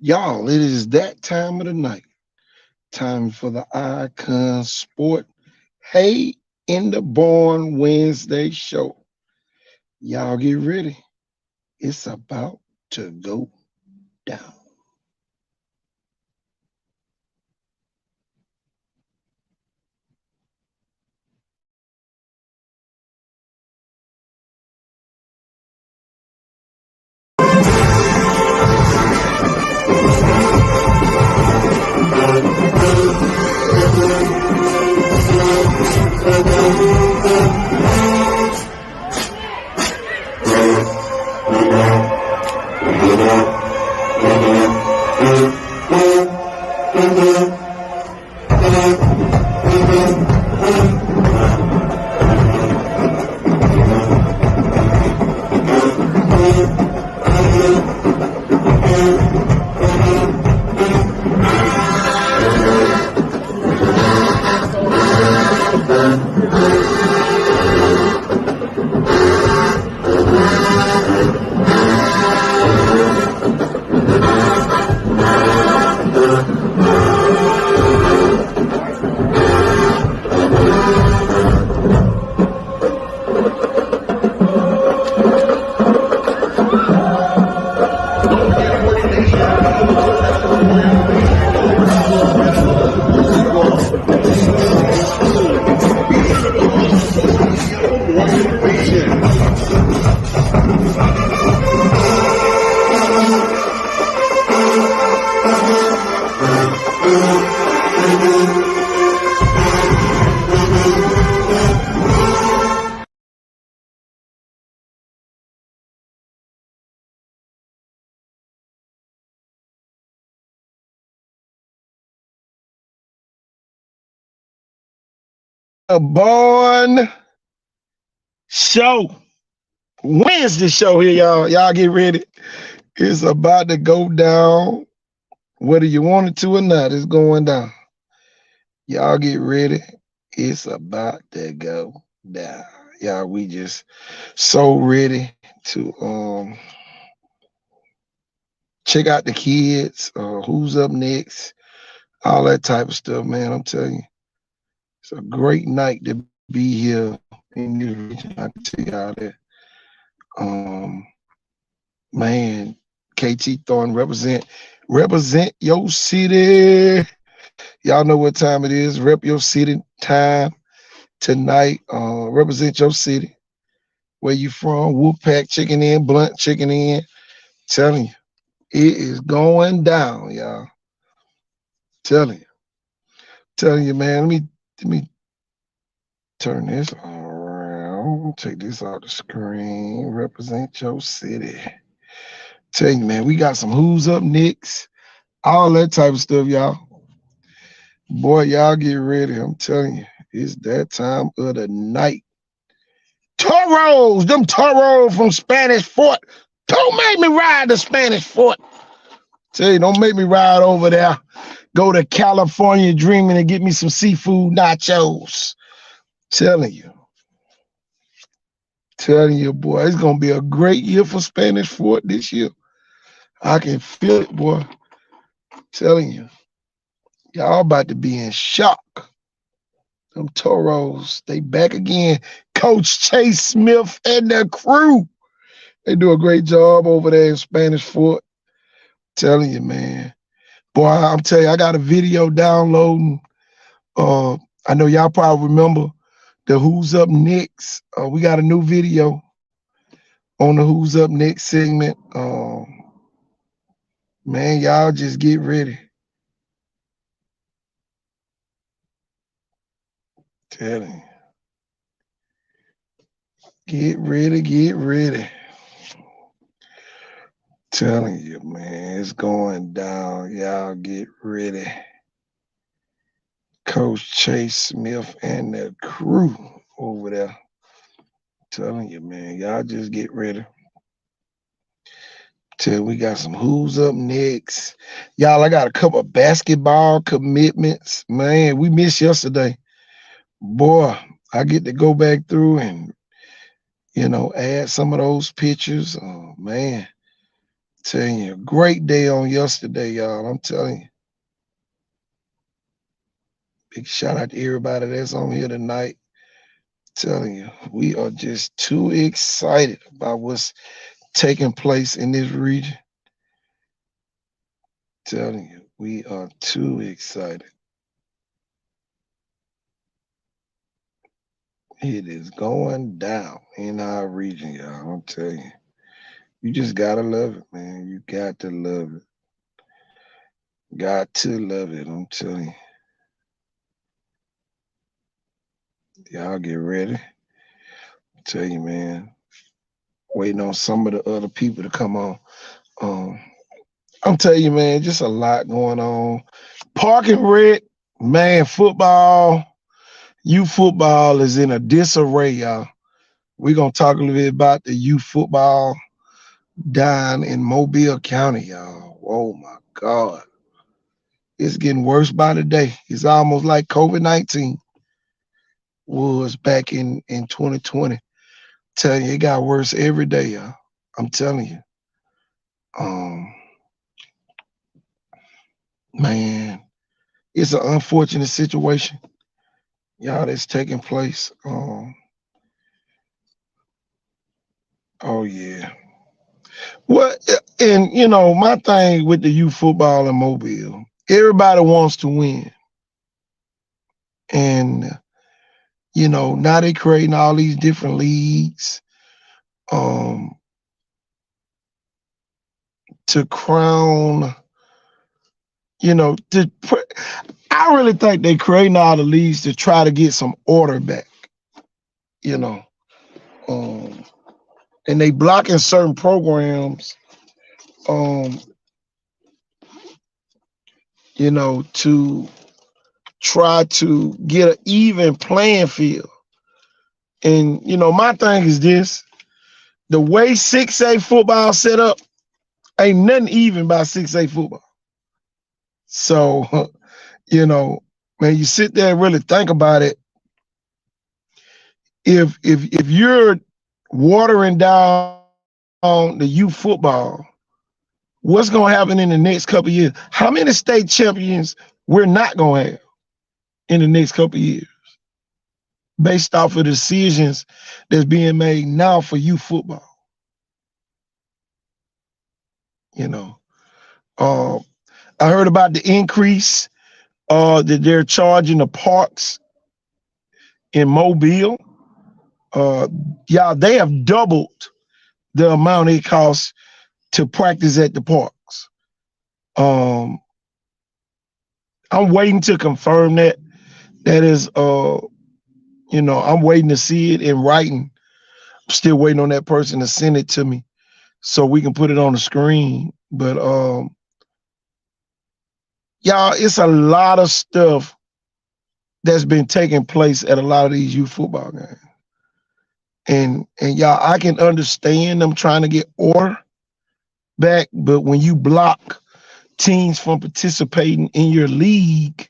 Y'all, it is that time of the night. Time for the Icon Sport Hey in the Born Wednesday show. Y'all get ready. It's about to go down. A Born Show. Wednesday show here, y'all. Y'all get ready. It's about to go down. Whether you want it to or not, it's going down. Y'all get ready. It's about to go down. Y'all, we just so ready to check out the kids, who's up next, all that type of stuff, man. I'm telling you, it's a great night to be here in this region. I can tell y'all that. Um, man, KT Thornton represent your city. Y'all know what time it is. Rep your city time tonight. Represent your city. Where you from? Wolfpack chicken in, Blunt chicken in. Telling you, it is going down, y'all. Telling you. Telling you, man. Let me turn this around. Take this off the screen. Represent your city. Tell you, man, we got some who's up next. All that type of stuff, y'all. Boy, y'all get ready. I'm telling you, it's that time of the night. Toros, them Toros from Spanish Fort. Don't make me ride the Spanish Fort. Tell you, don't make me ride over there. Go to California dreaming and get me some seafood nachos. Telling you. Telling you, boy, it's gonna be a great year for Spanish Fort this year. I can feel it, boy. Telling you. Y'all about to be in shock. Them Toros, they back again. Coach Chase Smith and the crew. They do a great job over there in Spanish Fort. Telling you, man. Boy, I'm telling you, I got a video downloading. I know y'all probably remember the Who's Up Next. We got a new video on the Who's Up Next segment. Man, y'all just get ready. Telling you. Get ready, get ready. Telling you, man, it's going down. Y'all get ready. Coach Chase Smith and the crew over there. Telling you, man, y'all just get ready. Till we got some who's up next. Y'all, I got a couple of basketball commitments. Man, we missed yesterday. Boy, I get to go back through and, add some of those pictures. Oh, man. Telling you, great day on yesterday, y'all. I'm telling you. Big shout out to everybody that's on here tonight. Telling you, we are just too excited about what's taking place in this region. Telling you, we are too excited. It is going down in our region, y'all. I'm telling you. You just gotta love it, man. You got to love it. Got to love it. I'm telling you. Y'all get ready. Tell you, man. Waiting on some of the other people to come on. I'm telling you, man, just a lot going on. Park and Rec, man, football, youth football is in a disarray, y'all. We're gonna talk a little bit about the youth football down in Mobile County, y'all. Oh my God. It's getting worse by the day. It's almost like COVID-19 was back in 2020. Telling you, it got worse every day, y'all. I'm telling you. Man, it's an unfortunate situation, y'all, that's taking place. Oh yeah. Well, and you know, my thing with the youth football in Mobile, everybody wants to win. And you know, now they creating all these different leagues to crown, you know, I really think they creating all the leagues to try to get some order back, you know. And they blocking certain programs, you know, to try to get an even playing field. And you know, my thing is this: the way 6A football set up, ain't nothing even by 6A football. So, you know, man, you sit there and really think about it. If you're watering down the youth football, what's gonna happen in the next couple of years? How many state champions we're not gonna have in the next couple of years, based off of the decisions that's being made now for youth football? You know, I heard about the increase that they're charging the parks in Mobile. Yeah, they have doubled the amount it costs to practice at the parks. I'm waiting to confirm that. That is, you know, I'm waiting to see it in writing. I'm still waiting on that person to send it to me so we can put it on the screen. But y'all, it's a lot of stuff that's been taking place at a lot of these youth football games. And y'all, I can understand them trying to get order back, but when you block teams from participating in your league,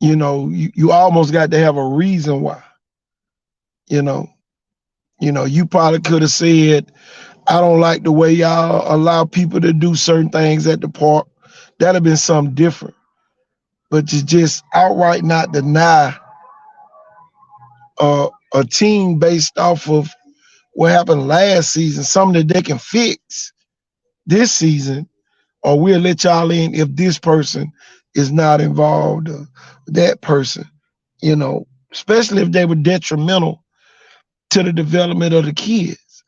you know, you almost got to have a reason why. You know, you probably could have said, I don't like the way y'all allow people to do certain things at the park. That'd have been something different. But to just outright not deny a team based off of what happened last season, something that they can fix this season, or we'll let y'all in if this person is not involved, that person, you know, especially if they were detrimental to the development of the kids.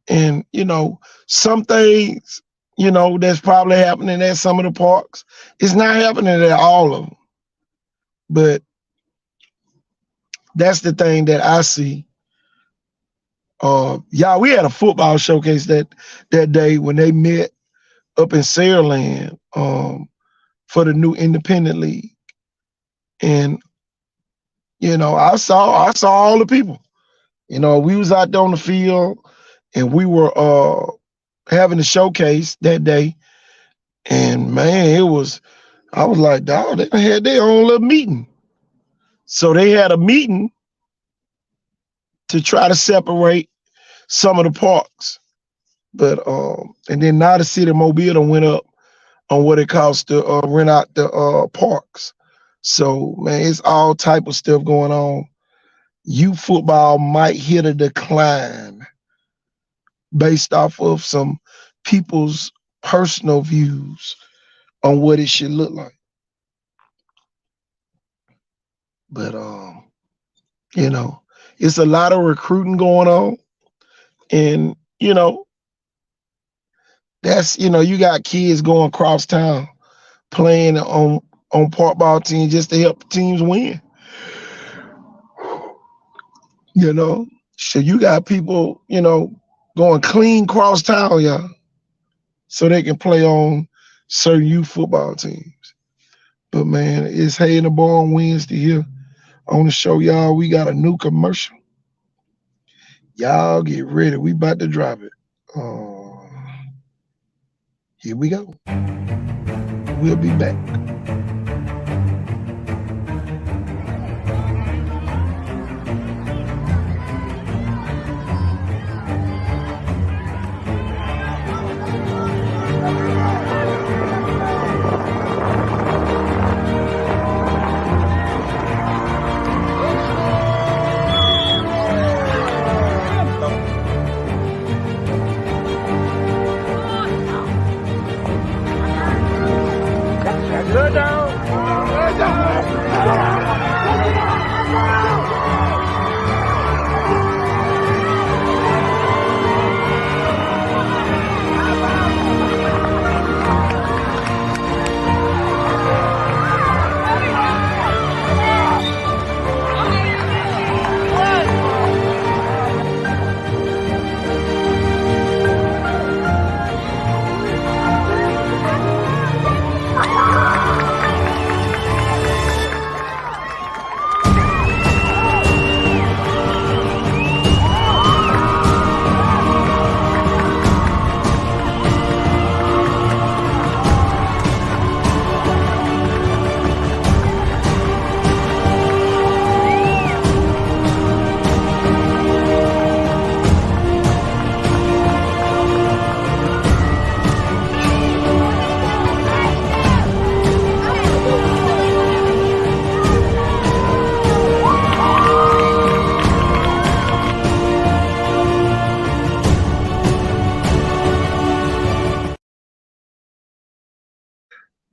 And, you know, some things, you know, that's probably happening at some of the parks. It's not happening at all of them. But that's the thing that I see. Y'all, we had a football showcase that day when they met up in Saraland for the new independent league. And, you know, I saw all the people. You know, we was out there on the field and we were having a showcase that day. And man, I was like, dog, they had their own little meeting. So they had a meeting to try to separate some of the parks But and then now the city of Mobile done went up on what it costs to rent out the parks. So man, it's all type of stuff going on. Youth football might hit a decline based off of some people's personal views on what it should look like. But you know, it's a lot of recruiting going on, and that's you got kids going across town playing on park ball teams just to help teams win. You know, so you got people going clean cross town, yeah, so they can play on certain youth football teams. But man, it's Hay in the Barn Wednesday here. I want to show y'all we got a new commercial. Y'all get ready. We about to drop it. Here we go. We'll be back.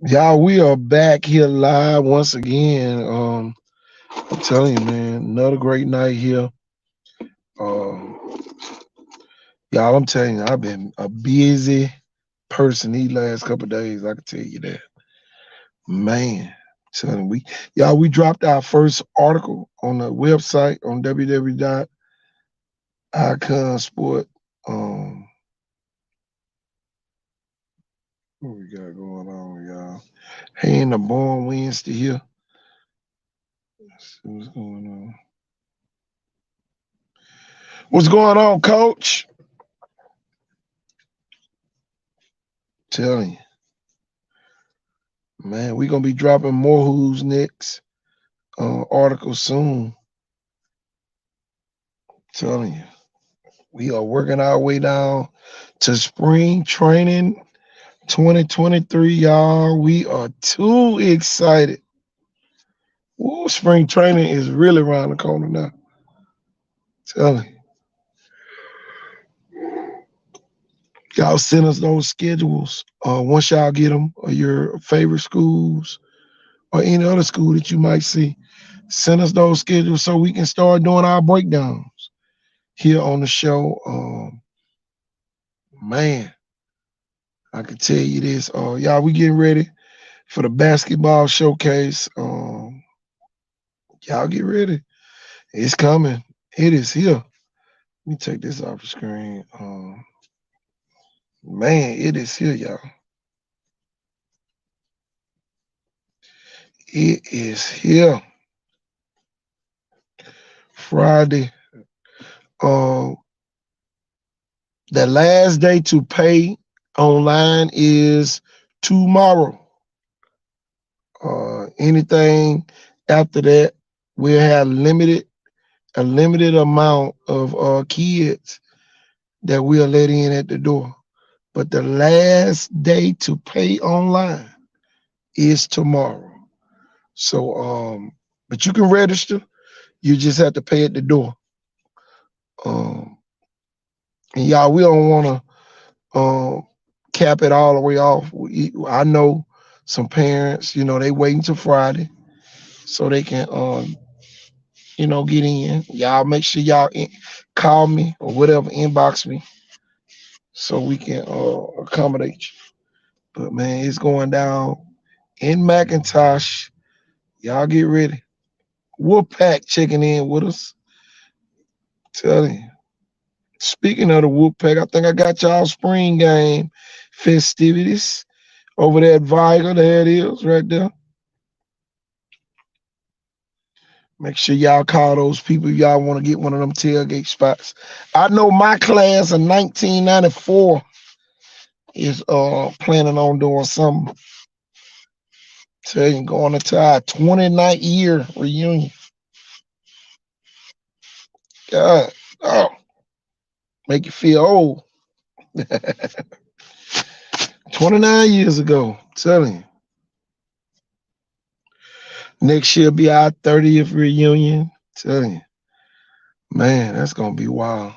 Y'all, we are back here live once again. I'm telling you, man, another great night here. Y'all, I'm telling you, I've been a busy person these last couple of days. I can tell you that, man. Telling we dropped our first article on the website on www.iconsport. What we got going on, y'all? Hey, in the Barn Wednesday here. Let's see what's going on. What's going on, Coach? Telling you, man, we're gonna be dropping more Who's Next articles soon. Telling you, we are working our way down to spring training 2023, y'all. We are too excited. Ooh, spring training is really around the corner now. Telling you. Y'all send us those schedules once y'all get them, or your favorite schools or any other school that you might see. Send us those schedules so we can start doing our breakdowns here on the show. Man, I can tell you this. Y'all, we getting ready for the basketball showcase. Y'all get ready. It's coming. It is here. Let me take this off the screen. Man, it is here, y'all. It is here. Friday. The last day to pay online is tomorrow. Anything after that, we'll have a limited amount of kids that we'll let in at the door. But the last day to pay online is tomorrow. So but you can register. You just have to pay at the door. Um and y'all, we don't wanna cap it all the way off. I know some parents, they waiting till Friday so they can get in. Y'all make sure y'all call me or whatever, inbox me so we can accommodate you. But man, it's going down in McIntosh. Y'all get ready. Wolfpack checking in with us. Telling you. Speaking of the Wolfpack, I think I got y'all spring game festivities over there at Viger. There it is, right there. Make sure y'all call those people if y'all want to get one of them tailgate spots. I know my class of 1994 is planning on doing something. Tell you, going to our 29th year reunion. God, oh, make you feel old. 29 years ago, telling you. Next year be our 30th reunion. Telling you. Man, that's gonna be wild.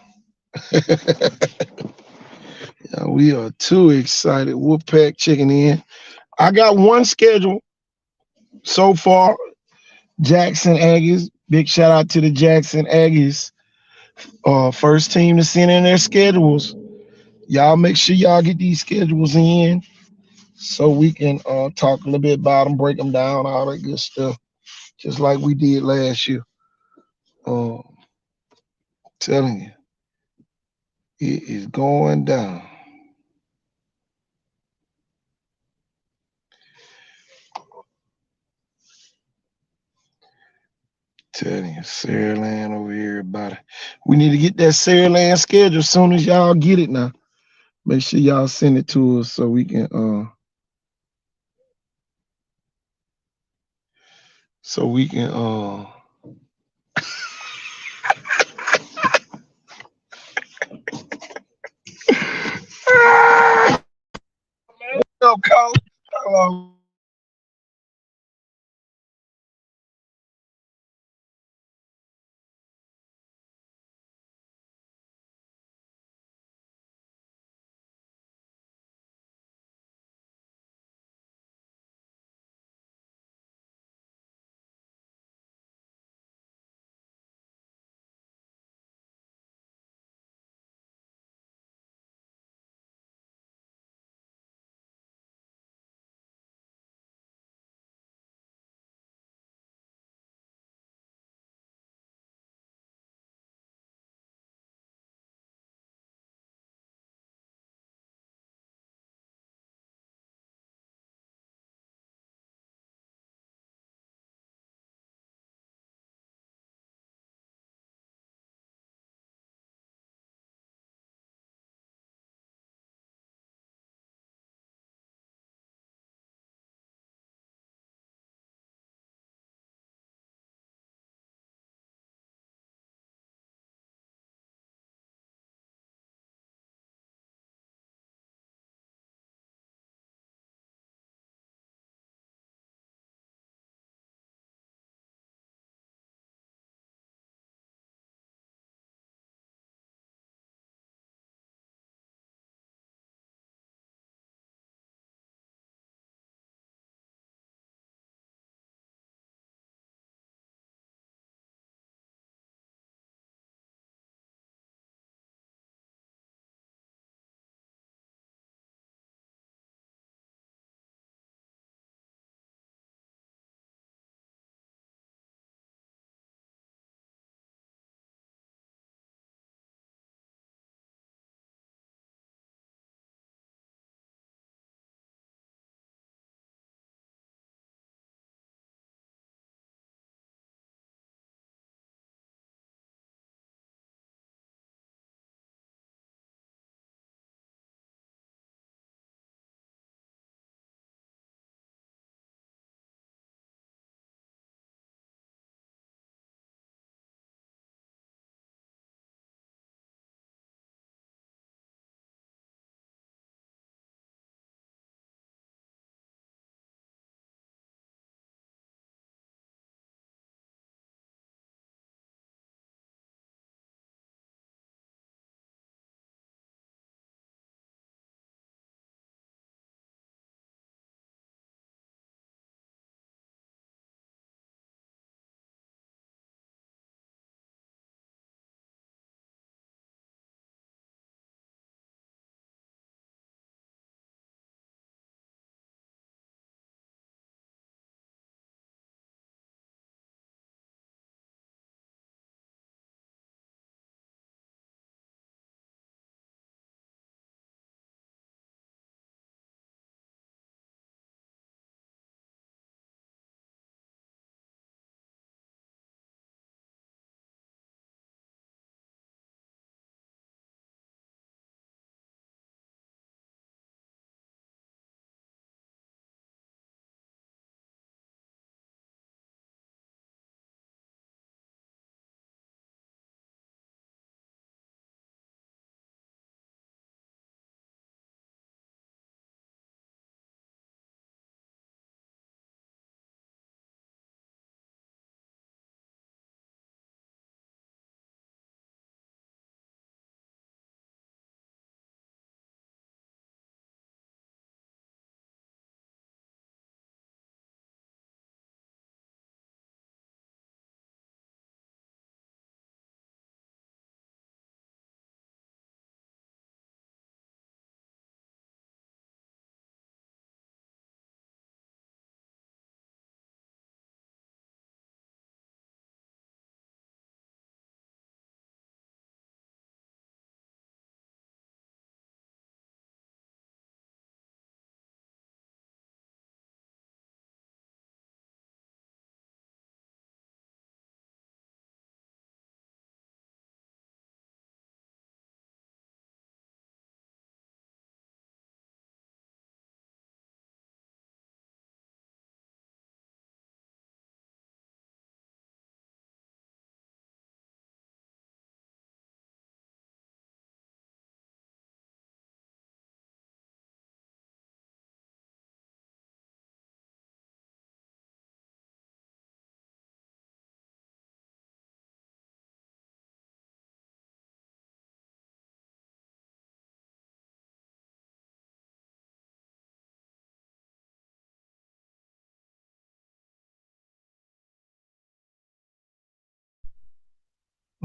Yeah, we are too excited. Wolfpack checking in. I got one schedule so far. Jackson Aggies. Big shout out to the Jackson Aggies. First team to send in their schedules. Y'all make sure y'all get these schedules in so we can talk a little bit about them, break them down, all that good stuff, just like we did last year. Uh, telling you, it is going down. Telling you, Saraland over here about it. We need to get that Saraland schedule as soon as y'all get it now. Make sure y'all send it to us so we can so we can Coach. Hello.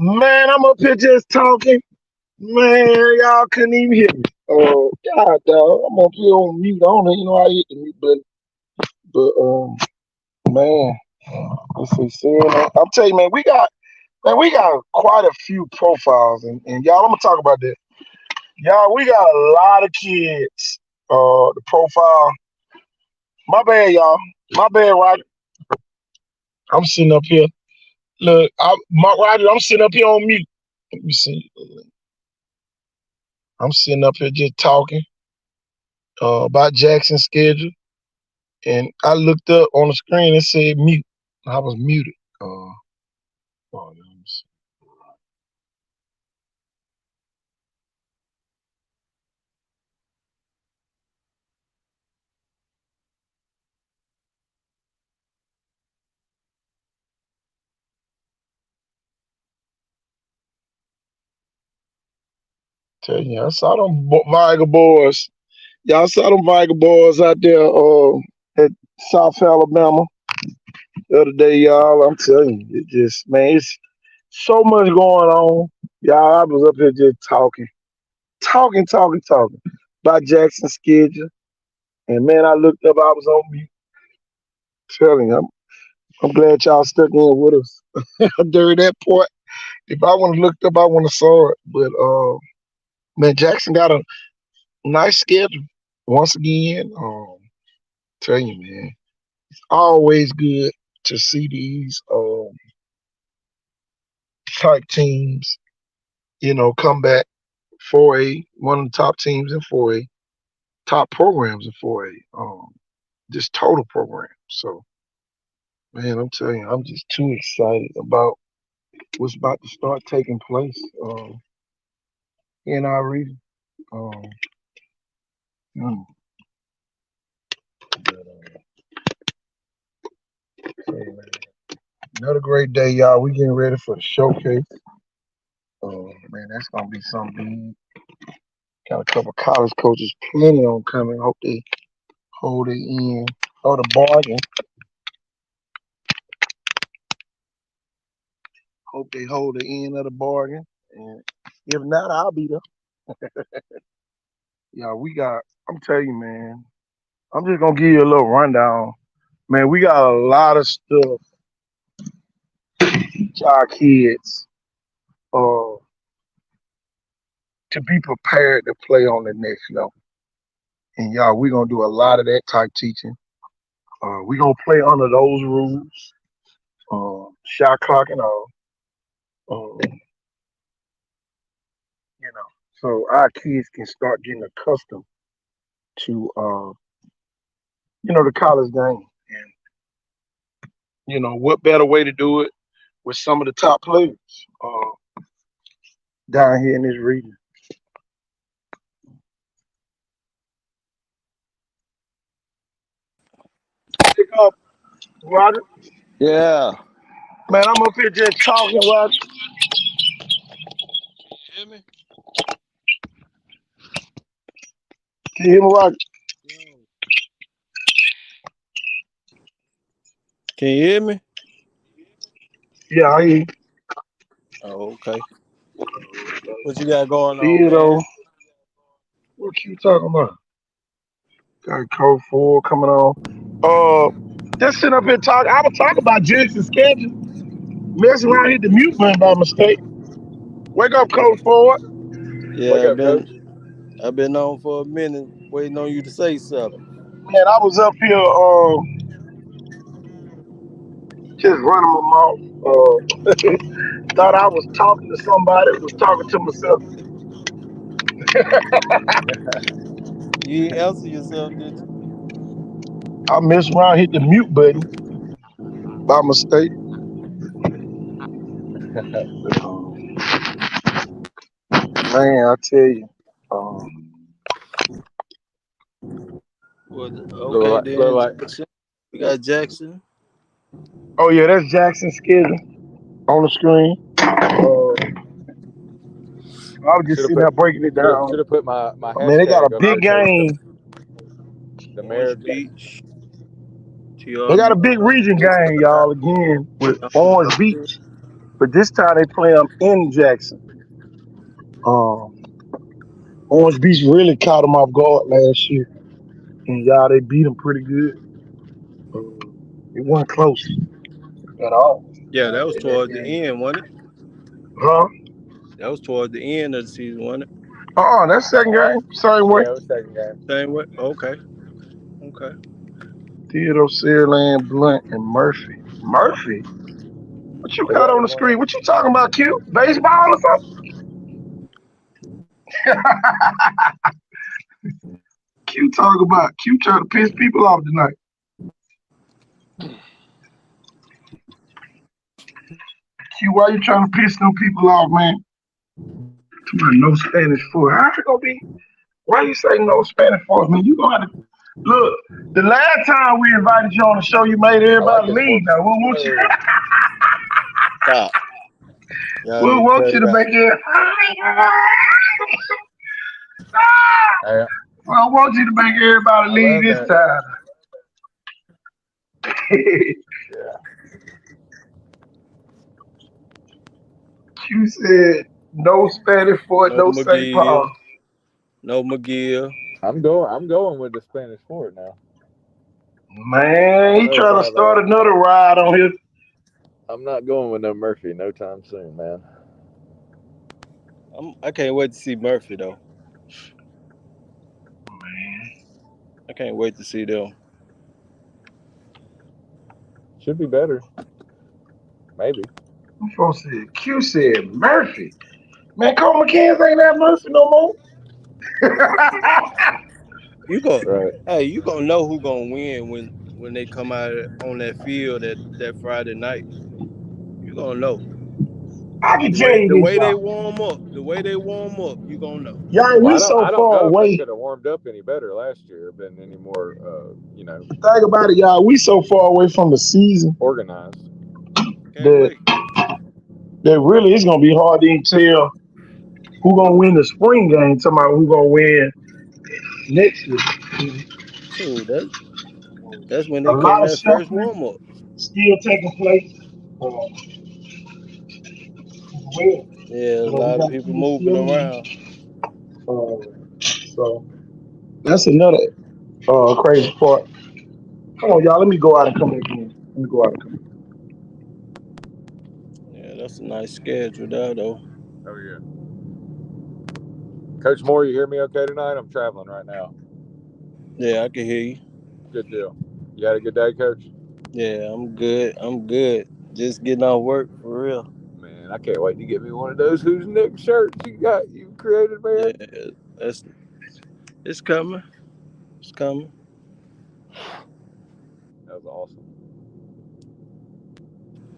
Man, I'm up here just talking. Man, y'all couldn't even hear me. Oh, God, dog. I'm up here on mute. I don't even know how to hit the mute button. But, man, let's see. I'm telling you, man, we got quite a few profiles. And y'all, I'm going to talk about that. Y'all, we got a lot of kids. The profile. My bad, y'all. My bad, Roger. I'm sitting up here. Look, Roger, I'm sitting up here on mute. Let me see. I'm sitting up here just talking about Jackson's schedule. And I looked up on the screen and said mute. I was muted. Let me see. Tell you, I saw them Viger boys. Y'all saw them Viger boys out there at South Alabama the other day, y'all. I'm telling you, it just, man, it's so much going on. Y'all, I was up here just talking about Jackson's schedule. And man, I looked up, I was on mute. Telling you, I'm glad y'all stuck in with us during that point. If I would have looked up, I would have saw it. But man, Jackson got a nice schedule once again. Tell you, man, it's always good to see these type teams, come back 4A, one of the top teams in 4A, top programs in 4A, just total program. So, man, I'm telling you, I'm just too excited about what's about to start taking place in our region. Um, mm, but, hey, man, another great day, y'all. We getting ready for the showcase. Man, that's gonna be something big. Got a couple college coaches planning on coming. Hope they hold it in or the bargain. Hope they hold the end of the bargain. And if not, I'll be there. Yeah, I'm telling you, man. I'm just gonna give you a little rundown. Man, we got a lot of stuff to teach our kids uh, to be prepared to play on the next level. And y'all, we're gonna do a lot of that type teaching. We're gonna play under those rules, shot clock and all. Uh, so our kids can start getting accustomed to the college game. And what better way to do it with some of the top players down here in this region. Pick up, Roger. Yeah. Man, I'm up here just talking, Roger. Hear me? Can you hear me, Roger? Can you hear me? Yeah, I hear you. Oh, okay. What you got going See on, you man? though. What you talking about? Got code 4 coming on. Just sitting up here talking. I was talking about Jackson's schedule. Messing around, hit the mute button by mistake. Wake up, code 4. Yeah, I've been on for a minute waiting on you to say something. Man, I was up here just running my mouth. Thought I was talking to somebody, was talking to myself. You didn't answer yourself, did you? I messed around, hit the mute button by mistake. Man, I tell you. Well, Look okay, like, then look like Jackson. We got Jackson. Oh yeah, that's Jackson's schedule on the screen. I was just should have sitting put there breaking it down. should have put my Man, they got a hashtag up big there too. game. The mayor Orange of Jackson. Beach. They TR got a big region game, y'all, again with Orange Beach. but this time they play them in Jackson. Um, Orange Beach really caught them off guard last year, and y'all they beat them pretty good. It wasn't close at all. Yeah, that was In that towards the game. end, wasn't it? Huh? That was towards the end of the season, wasn't it? That's second game. Same way. Yeah, it was second game. Same way. Okay. Okay. Theodore, Sierland, Blunt, and Murphy. Murphy? What you Is got that on the the one? screen? What you talking about, Q? Baseball or something? Q talking about Q trying to piss people off tonight. Q, why you trying to piss them people off, man? No Spanish food. How's it gonna be? Why you say no Spanish food, man? You gonna have to look. The last time we invited you on the show, you made everybody leave. Now we want you. Stop. Y'all We need to want cut you it to out. make it. Yeah. I want you to make everybody leave this time. Yeah. You said no Spanish Fort, No no St. McGill. Paul. No McGill. I'm going with the Spanish Fort now. Man, he trying to start another ride on here. I'm not going with no Murphy no time soon, man. I can't wait to see Murphy though. Man. I can't wait to see them. Should be better. Maybe. I'm supposed to say Q said Murphy. Man, Cole McCanns ain't that Murphy no more. You go. Right. Hey, you gonna know who gonna win when they come out on that field that Friday night. You gonna know. I can tell you The this, way they y'all. warm up, you gonna know. Y'all, we so I don't far know if away. they could have warmed up any better last year, been any more, Think about it, y'all. We so far away from the season organized. Can't wait. that really it's gonna be hard to even tell who gonna win the spring game. Talking about who gonna win next year. Shoot, that's when A they come lot of that first shuffling warm up. still taking place. Yeah, a lot of people moving around. So that's another crazy part. Come on, y'all. Let me go out and come back in. Let me go out and come back. Yeah, that's a nice schedule there though. Oh yeah. Coach Moore, you hear me okay tonight? I'm traveling right now. Yeah, I can hear you. Good deal. You had a good day, Coach? Yeah, I'm good. Just getting off work for real. Man, I can't wait to get me one of those Who's Next shirts you created, man. Yeah, it's coming. It's coming. That was awesome.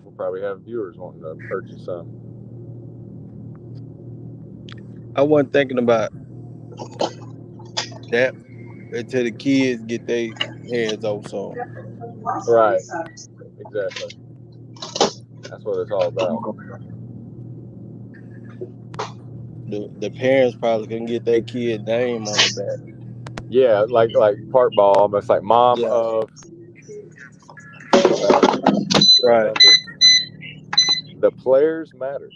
We'll probably have viewers wanting to purchase some. I wasn't thinking about that until the kids get their hands on some. Right. Exactly. That's what it's all about. The parents probably can get their kid name on the back. Yeah, like part ball, almost like mom of. Right. Remember, the players matter.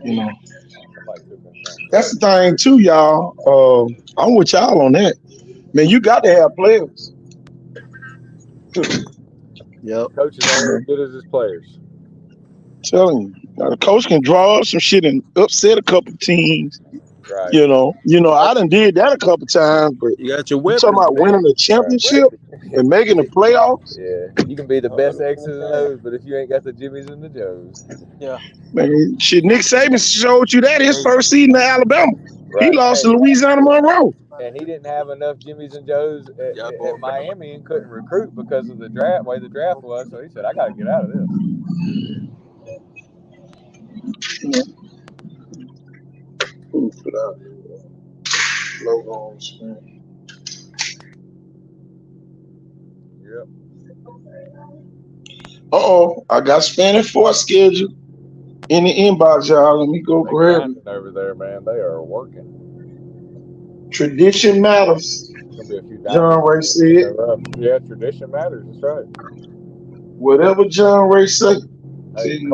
You know, that's the thing too, y'all. I'm with y'all on that. Man, you got to have players. Yep. Coaches ain't as good as his players. Telling you, now, the coach can draw up some shit and upset a couple teams. Right. You know, I done did that a couple times, but you got your weapons, talking about winning a championship and making the playoffs. Yeah, you can be the best X's and O's, but if you ain't got the Jimmies and the Joes. Yeah. Man, shit, Nick Saban showed you that his first season at Alabama. Right. He lost to Louisiana Monroe. And he didn't have enough Jimmies and Joes at Miami and couldn't recruit because of the way the draft was. So he said, I got to get out of this. Yep. I got Spanish Fort schedule in the inbox, y'all. Let me go grab it. Over there, man. They are working. Tradition matters. It's gonna be a few John Ray said. Yeah, tradition matters. That's right. Whatever John Ray said. Hey,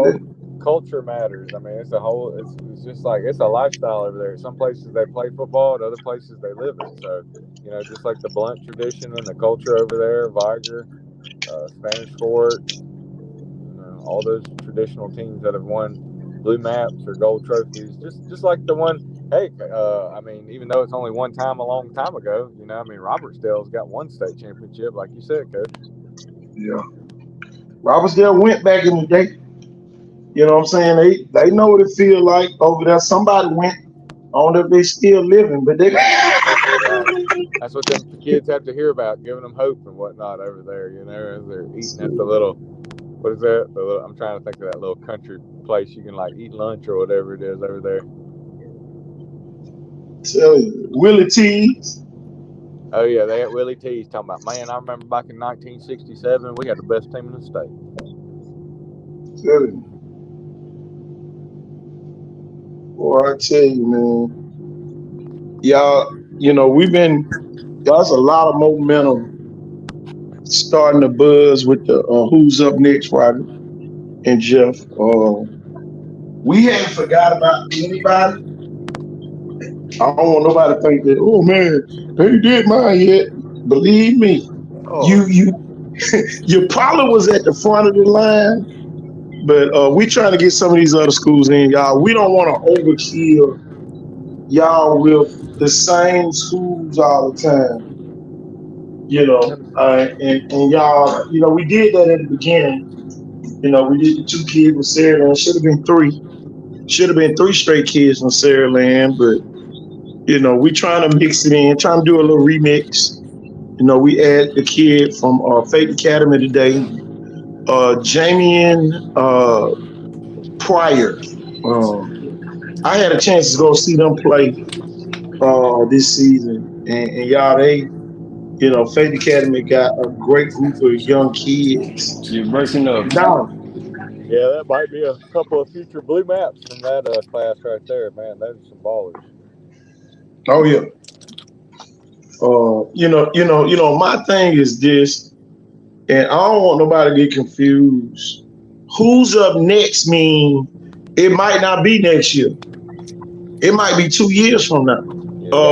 culture matters. I mean, it's just like it's a lifestyle over there. Some places they play football, at other places they live it. So, just like the Blunt tradition and the culture over there, Viger, Spanish Fort, all those traditional teams that have won blue maps or gold trophies, just like the one. Hey, I mean, even though it's only one time a long time ago, I mean, Robertsdale's got one state championship, like you said, Coach. Yeah, Robertsdale went back in the day. You know what I'm saying? They know what it feels like over there. Somebody went. I don't know if they still living, but they. That's what them kids have to hear about, giving them hope and whatnot over there. As they're eating at the little. What is that? I'm trying to think of that little country place you can like eat lunch or whatever it is over there. Tell you, Willie T's. Oh yeah, they had Willie T's talking about. Man, I remember back in 1967, we had the best team in the state. Tell you. Boy, I tell you, man. Y'all, y'all's a lot of momentum starting to buzz with the Who's Up Next, Roger and Jeff. We haven't forgot about anybody. I don't want nobody to think that, oh man, they did mine yet. Believe me, you probably was at the front of the line, but we trying to get some of these other schools in, y'all. We don't want to overkill y'all with the same schools all the time. And y'all, we did that at the beginning. We did the 2 kids with Saraland. Should have been 3. Should have been 3 straight kids from Saraland, but we trying to mix it in, trying to do a little remix. We add the kid from Faith Academy today, Jamian Pryor. I had a chance to go see them play this season, and y'all, Faith Academy got a great group of young kids. You're breaking up. Now, yeah, that might be a couple of future blue maps from that class right there, man. Those are some ballers. Oh yeah. My thing is this, and I don't want nobody to get confused. Who's up next mean it might not be next year. It might be 2 years from now.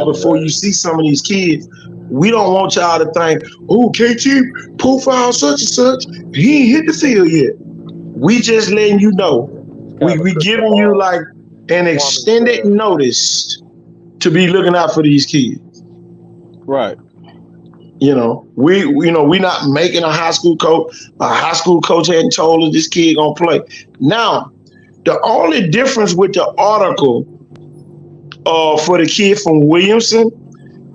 Before you see some of these kids. We don't want y'all to think, oh, KT profile such and such, he ain't hit the field yet. We just letting you know. We giving you like an extended notice to be looking out for these kids. Right. We not making a high school coach. A high school coach hadn't told us this kid gonna play. Now, the only difference with the article for the kid from Williamson,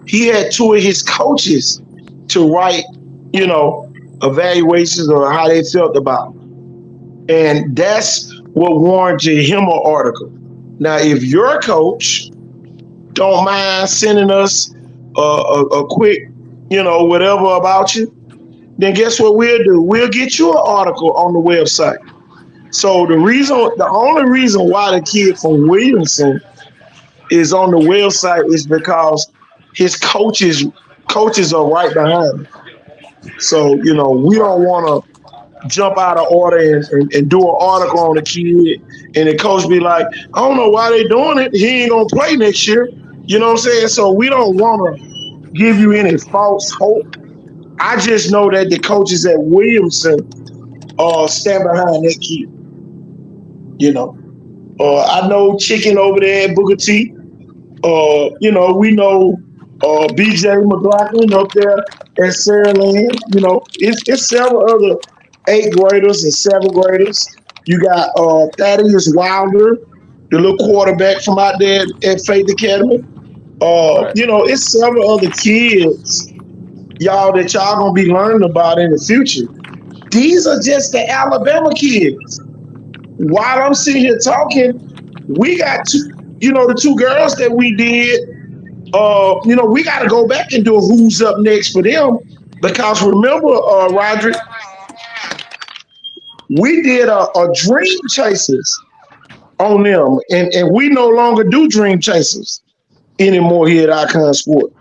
he had 2 of his coaches to write, evaluations or how they felt about him. And that's what warranted him an article. Now, if your coach don't mind sending us a quick, whatever about you, then guess what we'll do? We'll get you an article on the website. So the only reason why the kid from Williamson is on the website is because his coaches are right behind him. So, we don't want to jump out of order and do an article on the kid, and the coach be like, I don't know why they doing it. He ain't going to play next year. You know what I'm saying? So we don't want to give you any false hope. I just know that the coaches at Williamson stand behind that kid. I know Chicken over there at Booker T. We know BJ McLaughlin up there at Saraland. It's several other 8th graders and 7th graders. You got Thaddeus Wilder, the little quarterback from out there at Faith Academy. It's several other kids, y'all, that y'all gonna be learning about in the future. These are just the Alabama kids. While I'm sitting here talking, we got the 2 girls that we did. We got to go back and do a Who's Up Next for them, because remember, Roderick, we did a Dream Chasers on them, and we no longer do Dream Chasers anymore here at Icon Sport.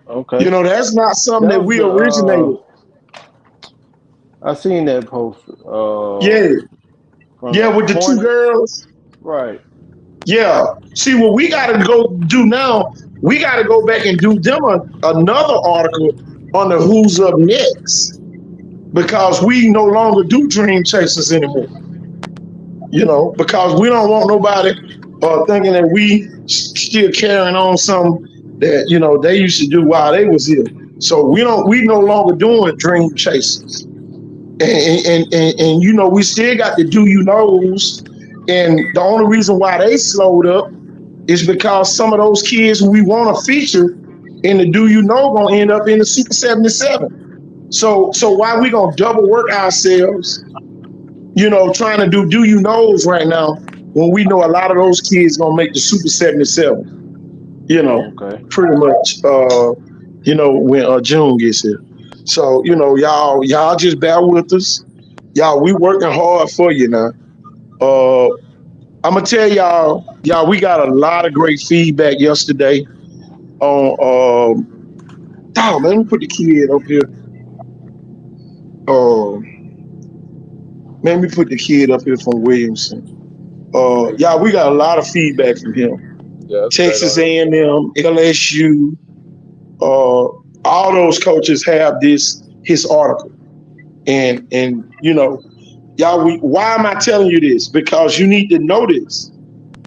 Okay. That's not something That that was we the originated. I seen that post Yeah, from yeah, the with the two Hornets. girls. Right. Yeah. See, what we got to go do now, we got to go back and do them another article on the Who's Up Next because we no longer do Dream Chasers anymore. Because we don't want nobody thinking that we still carrying on some that they used to do while they was here. So we no longer doing Dream Chasers, and we still got the Do You Knows, and the only reason why they slowed up is because some of those kids who we want to feature in the Do You Know gonna end up in the Super 77. So why we gonna double work ourselves, trying to do You Knows right now when we know a lot of those kids gonna make the Super 77, Okay. pretty much when June gets here. So, y'all just bear with us. Y'all, we working hard for you now. Uh I'm gonna tell y'all, we got a lot of great feedback yesterday on dog, let me put the kid up here. Um Let me put the kid up here from Williamson. Yeah, we got a lot of feedback from him. Yeah, that's a great Texas article. A&M, LSU, all those coaches have his article, and y'all. Why am I telling you this? Because you need to know this.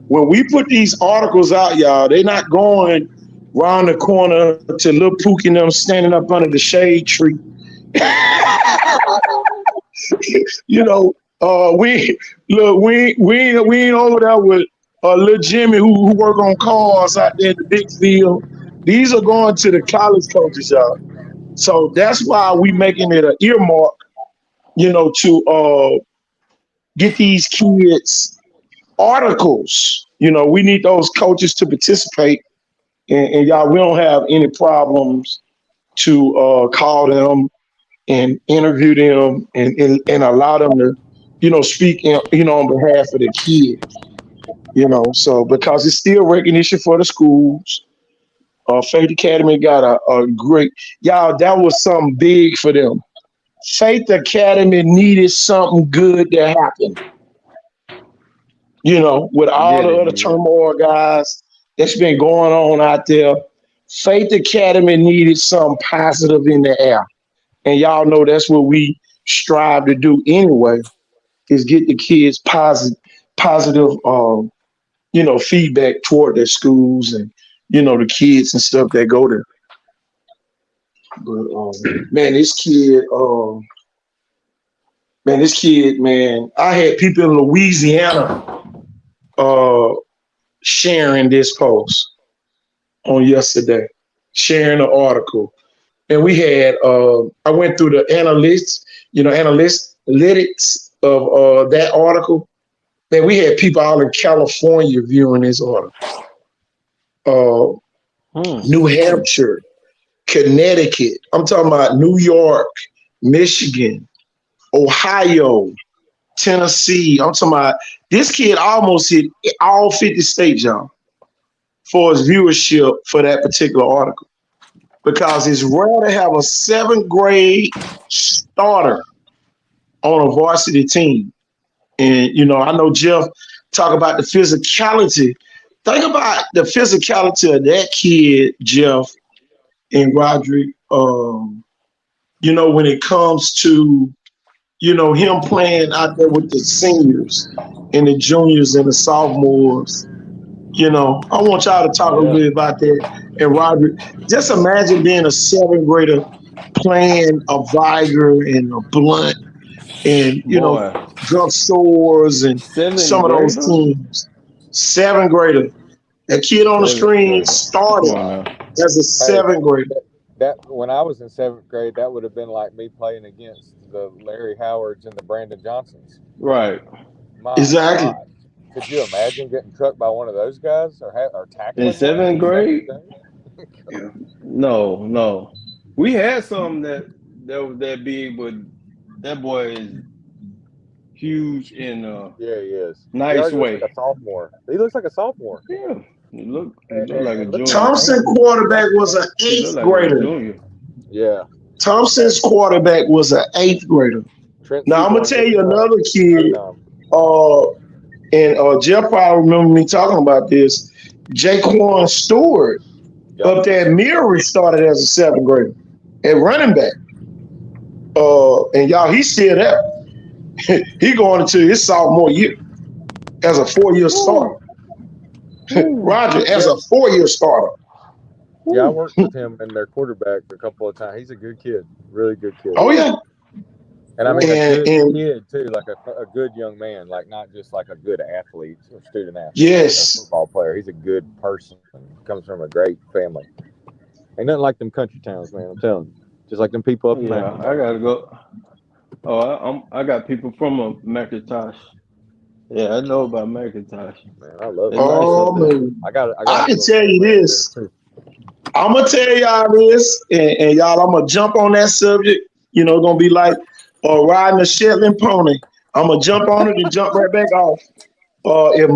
When we put these articles out, y'all, they're not going round the corner to Lil Pook and them standing up under the shade tree. you know, we ain't over there with little Jimmy who work on cars out there in the big field. These are going to the college coaches, y'all. So that's why we making it an earmark, to get these kids articles. We need those coaches to participate, and y'all, we don't have any problems to call them and interview them and allow them to, speak, on behalf of the kids, So because it's still recognition for the schools. Faith Academy got a great, y'all, that was something big for them. Faith Academy needed something good to happen, with all Yeah, the they other did. turmoil guys that's been going on out there. Faith Academy needed something positive in the air. And y'all know that's what we strive to do anyway, is get the kids positive, feedback toward their schools and, the kids and stuff that go there. But man, this kid, man, I had people in Louisiana uh, sharing this post on yesterday, sharing the article. And we had, I went through the analytics of that article. Man, we had people out in California viewing this article. Uh, New Hampshire, Connecticut. I'm talking about New York, Michigan, Ohio, Tennessee. I'm talking about this kid almost hit all 50 states, y'all, for his viewership for that particular article. Because it's rare to have a seventh grade starter on a varsity team. And, I know Jeff talk about the physicality. Think about the physicality of that kid, Jeff and Roderick. When it comes to, him playing out there with the seniors and the juniors and the sophomores. I want y'all to talk a little bit about that. And Roderick, just imagine being a seventh grader playing a Viger and a Blunt and, Boy, drugstores and seventh some of those grader. teams. Seventh grader. That kid on the Seventh screen grader. Come started on now. as a Hey, seventh grader. that when I was in seventh grade, that would have been like me playing against the Larry Howards and the Brandon Johnsons. Right. My Exactly. God, could you imagine getting trucked by one of those guys or In tackling one seventh in seventh grade? grade? No. We had some that was that big, but that boy is huge in a Yeah, he is. He nice already looks like way. a sophomore. He looks like a sophomore. Yeah. He look like a junior. Thompson quarterback was an He look eighth like grader. a junior. Yeah. Thompson's quarterback was an eighth grader. Trent Now I'm gonna Seaborn tell you didn't another come. kid. And Jeff probably remember me talking about this. Jaquan Stewart up there at Murray started as a seventh grader at running back. And y'all, he's still there. He going into his sophomore year as a 4-year starter. Roger, as a 4-year starter. Yeah, I worked with him and their quarterback a couple of times. He's a good kid, really good kid. Oh yeah. And I mean, a good kid too, like a good young man, like not just like a good athlete or student athlete. Yes. A football player. He's a good person. Comes from a great family. Ain't nothing like them country towns, man. I'm telling you. Just like them people up there. Yeah, I gotta go. Oh, I got people from McIntosh. Yeah, I know about McIntosh. Man, I love it. Oh man, I can tell you this. I'm gonna tell y'all this, and y'all, I'm gonna jump on that subject. You know, gonna be like riding a Shetland pony. I'm gonna jump on it and jump right back off. If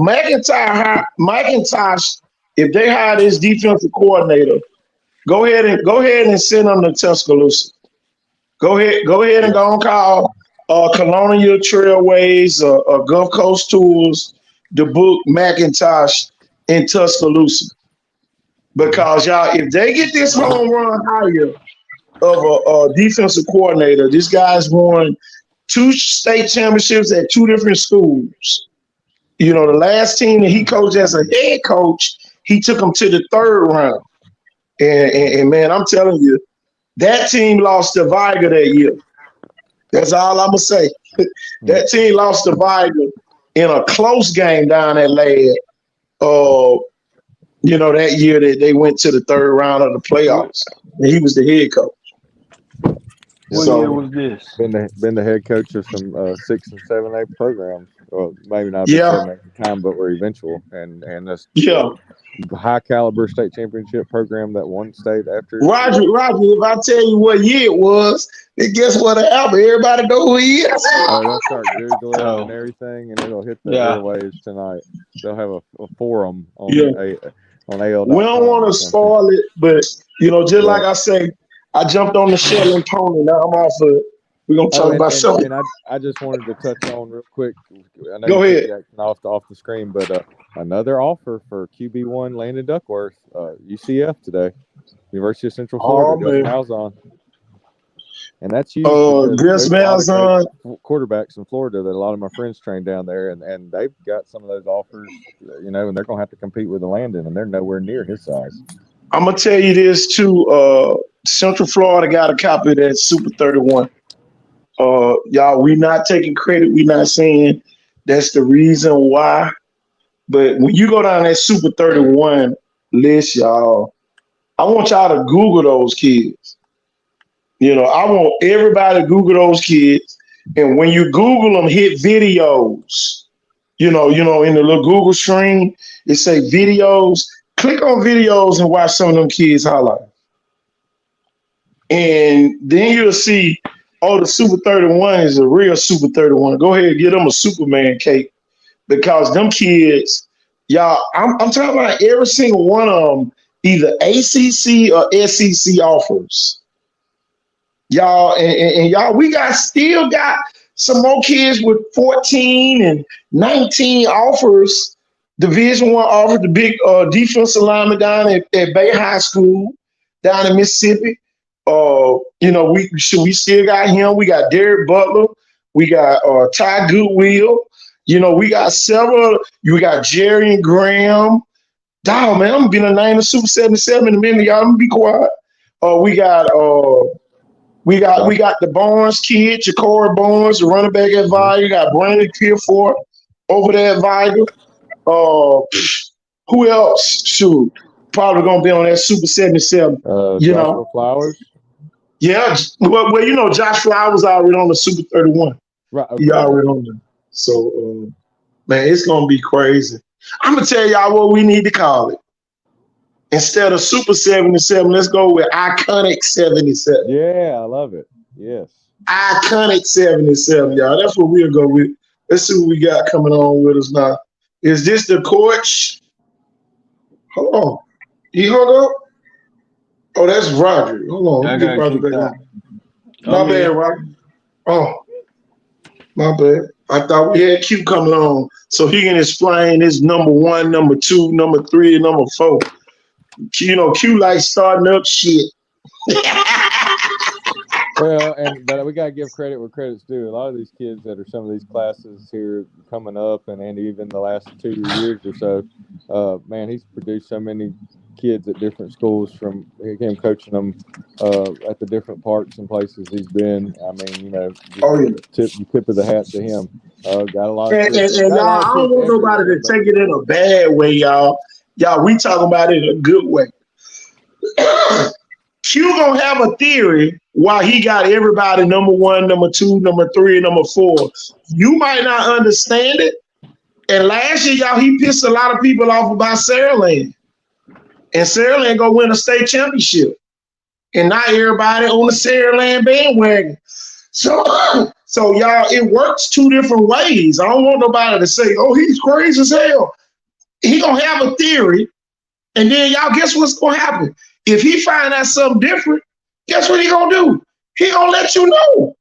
McIntosh, if they hire this defensive coordinator, go ahead and send them to Tuscaloosa. Go ahead and go and call Colonial Trailways or Gulf Coast Tours to book McIntosh in Tuscaloosa. Because y'all, if they get this home run hire of a defensive coordinator, this guy's won 2 state championships at 2 different schools. You know, the last team that he coached as a head coach, he took them to the 3rd round. And man, I'm telling you, that team lost to Viger that year. That's all I'm gonna say. That team lost to Viger in a close game down at Ladd. You know, that year that they went to the 3rd round of the playoffs, and he was the head coach. What year was this? Been the head coach of some 6 and 7A programs. Well, maybe not at the time, but were eventual. And that's high caliber state championship program that won state after. Roger, if I tell you what year it was, then guess what happened? Everybody know who he is. Oh, they'll start Googling and everything, and it'll hit the airwaves tonight. They'll have a forum on on AL. We don't want to spoil it, but you know, just like I say, I jumped on the Shetland pony. Now I'm off of it. We're gonna talk about something. And I just wanted to touch on real quick. I know Go ahead. Off the screen, but another offer for QB1 Landon Duckworth, UCF today, University of Central Florida. Gus Malzahn. And that's you. Gus Malzahn, quarterbacks in Florida that a lot of my friends train down there, and they've got some of those offers, you know, and they're gonna have to compete with the Landon, and they're nowhere near his size. I'm gonna tell you this too. Central Florida got a copy of that Super 31. Y'all, we not taking credit. We not saying that's the reason why. But when you go down that Super 31 list, y'all, I want y'all to Google those kids. You know, I want everybody to Google those kids. And when you Google them, hit videos. You know, in the little Google stream, it say videos. Click on videos and watch some of them kids highlights. And then you'll see, the Super 31 is a real Super 31. Go ahead and get them a Superman cake, because them kids, y'all, I'm talking about every single one of them, either ACC or SEC offers. Y'all, and y'all, we still got some more kids with 14 and 19 offers. Division I offer, the big defensive lineman down at Bay High School down in Mississippi. You know, we still got him. We got Derek Butler. We got Ty Goodwill. You know, we got several. You got Jerry and Graham. Dog, man, I'm gonna be the name of Super 77 in a minute. Y'all, I'm gonna be quiet. We got the Barnes kid, Ja'Cory Barnes, the running back at Viger. You got Brandon Pierfort over there at Viger. Who else? Shoot, probably gonna be on that Super 77. You know, Flowers. Yeah, well, you know, Josh Flowers already on the Super 31. Right. Okay. He already on there. So, man, it's gonna be crazy. I'm gonna tell y'all what we need to call it. Instead of Super 77, let's go with Iconic 77. Yeah, I love it. Yes. Iconic 77, y'all. That's what we'll go with. Let's see what we got coming on with us now. Is this the coach? Hold on. He hung up? Oh, that's Roger. Hold on. I Let me get got Roger kicked back out. on. My I'm bad, here. Roger. Oh, my bad. I thought we had Q coming on so he can explain his number 1, number 2, number 3, and number 4. You know, Q like starting up shit. Well, but we gotta give credit where credit's due. A lot of these kids that are some of these classes here coming up, and even the last 2 years or so, man, he's produced so many kids at different schools from him coaching them at the different parks and places he's been. I mean, you know, Oh, yeah. tip of the hat to him. Got a lot of And kids. y'all, Got a lot I of don't kids want nobody everywhere, to take it in a bad way, y'all. Y'all, we talking about it in a good way. Q gonna have a theory why he got everybody number 1, number 2, number 3, and number 4. You might not understand it. And last year, y'all, he pissed a lot of people off about Saraland. And Saraland gonna win a state championship. And not everybody on the Saraland bandwagon. So y'all, it works 2 different ways. I don't want nobody to say, oh, he's crazy as hell. He gonna have a theory, and then y'all, guess what's gonna happen? If he find out something different, guess what he gonna do? He gonna let you know.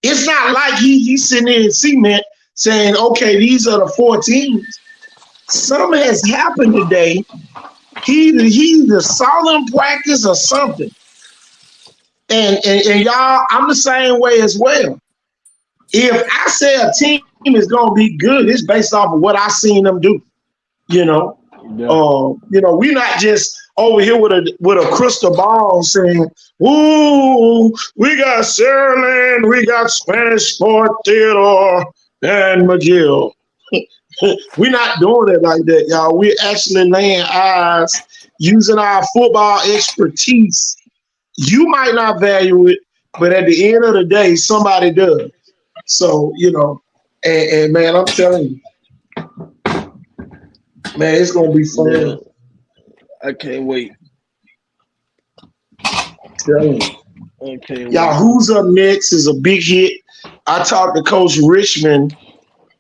It's not like he's sitting there in cement saying, okay, these are the 4 teams. Something has happened today. He either saw them practice or something. And y'all, I'm the same way as well. If I say a team is gonna be good, it's based off of what I seen them do. You know, we're not just over here with a crystal ball saying, "Ooh, we got Saraland, we got Spanish Sport Theater and McGill." We're not doing it like that, y'all. We're actually laying eyes, using our football expertise. You might not value it, but at the end of the day, somebody does. So, and man, I'm telling you, man, it's gonna be fun. Yeah. I can't wait. Telling you. I can't Y'all, wait. Who's Up Next is a big hit. I talked to Coach Richmond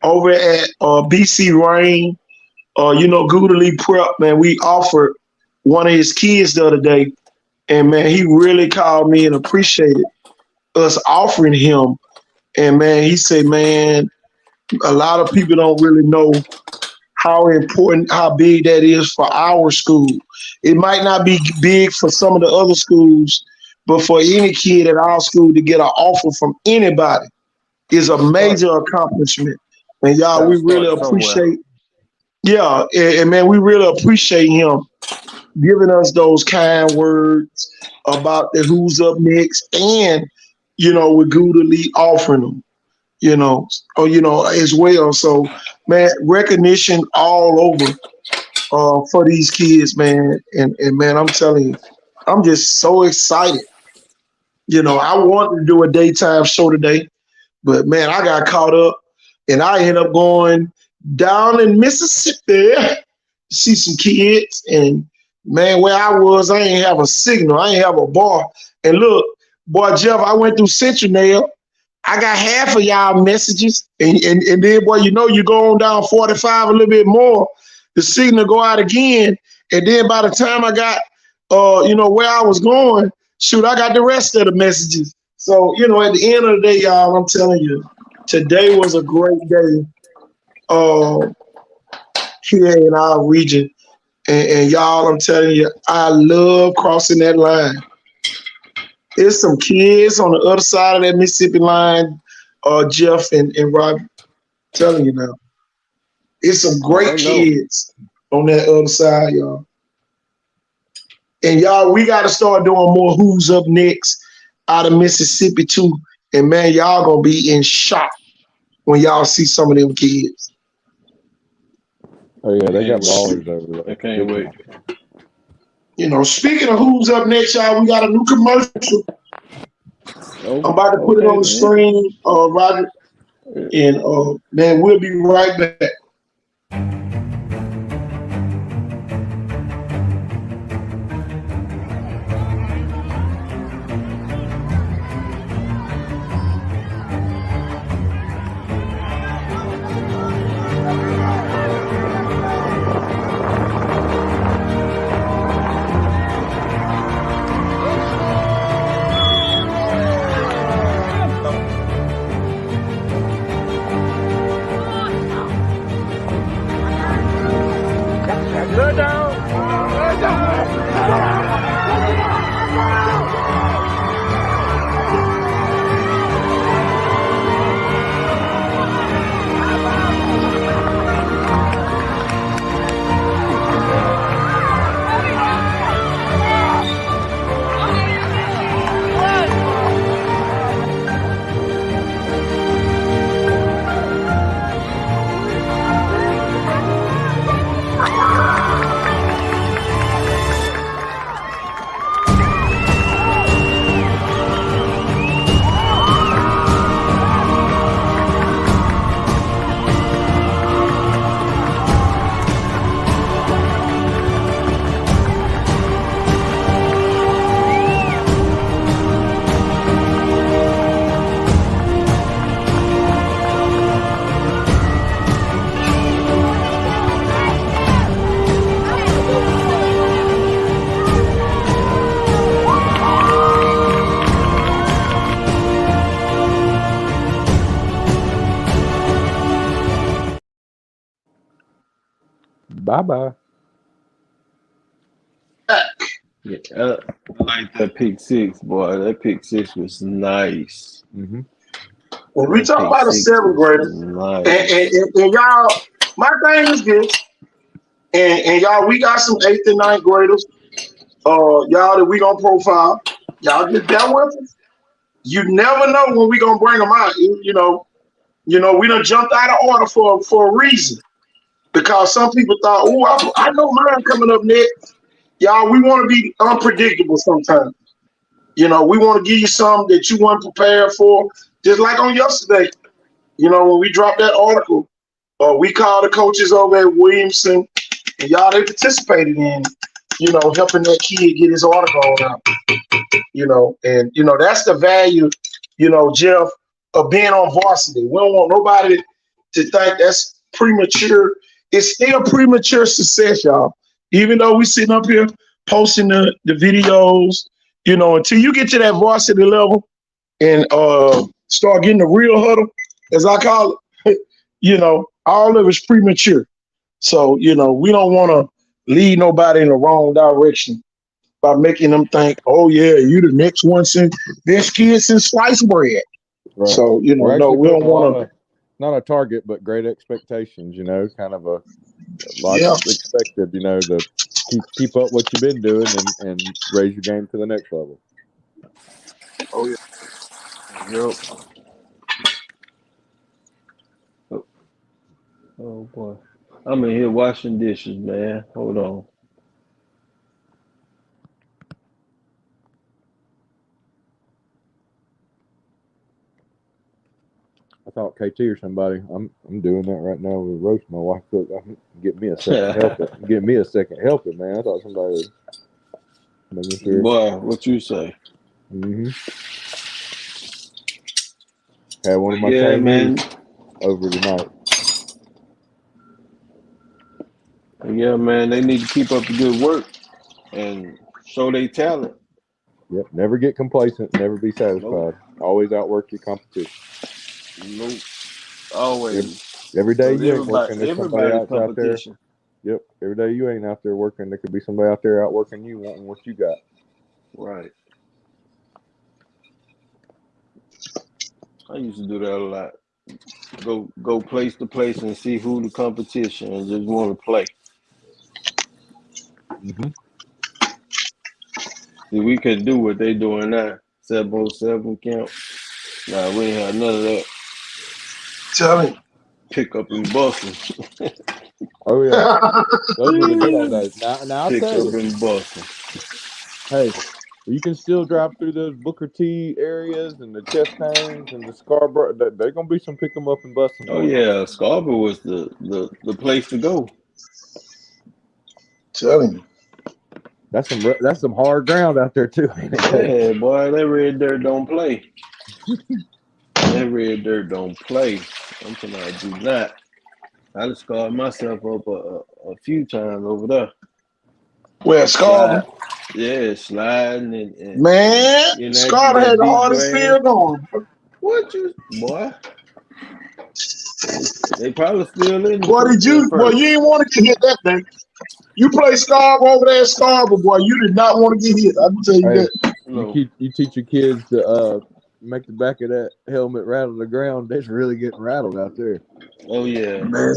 over at BC Rain, Gouda Lee Prep, man. We offered one of his kids the other day, and man, he really called me and appreciated us offering him. And man, he said, man, a lot of people don't really know how important, how big that is for our school. It might not be big for some of the other schools, but for any kid at our school to get an offer from anybody is a major accomplishment. And y'all, we really appreciate, and man, we really appreciate him giving us those kind words about the Who's Up Next, and with Gouda Lee offering them, as well. So, man, recognition all over for these kids, man. And man, I'm telling you, I'm just so excited. I wanted to do a daytime show today, but man, I got caught up, and I ended up going down in Mississippi to see some kids. And man, where I was, I ain't have a signal. I ain't have a bar. And look, boy, Jeff, I went through Central. I got half of y'all messages, and then, boy, you go on down 45 a little bit more, the signal go out again, and then by the time I got, where I was going, shoot, I got the rest of the messages. So, at the end of the day, y'all, I'm telling you, today was a great day here in our region, and y'all, I'm telling you, I love crossing that line. There's some kids on the other side of that Mississippi line, Jeff and Rob. Telling you now. It's some great kids on that other side, y'all. And y'all, we got to start doing more Who's Up Next out of Mississippi too. And man, y'all gonna be in shock when y'all see some of them kids. Oh yeah, they got ballers over there. I can't wait. Speaking of Who's Up Next, y'all, we got a new commercial. I'm about to put it on the screen, Roger. And man, we'll be right back. Bye-bye. Yeah, I like that pick six, boy. That pick six was nice. Mm-hmm. When we That talk pick about a six seventh was grader, nice. and y'all, my thing is this, and y'all, we got some eighth and ninth graders, y'all that we gonna profile. Y'all just bear with us. You never know when we gonna bring them out. We done jumped out of order for a reason because some people thought, oh, I know mine coming up next. Y'all, we want to be unpredictable sometimes. We want to give you something that you weren't prepared for. Just like on yesterday, when we dropped that article, we called the coaches over at Williamson, and y'all, they participated in, helping that kid get his article out. And that's the value, Jeff, of being on varsity. We don't want nobody to think that's premature. It's still premature success, y'all. Even though we sitting up here posting the videos, until you get to that varsity level and start getting the real huddle, as I call it, all of it's premature. So, we don't want to lead nobody in the wrong direction by making them think, oh yeah, you the next one since this kid since sliced bread. Right. So, no, we don't want to. Not a target, but great expectations, kind of a lot expected, to keep up what you've been doing and raise your game to the next level. Oh, yeah. Yep. Oh, boy. I'm in here washing dishes, man. Hold on. I thought KT or somebody. I'm doing that right now with roast. My wife cook. Get me a second helper. Get me a second helper, man. I thought somebody was making sure. Boy, what you say? Mm-hmm. Had one of my man. over tonight. Yeah, man. They need to keep up the good work and show their talent. Yep. Never get complacent. Never be satisfied. Nope. Always outwork your competition. Nope. Always. Every day you ain't working. There's somebody out there. Competition. Yep. Every day you ain't out there working. There could be somebody out there outworking you, wanting what you got. Right. I used to do that a lot. Go place to place and see who the competition and just want to play. Mm-hmm. See, we could do what they doing now. 707 camp. Nah, we ain't had none of that. Tell me. Pick up and busting. Oh yeah. Those were the good old days. Now I'll Pick tell up you. and busting. Hey, you can still drive through those Booker T areas and the Chastains and the Scarborough. They're gonna be some pick 'em up and bust 'em. Oh yeah, Scarborough was the place to go. Telling you. That's some hard ground out there too. Yeah, boy, that red dirt don't play. That red dirt don't play. I'm telling you, I do not. I just scarred myself up a few times over there. Where Scarborough? Yeah, sliding and man, Scarborough had the hardest field going. What you, boy? They probably still in. Boy, you didn't want to get hit that day. You play Scarborough over there at Scarborough, boy. You did not want to get hit. I can tell you that. No. You teach your kids to make the back of that helmet rattle the ground. They're really getting rattled out there. Oh yeah, man.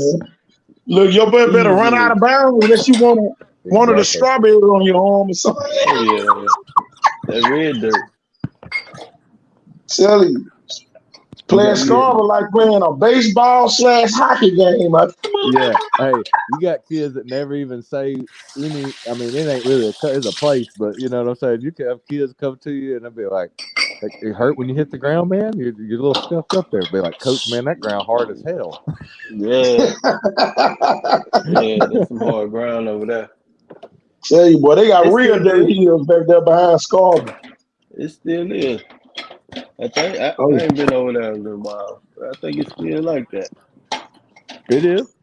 Look, your butt better run out of bounds unless you want one of the strawberries on your arm or something. Oh yeah, that red dirt. Tell you. Playing Scarborough like playing a baseball/hockey game. Yeah. Hey, you got kids that never even say any. I mean, it ain't really it's a place, but you know what I'm saying. You can have kids come to you and they'll be like, "It hurt when you hit the ground, man. You're a little scuffed up there." Be like, "Coach, man, that ground hard as hell." Yeah. Yeah, there's some hard ground over there. Tell you, boy, they got real dirt hills back there behind Scarborough. It still is. I ain't been over there in a while. I think it's still like that. It is.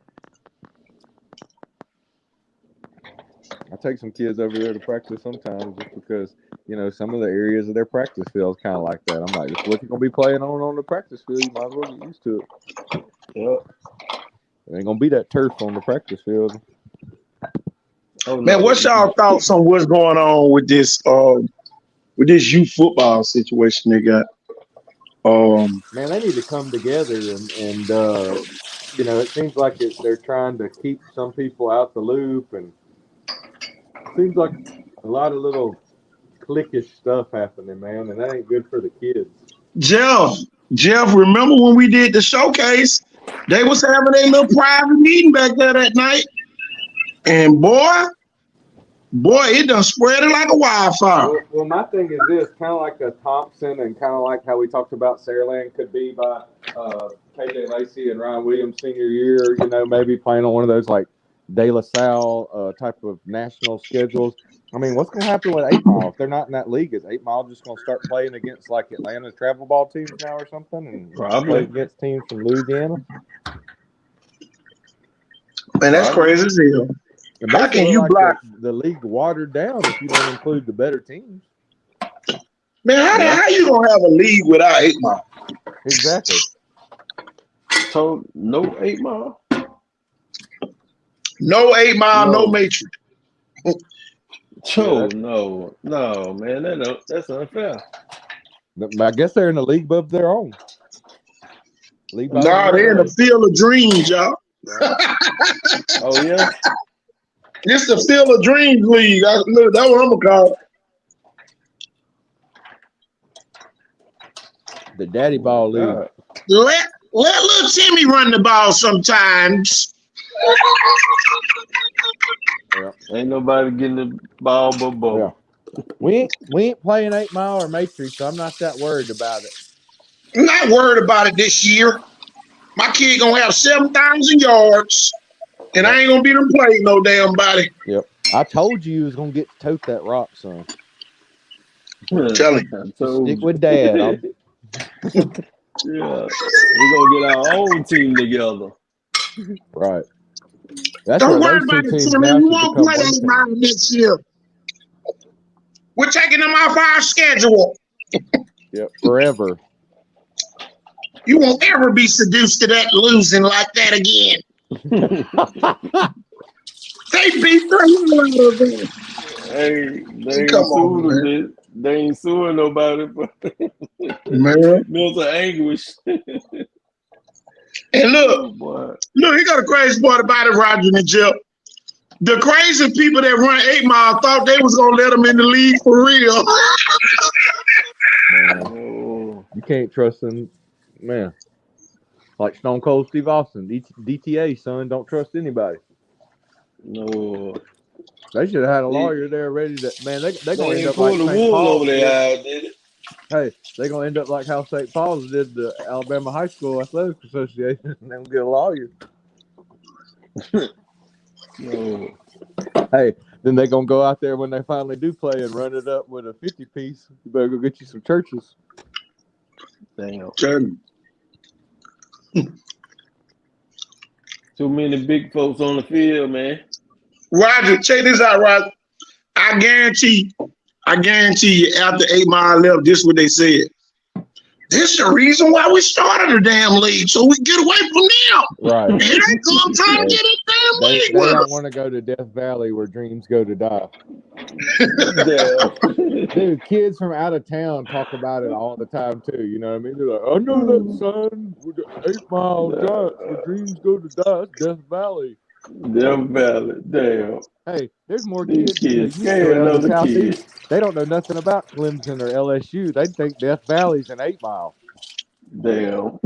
I take some kids over there to practice sometimes just because, some of the areas of their practice field is kind of like that. I'm like, what you're going to be playing on the practice field, you might as well get used to it. Yep. It ain't going to be that turf on the practice field. Oh Man, no. what's y'all thoughts on what's going on with this youth football situation they got? Man, they need to come together and you know, it seems like they're trying to keep some people out the loop, and it seems like a lot of little cliquish stuff happening, man, and that ain't good for the kids. Jeff, remember when we did the showcase? They was having a little private meeting back there that night, and boy, it done spread it like a wildfire. Well, my thing is this, kind of like a Thompson, and kind of like how we talked about Saraland could be by KJ Lacey and Ryan Williams senior year, you know, maybe playing on one of those like De La Salle type of national schedules. I mean, what's going to happen with 8 Mile? If they're not in that league, is 8 Mile just going to start playing against like Atlanta travel ball teams now or something, and play against teams from Louisiana? Man, that's crazy as hell. How can you block the league watered down if you don't include the better teams? Man, how you gonna have a league without 8 Mile? Exactly. So no 8 Mile. No 8 Mile, no Matrix. No, man, that's unfair. I guess they're in a league of their own. No, they're in the Field of Dreams, y'all. Oh yeah. This the Field of Dreams League. That's what I'm gonna call it. The Daddy Ball League. Let little Timmy run the ball sometimes. Yeah. Ain't nobody getting the ball but Bo. Yeah. We ain't playing 8 Mile or Matrix, so I'm not that worried about it. I'm not worried about it this year. My kid gonna have 7,000 yards, and I ain't gonna beat him playing no damn body. Yep. I told you was gonna get to tote that rock, son. Tell him. Stick with Dad. Yeah. We're gonna get our own team together. Right. That's Don't worry about it, Timmy. We won't play 8 Mile next year. We're taking them off our schedule. Yep, forever. You won't ever be seduced to that losing like that again. They beat the hell. They ain't suing nobody, but man, mental anguish. And look, he got a crazy part about it, Roger and Jeff. The crazy people that run 8 Mile thought they was gonna let them in the league for real. Man, you can't trust them, man. Like Stone Cold Steve Austin, DTA, son, don't trust anybody. No. They should have had a lawyer there ready to, man, they're going to end up like St. Paul's. Over there, did it? Hey, they're going to end up like how St. Paul's did the Alabama High School Athletic Association, and they'll get a lawyer. No. Hey, then they're going to go out there when they finally do play and run it up with a 50-piece. You better go get you some churches. Damn. Too many big folks on the field, man. Roger, check this out, Roger. I guarantee you, after 8 Mile left, this is what they said. This is the reason why we started the damn league, so we get away from them. Right. And they come trying to get it damn league They with don't us. want to go to Death Valley where dreams go to die. Yeah. Dude, kids from out of town talk about it all the time, too. You know what I mean? They're like, I know that, son. With the 8 Mile Giants where dreams go to die. It's Death Valley. Death Valley. Damn. Hey, there's more These kids scared in the of the Southeast. They don't know nothing about Clemson or LSU. They think Death Valley's an 8 Mile. Damn.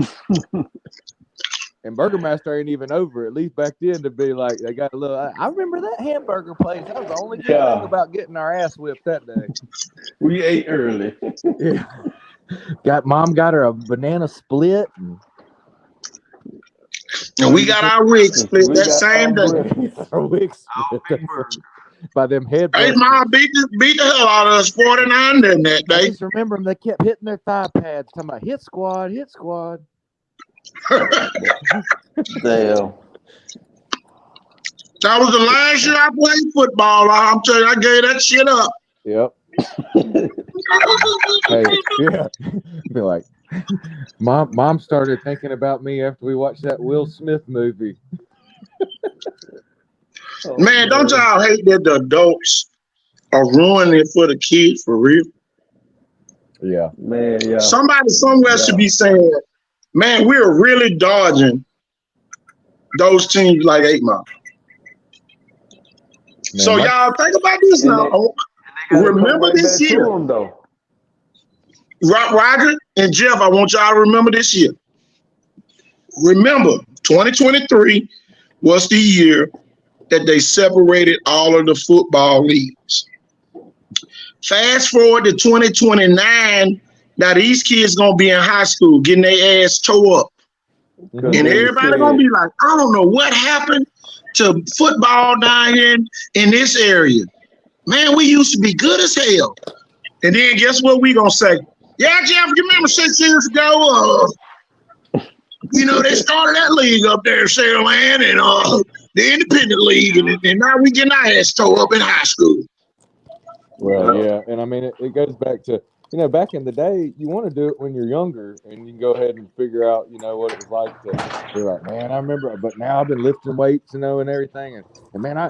And Burgermaster ain't even over. At least back then to be like, they got a little. I remember that hamburger place. That was the only good thing about getting our ass whipped that day. We ate early. Yeah. Mom got her a banana split. And we got our wigs split that same day. Our wigs split. By them head. 8 Mile beat the hell out of us 49 then that day. I just remember them. They kept hitting their thigh pads, talking about hit squad, hit squad. Damn. That was the last year I played football. I'm telling you, I gave that shit up. Yep. Hey, yeah. Be like, mom started thinking about me after we watched that Will Smith movie. Oh, Man, don't man. y'all hate that the adults are ruining it for the kids for real? Yeah. Man, yeah. Somebody somewhere should Yeah. be saying, man, we're really dodging those teams like 8 Mile. Man, So y'all think about this And now. they gotta come Remember right this back to year. them, though. Roger and Jeff, I want y'all to remember this year. Remember, 2023 was the year that they separated all of the football leagues. Fast forward to 2029, now these kids gonna be in high school getting their ass tore up. Because And they everybody gonna said, be like, I don't know what happened to football down here in this area. Man, we used to be good as hell. And then guess what we gonna say? Yeah, Jeff, you remember 6 years ago, they started that league up there in Saraland and the independent league, and now we getting our ass tore up in high school. Well, yeah, and I mean it goes back to back in the day, you want to do it when you're younger, and you can go ahead and figure out what it was like to be like, man, I remember, but now I've been lifting weights, and everything, and man, I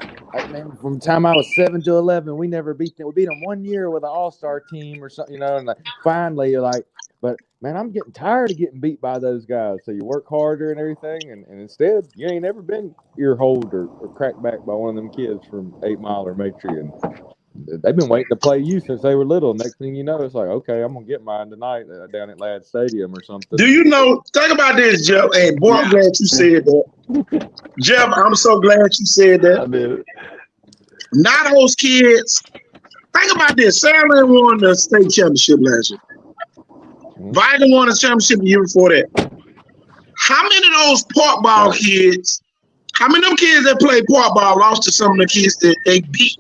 man, from the time I was 7 to 11, we never beat them. We beat them 1 year with an all-star team or something, and finally you're like, but man, I'm getting tired of getting beat by those guys. So you work harder and everything, and instead you ain't never been ear-holed or cracked back by one of them kids from 8 Mile or Matry, and they've been waiting to play you since they were little. Next thing you know, it's like, okay, I'm gonna get mine tonight down at Ladd Stadium or something. Do you know? Think about this, Jeff. And boy, I'm glad you said that. Jeff, I'm so glad you said I that. did. Not those kids. Think about this. Saraland won the state championship last year. Viking won the championship the year before that. How many of those park ball kids, how many of them kids that played park ball lost to some of the kids that they beat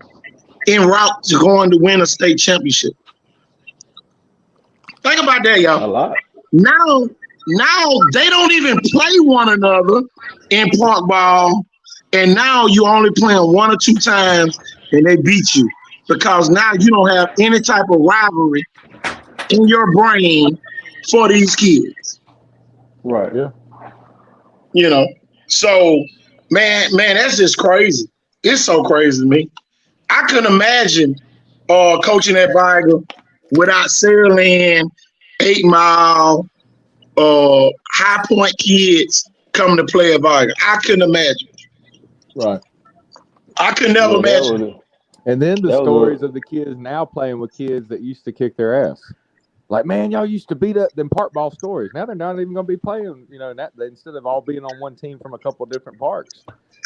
en route to going to win a state championship? Think about that, A y'all. lot. Now they don't even play one another in park ball, and now you only playing 1 or 2 times, and they beat you because now you don't have any type of rivalry in your brain for these kids. Right. Yeah. So man, that's just crazy. It's so crazy to me. I couldn't imagine coaching at Viger without Saraland, 8 Mile, High Point kids coming to play at Viger. I couldn't imagine. Right. I could never Yeah, that imagine. was And then the That was stories of the kids now playing with kids that used to kick their ass. Like, man, y'all used to beat up them park ball stories. Now they're not even going to be playing, instead of all being on one team from a couple different parks,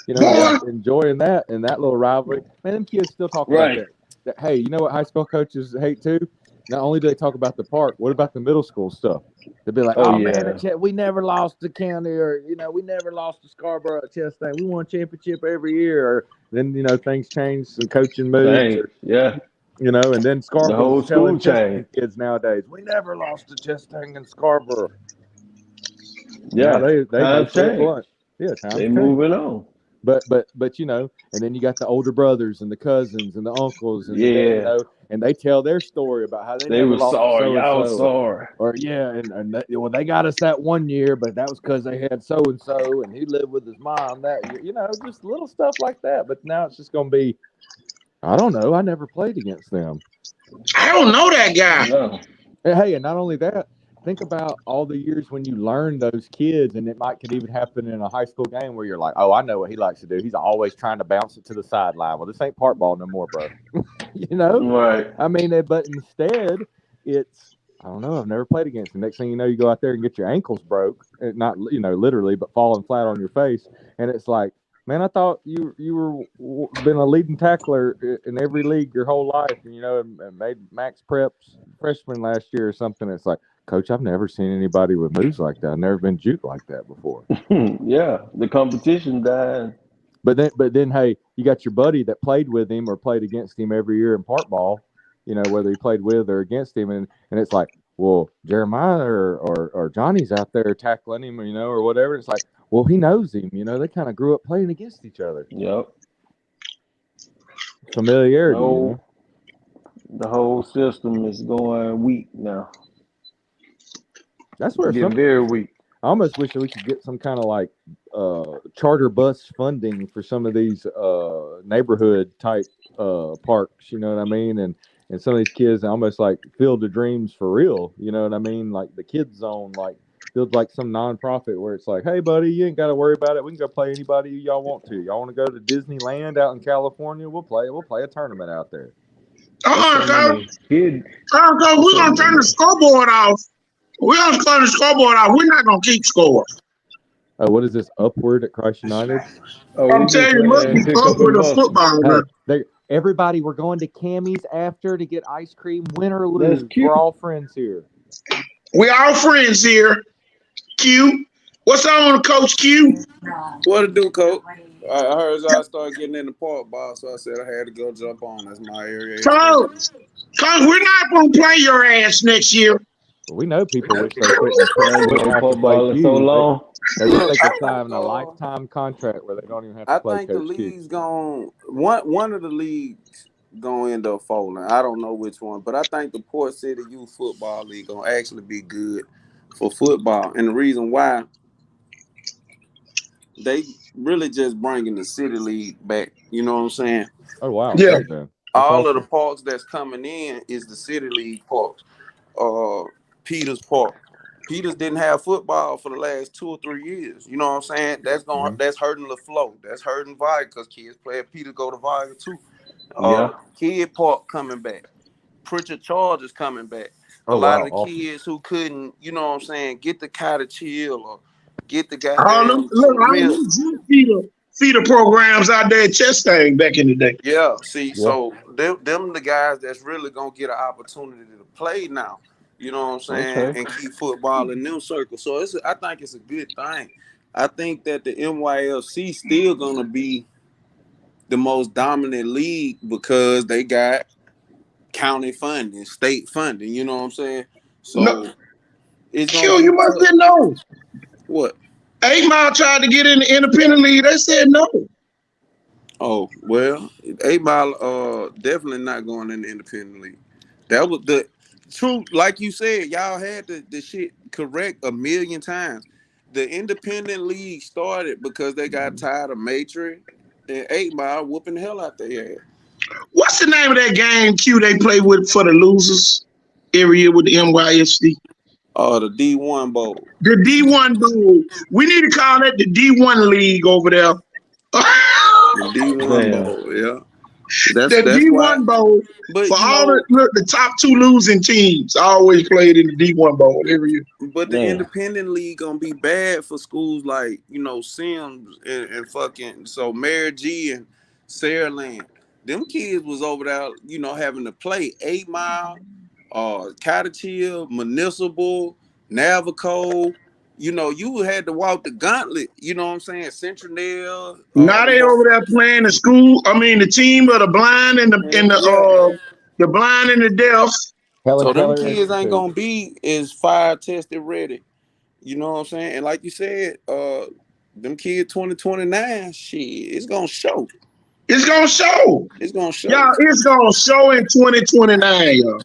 enjoying that and that little rivalry. Man, them kids still talk about Right. that. Hey, you know what high school coaches hate too? Not only do they talk about the park, what about the middle school stuff? They'll be like, Oh, oh man, yeah. we never lost to county, or we never lost to Scarborough at Chastain. We won a championship every year. Or then things change, some coaching moves, Dang. Yeah. and then The Scarborough's whole telling school Chastain changed. kids nowadays, we never lost to Chastain and Scarborough. Yeah. Now they Times say it change. blunt. Yeah, times They change. moving on. But and then you got the older brothers and the cousins and the uncles and Yeah. and they tell their story about how they They never were lost to sorry. so and Y'all so, sorry. or and they got us that 1 year, but that was because they had so and he lived with his mom that year. Just little stuff like that. But now it's just gonna be, I don't know. I never played against them. I don't know that guy. No. Hey, and not only that, think about all the years when you learn those kids, and could even happen in a high school game where you're like, oh, I know what he likes to do. He's always trying to bounce it to the sideline. Well, this ain't park ball no more, bro. Right. I mean, but instead, it's, I don't know. I've never played against him. Next thing you know, you go out there and get your ankles broke, not literally, but falling flat on your face, and it's like, man, I thought you were been a leading tackler in every league your whole life, and made Max Preps freshman last year or something. It's like, Coach, I've never seen anybody with moves like that. I've never been juked like that before. Yeah. The competition died. But then, hey, you got your buddy that played with him or played against him every year in park ball, whether he played with or against him, and it's like, well, Jeremiah or Johnny's out there tackling him, or whatever. It's like, well, he knows him. They kind of grew up playing against each other. Yep. Familiarity. The whole system is going weak now. That's where Getting very weak. I almost wish that we could get some kind of like charter bus funding for some of these neighborhood type parks. You know what I mean? And some of these kids almost like Field of Dreams for real. You know what I mean? Like the Kids Zone, like feels like some nonprofit where it's like, hey buddy, you ain't got to worry about it. We can go play anybody y'all want to. Y'all want to go to Disneyland out in California? We'll play a tournament out there. Coach. Kid, Coach, we're gonna turn the scoreboard off. We're gonna turn the scoreboard off. We're not gonna keep score. What is this? Upward at Christ United? I'm telling you, must be upward of football. Hey, everybody, we're going to Cammy's after to get ice cream. Win or lose, we're all friends here. We all friends here. Q, what's on, Coach Q? What to do, Coach? I heard y'all start getting in the park ball, so I said I had to go jump on. That's my area. Coach, we're not gonna play your ass next year. We know people wish they couldn't football so long. They wish they could sign a lifetime contract where they don't even have to play. I think the league's going. One of the leagues gonna end up folding. I don't know which one, but I think the Port City Youth Football League gonna actually be good for football, and the reason why they really just bringing the city league back. You know what I'm saying? Oh wow! Yeah. All of the parks that's coming in is the city league parks. Peters Park. Peters didn't have football for the last 2 or 3 years. You know what I'm saying? That's going. That's hurting the flow. That's hurting Viga because kids play at Peters go to Viga too. Kid Park coming back. Pritchard Charge is coming back. A lot of the kids who couldn't, you know what I'm saying, get the cottage chill or get the guy. Feeder programs out there at Chastain back in the day. Yeah, see, so them the guys that's really gonna get an opportunity to play now. You know what I'm saying, and keep football in them circles. So I think it's a good thing. I think that the NYLC still gonna be the most dominant league because they got county funding, state funding. You know what I'm saying? So it's Q, you must have known. What? 8 Mile tried to get in the independent league. They said no. Oh, well, 8 Mile definitely not going in the independent league. That was the truth. Like you said, y'all had the shit correct a million times. The independent league started because they got tired of Matrix and 8 Mile whooping the hell out their ass. What's the name of that game, Q, they play with for the losers every year with the NYFC? The D1 Bowl. The D1 Bowl. We need to call that the D1 League over there. The D1 Bowl, yeah. That's D1 Bowl. But for all the top 2 losing teams, always played in the D1 Bowl every year. But the independent league gonna be bad for schools like, Sims and fucking Mary G and Saraland. Them kids was over there, having to play 8 Mile, Cottage Hill, Municipal, Navico. You had to walk the gauntlet. You know what I'm saying? Central. Now they over there playing the school. I mean, the team of the blind and the blind and the deaf. So them kids ain't gonna be as fire tested ready. You know what I'm saying? And like you said, them kids 2029, shit, it's gonna show. It's gonna show. It's gonna show. Y'all, it's gonna show in 2029, y'all.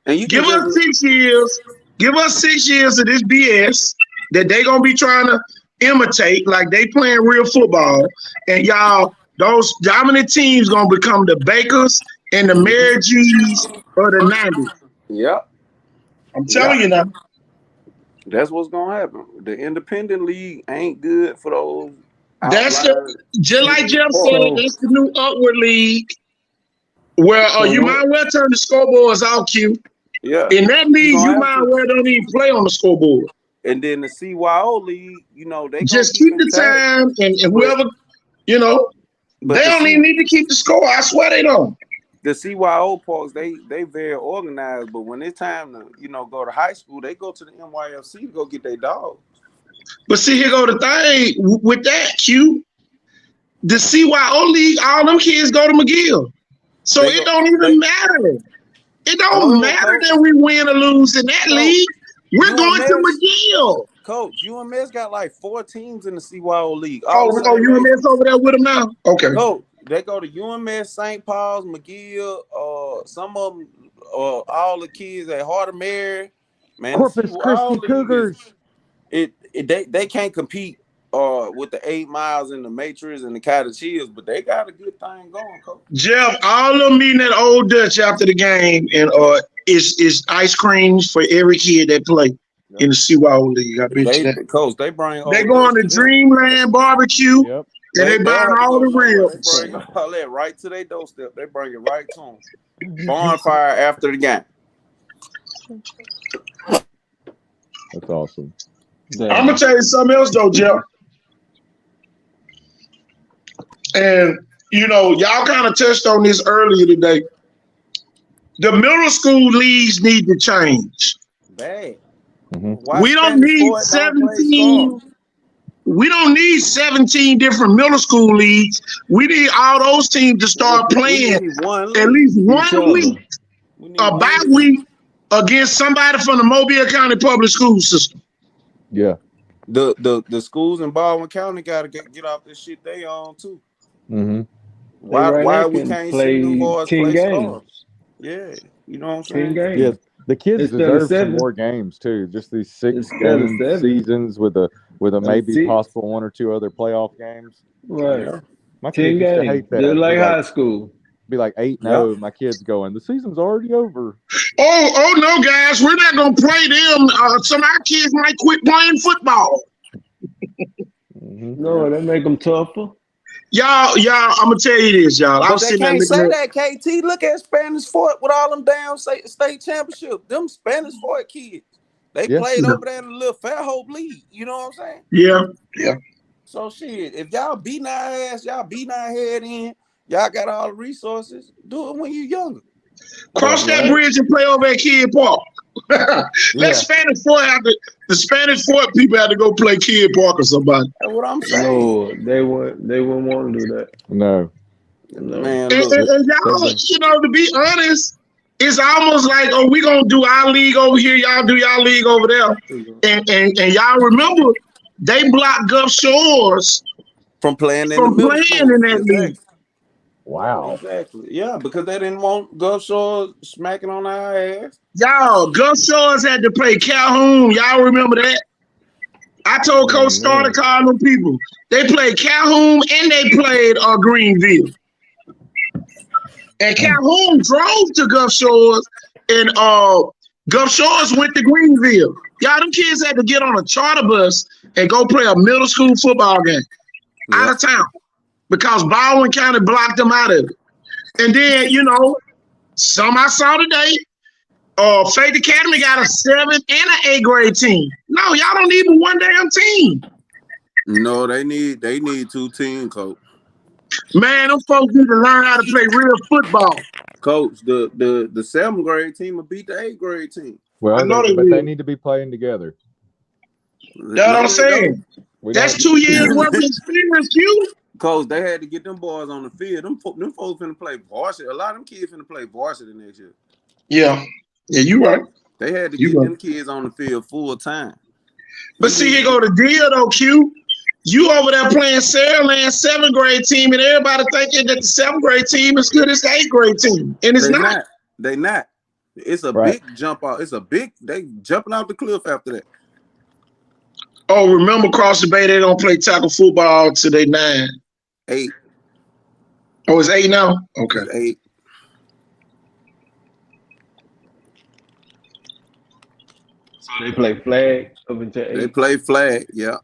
And you give us 6 years. Give us 6 years of this BS that they gonna be trying to imitate, like they playing real football. And y'all, those dominant teams gonna become the Bakers and the Mary G's of the 90s. Yep. I'm telling you now. That's what's gonna happen. The independent league ain't good for those. That's just like Jeff said, that's the new upward league. Where you might well turn the scoreboards out, Q. Yeah. In that league, you might well don't even play on the scoreboard. And then the CYO league, they just keep the time and whoever, they don't even need to keep the score. I swear they don't. The CYO parks, they very organized, but when it's time to, go to high school, they go to the NYFC to go get their dogs. But see, here go the thing with that, Q. The CYO league, all them kids go to McGill. So it don't even matter. It don't matter that we win or lose in that league. We're going to McGill. Coach, UMS got like 4 teams in the CYO league. UMS over there with them now? Okay. Coach, they go to UMS, St. Paul's, McGill, some of them, all the kids at Heart of Mary. Man, Corpus Christi Cougars. They can't compete with the 8 Miles and the Matrix and the Cottage Hills, but they got a good thing going, Coach. Jeff, all of them meeting at Old Dutch after the game, and is ice creams for every kid that play in the CWO League. I bet you that. Coach, they bring They going to Dreamland Barbecue, Yep. and they buying all the ribs. They bring all that right to their doorstep. They bring it right to them. Bonfire after the game. That's awesome. I'm gonna tell you something else though, Jeff. And you know, y'all kind of touched on this earlier today. The middle school leagues need to change. Bad. Mm-hmm. We don't need 17. We don't need 17 different middle school leagues. We need all those teams to start playing at least 1 week, a bye week, against somebody from the Mobile County Public School System. Yeah. The schools in Baldwin County got to get off this shit they on too. Mm-hmm. Why we can't see them boys play games? Yeah, you know what I'm saying? Yeah, the kids deserve some more games too. Just these 6-game seasons with a maybe possible 1 or 2 other playoff games. Right. Yeah. My kids used to hate that. They're like high school. Be like 8-0. My kids going, the season's already over. Oh no, guys, we're not gonna play them. Some of our kids might quit playing football. No, that make them tougher. Y'all, I'm gonna tell you this, y'all. But they can't say that, KT. Look at Spanish Fort with all them damn state championship. Them Spanish Fort kids, they played over there in the little Fairhope League. You know what I'm saying? Yeah. So shit, if y'all beating our ass, y'all beating our head in, y'all got all the resources. Do it when you're younger. Cross that bridge and play over at Kid Park. Let Spanish Fort have the Spanish Fort people have to go play Kid Park or somebody. That's what I'm saying. No, they wouldn't want to do that. No. Man, and y'all, you know, to be honest, it's almost like, oh, we gonna do our league over here, y'all do y'all league over there. And y'all remember they blocked Gulf Shores from playing in that league. Wow. Exactly. Yeah, because they didn't want Gulf Shores smacking on our ass. Y'all, Gulf Shores had to play Calhoun. Y'all remember that? I told Coach Starter calling them people. They played Calhoun and they played Greenville. And Calhoun drove to Gulf Shores, and Gulf Shores went to Greenville. Y'all, them kids had to get on a charter bus and go play a middle school football game out of town because Baldwin County blocked them out of it. And then, you know, some I saw today, Faith Academy got a 7th and an 8th grade team. No, y'all don't need but one damn team. No, they need 2 teams, Coach. Man, them folks need to learn how to play real football. Coach, the 7th grade team will beat the 8th grade team. Well, they need to be playing together. That's what I'm saying. That's 2 years worth of experience, you. Coach, they had to get them boys on the field. Them folks finna play varsity. A lot of them kids finna play varsity next year. Yeah, you right. They had to get them kids on the field full time. But see, here go the deal though, Q. You over there playing Saraland 7th grade team, and everybody thinking that the 7th grade team is good as the 8th grade team, and it's not. They not. It's a big jump out. They jumping out the cliff after that. Oh, remember Cross the Bay? They don't play tackle football till they 9. 8. Oh, it's 8 now. Okay. 8. So they play flag up until 8. They play flag. Yeah.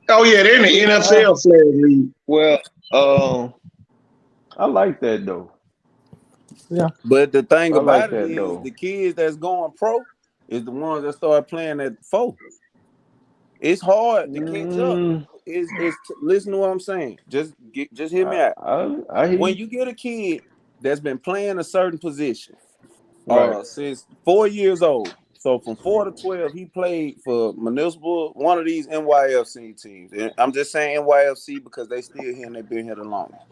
Oh yeah, they're in the NFL flag league. Well, I like that though. Yeah. But the thing about it is, though, the kids that's going pro is the ones that start playing at 4. It's hard to catch up. It's listen to what I'm saying. Just hear me out. When you get a kid that's been playing a certain position since 4 years old. So from 4 to 12, he played for Municipal, one of these NYFC teams. And I'm just saying NYFC because they still here and they've been here the longest.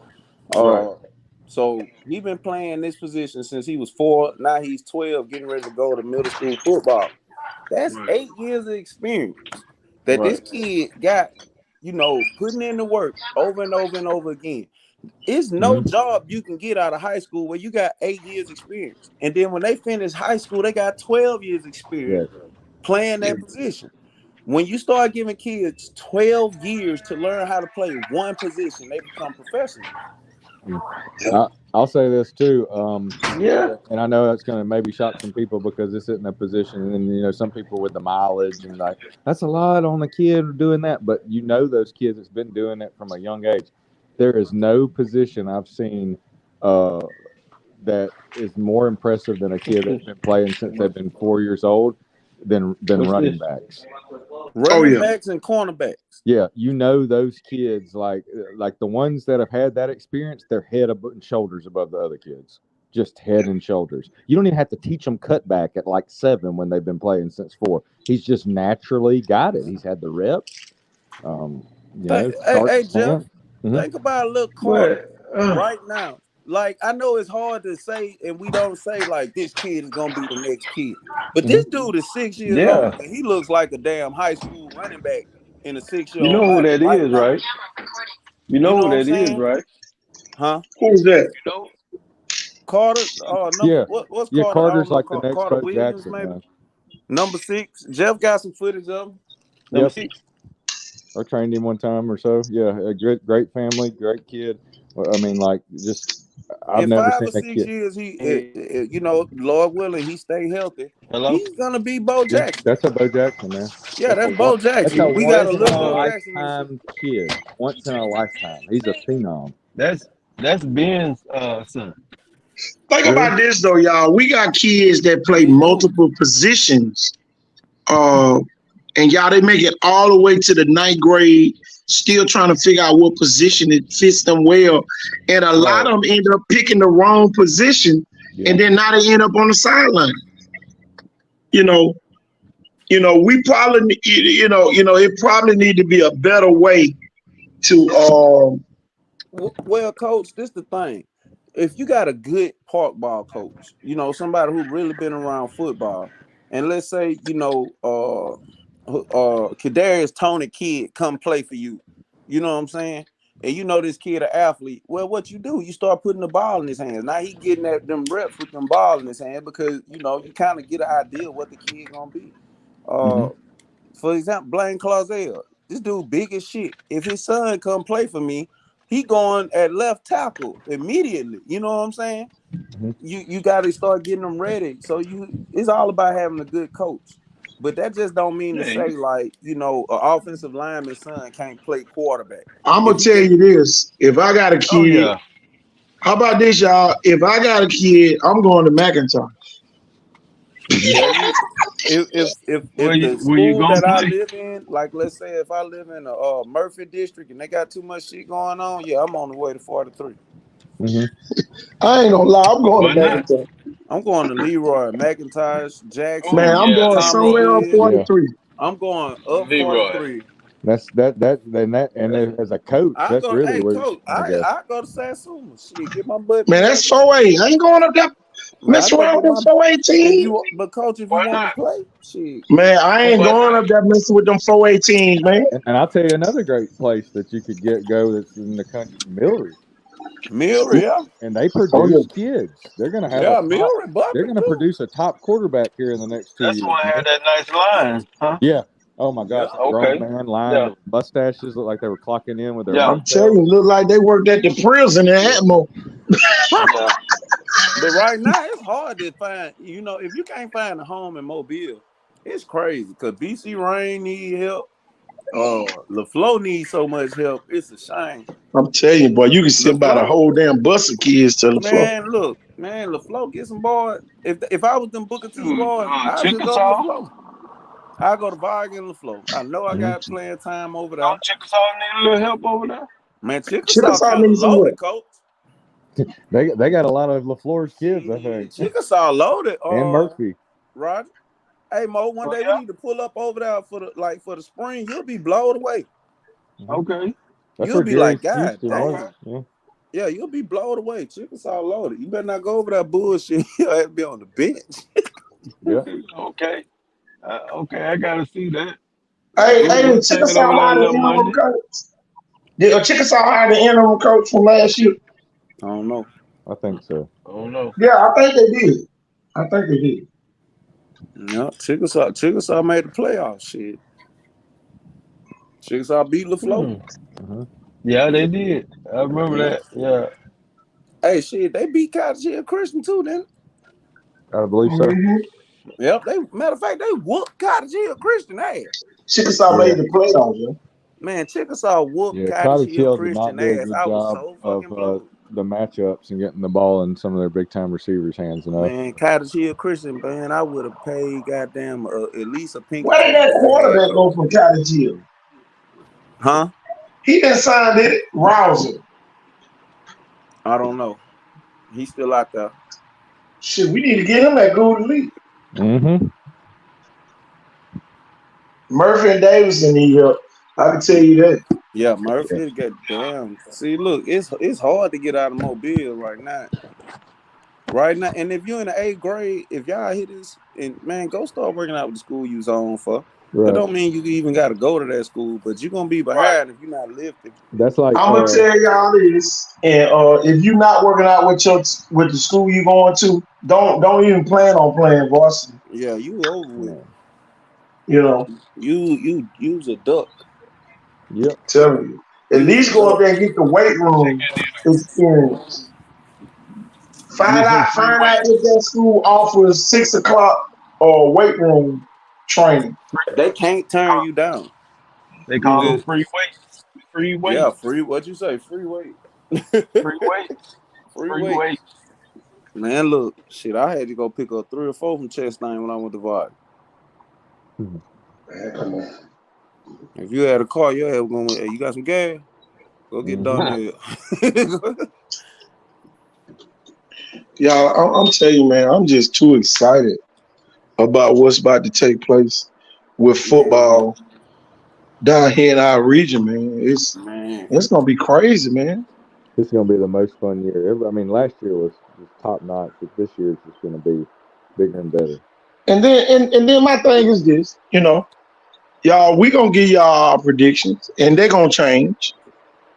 So he's been playing this position since he was 4. Now he's 12, getting ready to go to middle school football. That's 8 years of experience that this kid got, you know, putting in the work over and over and over again. It's no job you can get out of high school where you got 8 years experience. And then when they finish high school, they got 12 years experience playing that position. When you start giving kids 12 years to learn how to play one position, they become professionals. I'll say this too, Yeah. and I know that's going to maybe shock some people because this isn't a position, and some people with the mileage and like that's a lot on a kid doing that. But those kids that's been doing it from a young age. There is no position I've seen that is more impressive than a kid that's been playing since they've been 4 years old than What's running this? backs. Running backs and cornerbacks. Yeah, those kids like the ones that have had that experience, they're head and shoulders above the other kids. Just head and shoulders. You don't even have to teach them cutback at like 7 when they've been playing since 4. He's just naturally got it. He's had the reps. Hey, Jeff, think about a little Carter right now. Like, I know it's hard to say, and we don't say like this kid is gonna be the next kid. But this dude is 6 years old, and he looks like a damn high school running back in a 6-year-old. You know who that is, right? You know who that is, right? Huh? Who's that? You know? Carter. What's Carter? Carter's like the next Carter Bo Williams, Jackson, maybe. man. Number 6. Jeff got some footage of him. Number 6. I trained him one time or so. Yeah, a great family, great kid. I mean, like, just I've never 5 seen or 6 a kid. years, he, Lord willing, he stay healthy. Hello? He's gonna be Bo Jackson. That's a Bo Jackson, man. Yeah, that's Bo Jackson. We got a little Bo Jackson. Lifetime kid, once in a lifetime. He's a phenom. That's Ben's son. Think about this though, y'all. We got kids that play multiple positions. And y'all, they make it all the way to the 9th grade, still trying to figure out what position it fits them well. And a lot of them end up picking the wrong position, and then now they end up on the sideline. We probably, it probably need to be a better way to. Well, coach, this the thing. If you got a good park ball coach, somebody who really been around football, and let's say, Kadarius Toney kid come play for you. You know what I'm saying? And this kid an athlete. Well, what you do, you start putting the ball in his hands. Now he getting at them reps with them ball in his hand because you kind of get an idea of what the kid gonna be. For example, Blaine Clausell, this dude big as shit. If his son come play for me, he going at left tackle immediately. You know what I'm saying? You got to start getting them ready. So it's all about having a good coach. But that just don't mean to say like, an offensive lineman's son can't play quarterback. I'm going to tell you this. If I got a kid, how about this, y'all? If I got a kid, I'm going to McIntosh. If the school that I live in, like let's say if I live in a Murphy district and they got too much shit going on, I'm on the way to 43. I ain't gonna lie, I'm going to McIntosh. I'm going to Leroy, McIntosh, Jackson. Man, I'm going somewhere on 43. I'm going up Leroy. 43. That's and as a coach, that's really where coach, I go to Satsuma. Shit, get my butt. Man, that's 4A. I ain't going up there. Mess around with them 418. But coach, if you want to play, shit. Man, I ain't going up there messing with them 418s, man. And I'll tell you another great place that you could go that's in the country, Millery. And they produce kids. They're gonna have they're gonna produce a top quarterback here in the next 2 years. That's why I had that nice line, huh? Yeah. Oh my gosh, grown man line with mustaches look like they were clocking in with their. I'm telling you, look like they worked at the prison in Atmo. But right now it's hard to find. If you can't find a home in Mobile, it's crazy because BC Rain need help. LaFleur needs so much help. It's a shame. I'm telling you, boy, you can sit by the whole damn bus of kids to LaFleur. Man, LaFleur get some boys. If I was them Booker T boys, I'd just go to LaFleur. I go to Vargas and LaFleur. I know I got playing time over there. Chickasaw need a little help over there. Man, Chickasaw needs loaded, coach. They got a lot of LaFleur's kids, I think. Chickasaw loaded. And Murphy. Roger. Hey Mo, one day we need to pull up over there for the spring. You'll be blown away. Okay. You'll be like, God damn. Yeah, you'll be blown away. Chickasaw loaded. You better not go over that bullshit. You'll have to be on the bench. Okay. Okay, I gotta see that. Hey, Chickasaw hired the interim coach. Did Chickasaw hire the interim coach from last year? I don't know. I think so. I don't know. Yeah, I think they did. Yeah, Chickasaw made the playoffs. Shit. Chickasaw beat LaFleur. Yeah, they did. I remember Yeah. that. Yeah. Hey, shit, they beat Cottage Hill Christian too, then. I believe so. Mhm. Yep, they matter of fact, they whooped Cottage Hill Christian ass. Chickasaw Yeah. made the playoffs, man. Man, Chickasaw whooped Yeah, Cottage Cottage Hill Hill did not Christian do a ass. good I was job so of fucking blown. the matchups and getting the ball in some of their big time receivers' hands enough. Man, Cottage Hill Christian, man, I would have paid goddamn at least a Where did Pinkerton that for their head quarterback coach. go from Cottage Hill? Huh? He been signed it, Rouser. I don't know. He's still out there. Shit, we need to get him at Golden League. Mm-hmm. Murphy and Davidson need help. I can tell you that. Yeah, Murphy got damn. See, look, it's hard to get out of Mobile right now. Right now, and if you're in the 8th grade, if y'all hit this, and man, go start working out with the school you on for. That Right. don't mean you even got to go to that school, but you're gonna be Right. behind if you're not lifting. That's like I'm gonna tell y'all this, and if you're not working out with the school you going to, don't even plan on playing varsity. Yeah, you over with. You know, You use a duck. yep. telling you. At Use a least go up duck. there and get the weight room experience. Get some free Find out weights. if that school offers 6 o'clock or weight room training. They can't turn you down. They You call them just free weights. Free yeah, weights. free. What you say? Free weight. Free weights. Free Free weight. weights. Man, look, shit. I had to go pick up 3 or 4 from Chastain when I went to Vard. Man, come on. If you had a car, your head was going. Hey, you got some gas? Go get done here. Y'all, I'm telling you, man, I'm just too excited about what's about to take place with Man, football down here in our region, man. man. It's gonna be crazy, man. This is gonna be the most fun year ever. I mean, last year was top notch, but this year is just gonna be bigger and better. And then my thing is this, y'all, we gonna give y'all our predictions, and they're gonna change.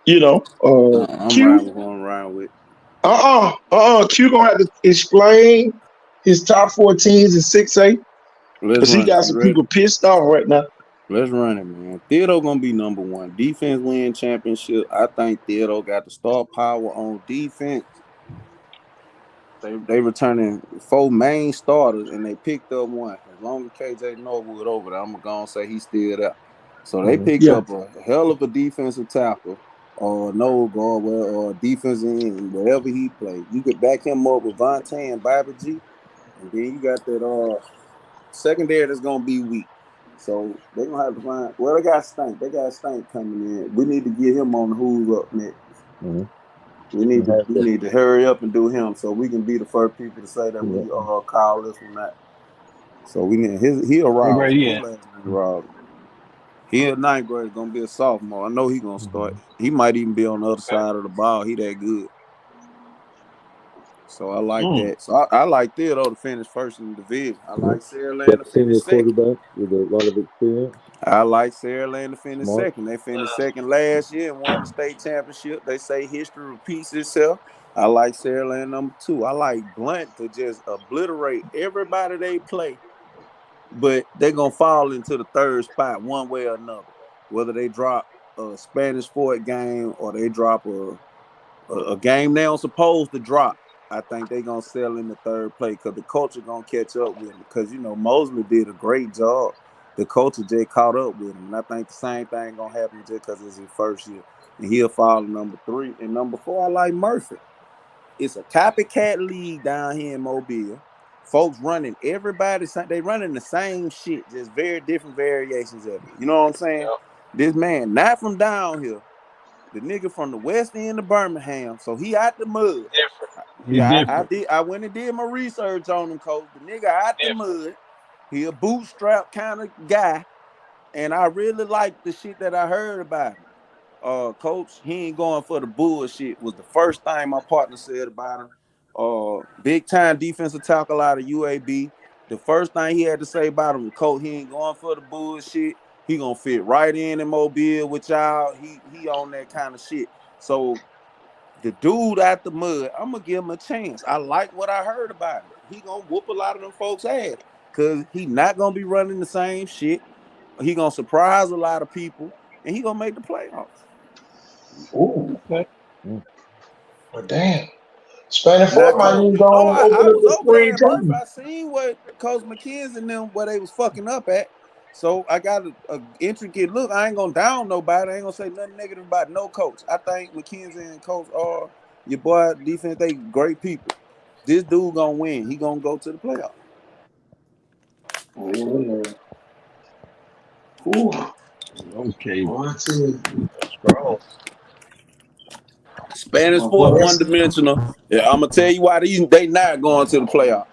I'm Q, riding with who I'm riding with. Q gonna have to explain his top 4 teams in 6A Let's because he run it. got You some ready? people pissed off right now. Let's run it, man. Theodore gonna be number 1. Defense win championship. I think Theodore got the star power on defense. They returning 4 main starters and they picked up 1. As long as KJ Norwood over there, I'm gonna say he's still there. So they Mm-hmm. picked Yeah, up a hell of a defensive tackle or no guard or defensive end, wherever he played. You could back him up with Vontae and Bobby G, and then you got that secondary that's gonna be weak. So they're gonna have to find. Well, they got Stank. They got Stank coming in. We need to get him on the who's up next. Mm-hmm. We need to hurry up and do him so we can be the first people to say that we call this one that. So we need he a What grade Rouser. he Who in? last name Rouser? He a 9th grade, gonna be a sophomore. I know he gonna start. Mm-hmm. He might even be on the other Okay. side of the ball. He that good. So I like Mm. that. So I like Theodore to finish first in the division. I like Sarah Land Got to a finish senior second. quarterback with a lot of experience. I like Sarah Land to finish Smart. second. They finished second last year and won the state championship. They say history repeats itself. I like Sarah Land number 2. I like Blunt to just obliterate everybody they play, but they're gonna fall into the 3rd spot one way or another. Whether they drop a Spanish Fort game or they drop a game they don't supposed to drop, I think they're gonna sell in the 3rd place because the culture gonna catch up with them. Because Mosley did a great job. The culture just caught up with him, and I think the same thing gonna happen just because it's his first year, and he'll fall in number 3 and number 4. I like Murphy. It's a copycat league down here in Mobile. Folks running everybody. They running the same shit, just very different variations of it. You know what I'm saying? Yep. This man not from down here. The nigga from the west end of Birmingham, so he out the mud. Different. He Yeah, I different. did. I went and did my research on him, coach. The nigga out the Different. mud. He a bootstrap kind of guy, and I really like the shit that I heard about him. Coach, he ain't going for the bullshit. Was the first thing my partner said about him. Big time defensive tackle out of UAB. The first thing he had to say about him was, Coach, he ain't going for the bullshit. He gonna fit right in Mobile with y'all. He on that kind of shit. So the dude out the mud, I'm gonna give him a chance. I like what I heard about him. He gonna whoop a lot of them folks' ass because he not gonna be running the same shit. He gonna surprise a lot of people. and he gonna make the playoffs. Ooh, Okay. well, damn. Spanish Now, Fort might Coach, even you go know and I open up was the over there spring in Murphy. training. I seen what Coach McKenzie and them where they was fucking up at. So I got a intricate look. I ain't gonna down nobody. I ain't gonna say nothing negative about no coach. I think McKenzie and Coach are your boy defense. They great people. This dude gonna win. He gonna go to the playoffs. Ooh. Ooh. Okay. Boy, I tell you. Strong. Spanish Oh, boy, Fort one that's. dimensional. Yeah, I'm gonna tell you why they not going to the playoff.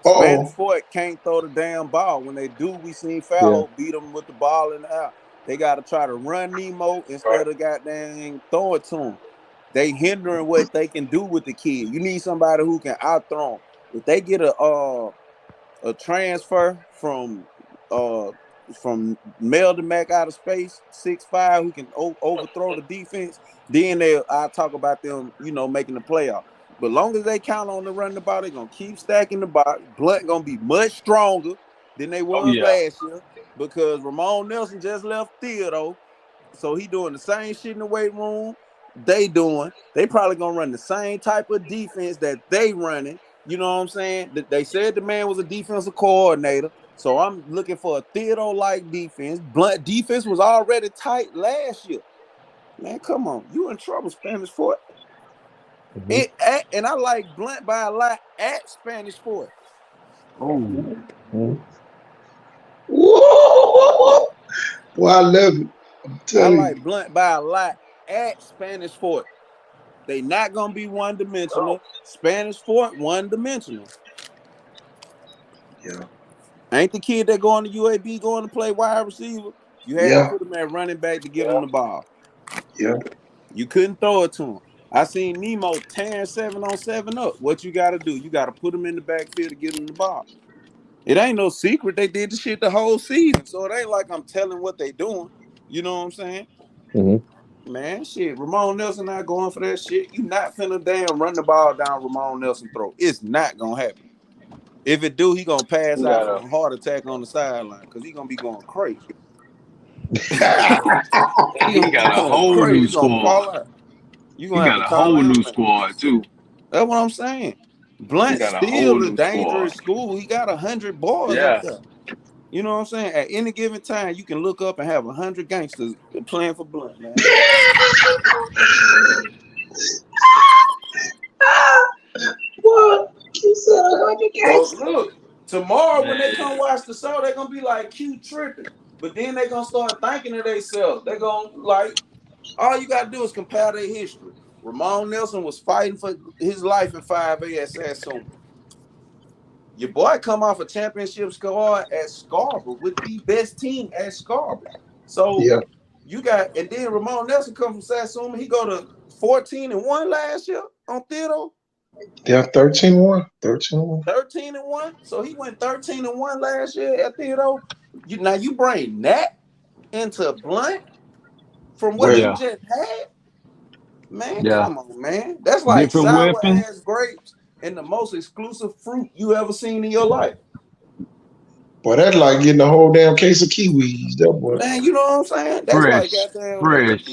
Spanish Uh-oh. Fort can't throw the damn ball. When they do, we seen Yeah. Falho beat them with the ball in the air. They got to try to run Nemo instead of goddamn throw it to him. They hindering what they can do with the kid. You need somebody who can out throw him. If they get a transfer from Melden Mack out of space, 6'5", who can overthrow the defense, then I'll talk about them, making the playoff. But long as they count on the run the ball, they're gonna keep stacking the box. Blunt gonna be much stronger than they Oh was yeah. last year because Ramon Nelson just left Theodore. So he doing the same shit in the weight room they doing. They probably gonna run the same type of defense that they running. You know what I'm saying? They said the man was a defensive coordinator. So I'm looking for a Theodore-like defense. Blunt defense was already tight last year. Man, come on. You in trouble, Spanish Fort. And I like Blunt by a lot at Spanish Fort. Oh. Whoa. Boy, I love it. I'm I telling like you. Blunt by a lot at Spanish Fort. They not gonna be one-dimensional. Spanish Fort, one-dimensional. Yeah. Ain't the kid that going to UAB going to play wide receiver? You had to Yeah. put him at running back to give him the ball. Yeah. You couldn't throw it to him. I seen Nemo tearing 7-on-7 up. What you got to do? You got to put him in the backfield to get him the ball. It ain't no secret. They did the shit the whole season. So it ain't like I'm telling what they doing. You know what I'm saying? Man, shit. Ramon Nelson not going for that shit. You not finna damn run the ball down Ramon Nelson throat. It's not going to happen. If it do, he going to pass out from a heart attack on the sideline because he going to be going crazy. And he got a going whole crazy. new He going to fall squad. out. You He going to have got to a call whole an new ambulance. squad too. That's what I'm saying. He Blunt got a whole still a new squad. dangerous school. He got 100 boys up Yeah. there. You know what I'm saying? At any given time, you can look up and have 100 gangsters playing for Blunt, man. What? You said 100 So games. look, tomorrow when they Man. come watch the show, they're gonna be like Q tripping. But then they're gonna start thinking of themselves. They're gonna all you gotta do is compare their history. Ramon Nelson was fighting for his life in 5A at Satsuma. Your boy come off a championship squad at Scarborough with the best team at Scarborough. So Yeah. you got, and then Ramon Nelson come from Satsuma. He go to 14-1 last year on Theodore. Yeah. 13-1. 13-1. 13-1. So he went 13-1 last year at Theodore. Now you bring that into Blunt from what Well, you Yeah. just had. Man, Yeah. come on, man. That's like Different sour weapons. ass grapes and the most exclusive fruit you ever seen in your life. boy, that's like getting a whole damn case of kiwis. That boy. Man, you know what I'm saying? That's like Fresh. goddamn Fresh.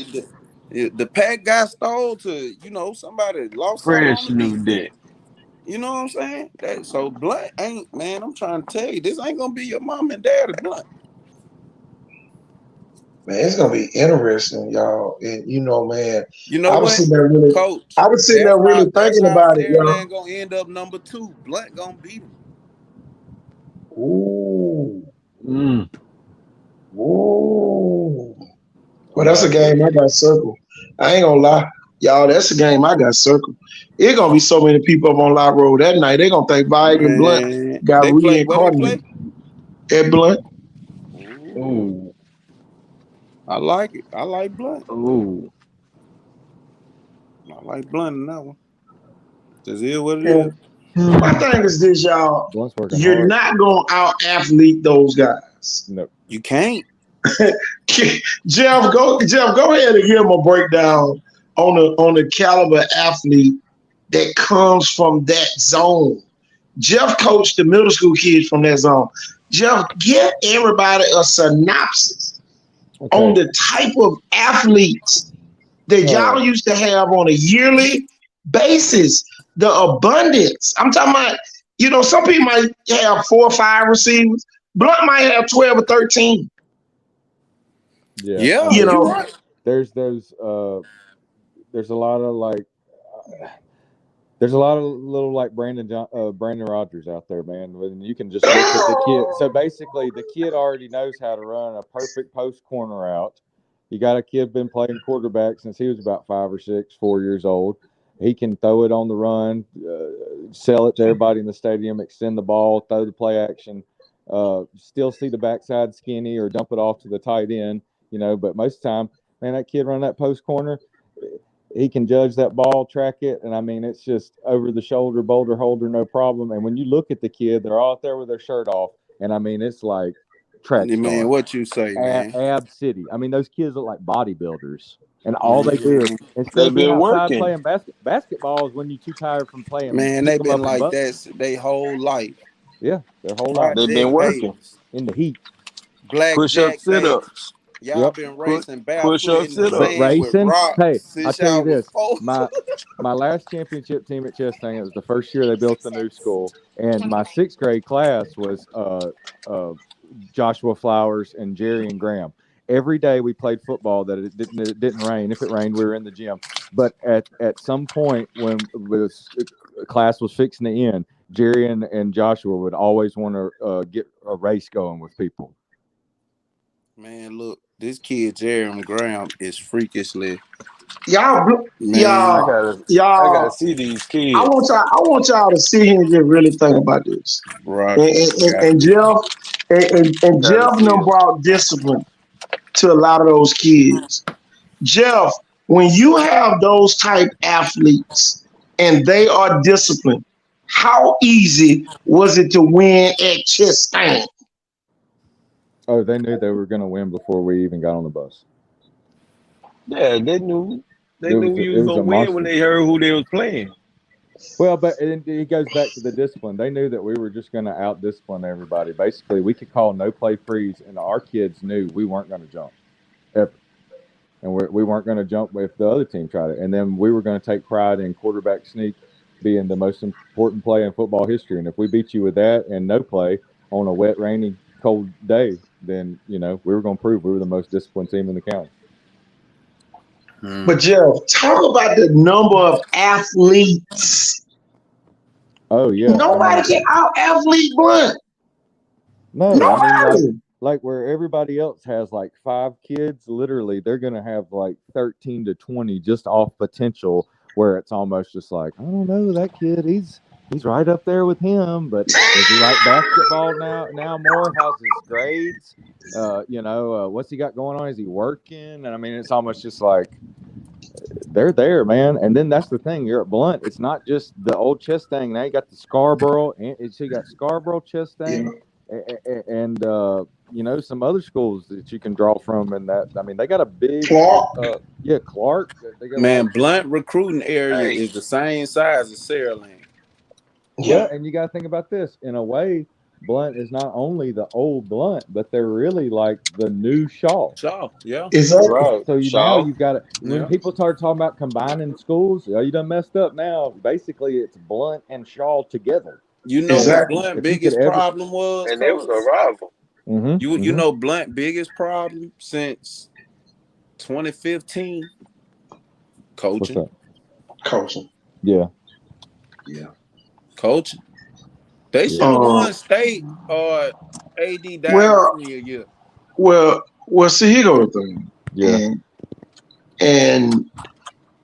the pack got stole to, somebody lost something on Fresh the new defense. dick. You know what I'm saying? So Blunt ain't, man, I'm trying to tell you, this ain't gonna be your mom and daddy Blunt. Man, it's gonna be interesting, y'all. And man, You know I was what, sitting there really, Coach? I was sitting there really That's thinking how about it, y'all. Fairland gonna end up number 2. Blunt gonna beat him. Ooh, Mm. ooh. Well, that's a game I got circled. I ain't gonna lie, y'all. That's a game I got circled. It's gonna be so many people up on Lot Road that night. They gonna think Biden and Blunt Man, got they play. Where they play? reincarnated. Ed Blunt. Ooh, Oh. I like it. I like Blunt. Oh. I like Blunt in that one. Just is what it is. And my thing is this, y'all. Blunt's working You're hard. not gonna out athlete those guys. No. You can't. Jeff, go ahead and give him a breakdown on the caliber athlete that comes from that zone. Jeff coached the middle school kids from that zone. Jeff, give everybody a synopsis. on Okay. the type of athletes that y'all used to have on a yearly basis. The abundance. I'm talking about, some people might have 4 or 5 receivers. Blunt might have 12 or 13. Yeah. I Yeah, You mean, you know, right. there's a lot of there's a lot of little like Brandon Rogers out there, man. When you can just look at the kid. So basically, the kid already knows how to run a perfect post corner route. You got a kid been playing quarterback since he was about 5 or 6, 4 years old. He can throw it on the run, sell it to everybody in the stadium, extend the ball, throw the play action, still see the backside skinny or dump it off to the tight end. But most of the time, man, that kid run that post corner. He can judge that ball, track it, and I mean it's just over the shoulder, boulder holder, no problem. And when you look at the kid, they're all out there with their shirt off, and I mean it's like track Man, star, what you say, man? ab city. I mean those kids look like bodybuilders, and all they do is Man, instead They've of being been outside working. playing basketball is when you're too tired from playing man, pick they them been up and like bucket. that their whole life. Yeah, their whole life They've been Project working. babies, in the heat. Push up, blackjack sit babies. ups. Y'all Yep. been Push, racing push barefoot up, in the sit ups. sand with Racing. Hey, rocks I since tell you y'all was this, 4. my last championship team at Chestang, it was the first year they built the new school, and my 6th grade class was Joshua Flowers and Jerry and Graham. Every day we played football. That it didn't rain. If it rained, we were in the gym. But at some point when class was fixing to end, Jerry and Joshua would always want to get a race going with people. Man, look, this kid Jeremy Graham is freakishly y'all, man. I y'all, gotta y'all. see these I kids. want y'all to sit here and just really think about this. Right. And Jeff and Gotta Jeff see done them. brought discipline to a lot of those kids. Jeff, when you have those type athletes and they are disciplined, how easy was it to win at Chastain? Oh, they knew they were going to win before we even got on the bus. Yeah, they knew. They knew It you was was a gonna win when monster. they heard who they was playing. Well, but it goes back to the discipline. They knew that we were just going to out discipline everybody. Basically, we could call no play freeze, and our kids knew we weren't going to jump ever, and we weren't going to jump if the other team tried it. And then we were going to take pride in quarterback sneak being the most important play in football history. And if we beat you with that and no play on a wet, rainy, cold day, then we were going to prove we were the most disciplined team in the county. But Jeff, talk about the number of athletes. Oh yeah, Nobody can out athlete Blunt. No, Nobody. I mean like where everybody else has like 5 kids, literally they're gonna have like 13 to 20 just off potential, where it's almost just like, I don't know, that kid, he's right up there with him, but does he like basketball now more? How's his grades? What's he got going on? Is he working? And I mean, it's almost just like they're there, man. And then that's the thing. You're at Blunt. It's not just the old Chestang. Now you got the Scarborough, and you got Scarborough Chestang, and some other schools that you can draw from. And that, I mean, they got a big Clark. Clark. They got Man, Blunt recruiting area is the same size as Saraland. Yeah, and you got to think about this. In a way, Blunt is not only the old Blunt, but they're really like the new Shaw. Shaw, yeah. Exactly. Right. So now you've got to, when Yeah. people start talking about combining schools, you done messed up now. Basically, it's Blunt and Shaw together. You know Exactly. what Blunt If you biggest could ever- problem was? And they was a rival. You know Blunt biggest problem since 2015? What's Coaching. that? Coaching. Yeah. Coaching. They should have won state or AD down a year. Well, see, here goes the thing. Yeah. And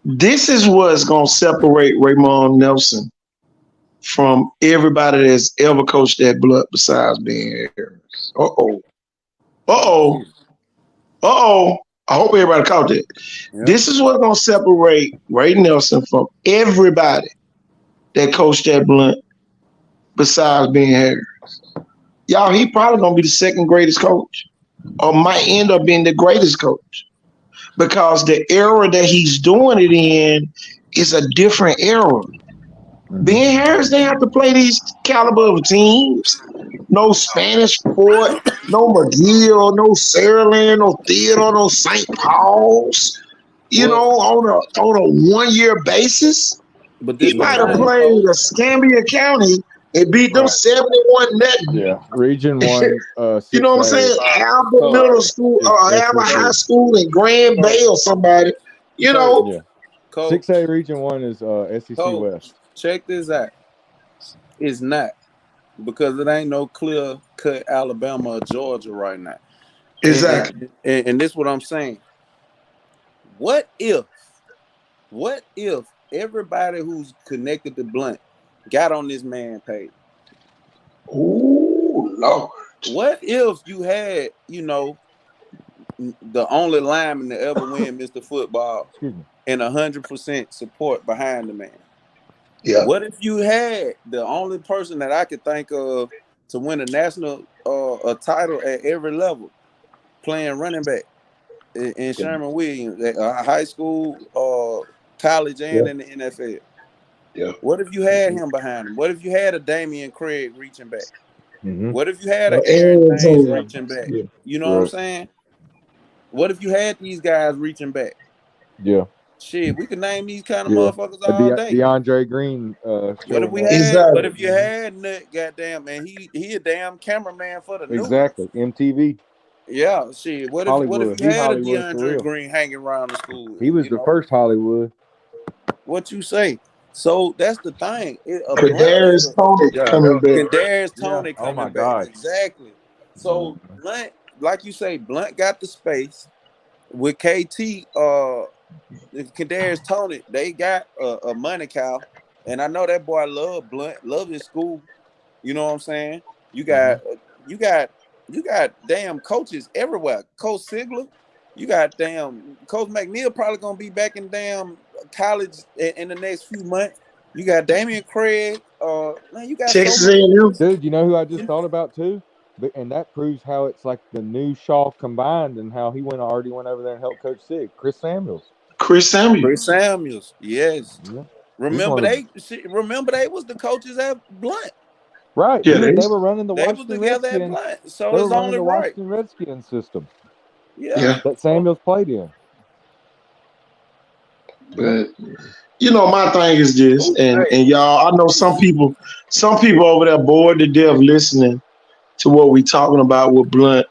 this is what's gonna separate Raymond Nelson from everybody that's ever coached that Blunt besides Ben Harris. I hope everybody caught that. Yeah. This is what's gonna separate Ray Nelson from everybody that coached that Blunt besides Ben Harris. Y'all, he probably gonna be the second greatest coach, or might end up being the greatest coach, because the era that he's doing it in is a different era. Ben Harris didn't have to play these caliber of teams. No Spanish Fort, no McGill, no Saraland, no Theodore, no St. Paul's. You Well, know, on a 1 year basis. but He this the might have thing, played Coach. Escambia County and beat them Right. 71 nothing. Yeah. Region 1, You know what I'm saying? 6A Albert Coach. Middle School is or Albert SEC. High School in Grand Bay or somebody. You know, Yeah. Coach. 6A Region 1 is SEC Coach. West. Check this out. It's not, because it ain't no clear cut Alabama or Georgia right now. exactly. And this is what I'm saying. What if everybody who's connected to Blunt got on this man page? Ooh, Lord. What if you had, the only lineman to ever win Mr. Football Excuse me. and 100% support behind the man? Yeah. What if you had the only person that I could think of to win a national a title at every level playing running back in Sherman Williams at high school, college, and in the NFL? Yeah. What if you had him behind him? What if you had a Damian Craig reaching back? Mm-hmm. What if you had an Aaron James Arizona. reaching back? Yeah. You know what I'm Right. saying? What if you had these guys reaching back? Yeah. Shit, we could name these kind of Yeah. motherfuckers all day. DeAndre Green What if showing we that. had? Exactly. What if you had Nut? Goddamn, man, he a damn cameraman for the news. Exactly. MTV. Yeah, shit. What if Hollywood. you He had a Hollywood for DeAndre real. Green hanging around the school? He was You the know? first Hollywood. What you say? So that's the thing. Kadarius Tony Yeah. coming back. Kadarius Yeah. Tony Oh my coming back. God. Exactly. So Blunt, like you say, Blunt got the space with KT. Kadarius Tony, they got a money cow, and I know that boy love Blunt, love his school. You know what I'm saying? You got damn coaches everywhere. Coach Sigler, you got damn Coach McNeil probably gonna be back in damn college in the next few months. You got Damian Craig. Man, you got Texas so many. A&M. Dude, you know who I just thought about too? And that proves how it's like the new Shaw combined and how he already went over there and helped Coach Sig. Chris Samuels. Chris Samuel. Chris Samuels, yes. Yeah. Remember one of they was the coaches at Blunt. Right. Yeah, They were running the They was Washington together at Redskins. Blunt, so They were it's running only the right. Washington Redskins system Yeah. that Samuels played in. But you know, my thing is this, and y'all, I know some people over there bored to death listening to what we talking about with Blunt,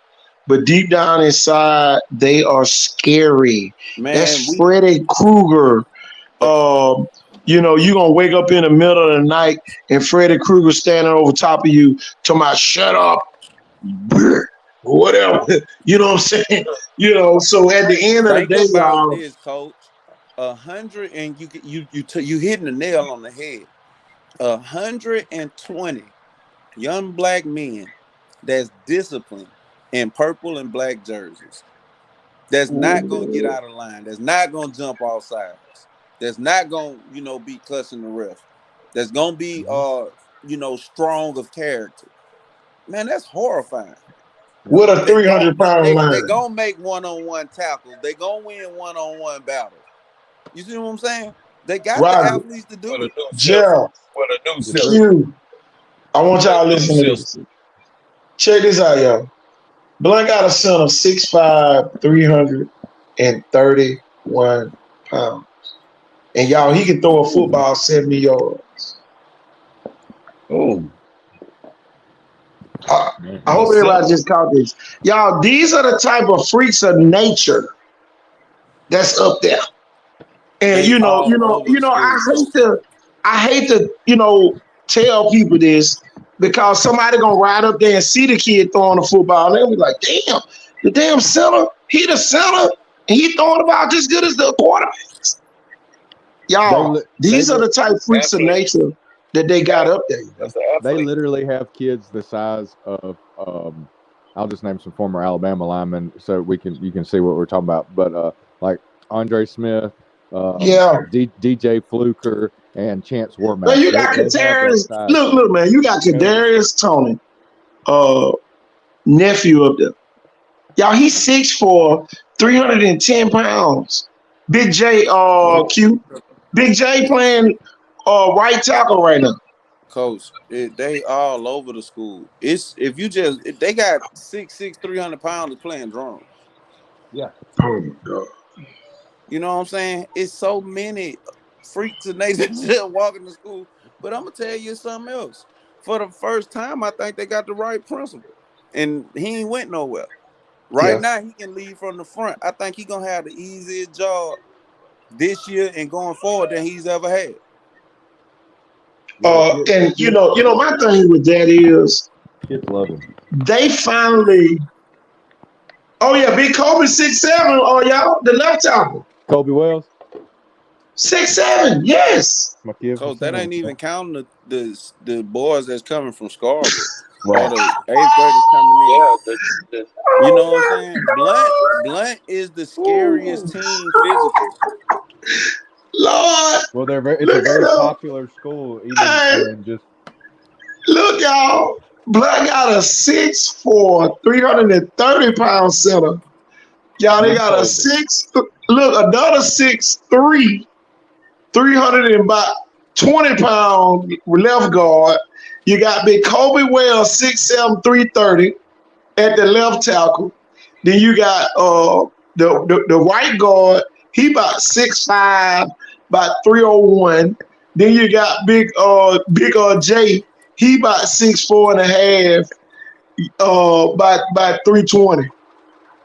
but deep down inside, they are scary. Man, That's Freddy Krueger. You know, you're gonna wake up in the middle of the night and Freddy Krueger standing over top of you, talking about shut up, whatever. You know what I'm saying? You know, so at the end of the think day, about y'all, this, Coach. 100, and you hitting the nail on the head. 120 young black men that's disciplined in purple and black jerseys. That's not gonna get out of line. That's not gonna jump off sides. That's not gonna, be cussing the ref. That's gonna be strong of character. Man, that's horrifying. with a 300-pound They line. gonna make one-on-one tackles. They gonna win one-on-one battles. You see what I'm saying? They got the Right. athletes to do it. Gerald, What a new system. Q, I want y'all to listen to this. Check this out, y'all. Blunt got a son of 6'5", 331 pounds. And y'all, he can throw a football 70 yards. Oh, I hope everybody just caught this. Y'all, these are the type of freaks of nature that's up there. And They all over the I hate to, tell people this because somebody gonna ride up there and see the kid throwing the football and they'll be like, damn, the damn center, he the center, and he throwing about just good as the quarterbacks. Y'all, these are the type of freaks of nature that they got up there. They literally have kids the size of I'll just name some former Alabama linemen so you can see what we're talking about. But like Andre Smith, DJ Fluker, and Chance Warmack. Man, you got Kadarius. Look, man, you got Kadarius Tony, nephew up there. Y'all, he's 6'4", 310 pounds. Big J, Q. Big J playing right tackle right now? Coach, they all over the school. It's if they got 6'6", 300 pounders playing drums. Yeah. Oh my God. You know what I'm saying? It's so many freaks and nature just walking to school. But I'm gonna tell you something else. For the first time, I think they got the right principal, and he ain't went nowhere. Right Yeah. now, he can lead from the front. I think he gonna have the easiest job this year and going forward than he's ever had. And you know, my thing with that is Kids love him. they finally. Oh yeah, Big Kobe 6'7". Oh y'all, the left tackle Kobe Wells, 6'7". Yes. my kid. Coach, that ain't even counting the boys that's coming from Scarborough. Or Right. the 8th graders coming in. Yeah, You know what I'm saying? Blunt is the scariest team physically. Lord, Well, it's a look very at them. popular school, even Hey. in just Look, y'all. Blood got a 6'4", 330-pound center. Y'all, they got a another 6'3", 320-pound left guard. You got Big Kobe Wells, 6'7", 330 at the left tackle. Then you got the right guard. He about 6'5", about 301. Then you got Big Jay. He about 6'4" and a half, by 320.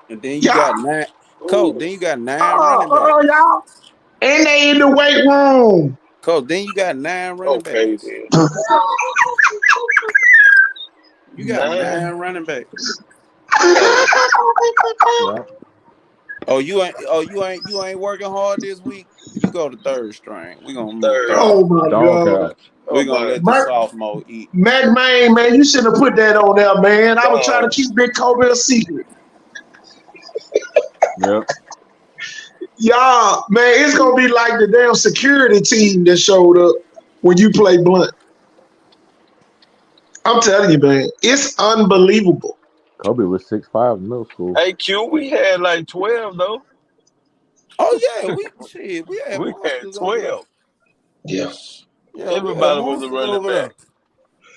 And then you got nine. Coach, then you got 9 running backs. Y'all. And they in the weight room. Coach, then you got 9 running okay backs. then. You got 9. 9 running backs. yeah. Oh, you ain't working hard this week. You go to third string. We gonna move Third. third. Oh my God. Doghouse. We gonna let the Mark- sophomore eat. Mac man, you shouldn't have put that on there, man. I was trying to keep Big Kobe a secret. Yep. Y'all, man, it's gonna be like the damn security team that showed up when you play Blunt. I'm telling you, man, it's unbelievable. Kobe was 6'5" in middle school. Hey Q, we had like 12 though. Oh yeah, we had We had monsters over there. 12. Yeah. Yeah, we had Everybody was a monsters running over there. back.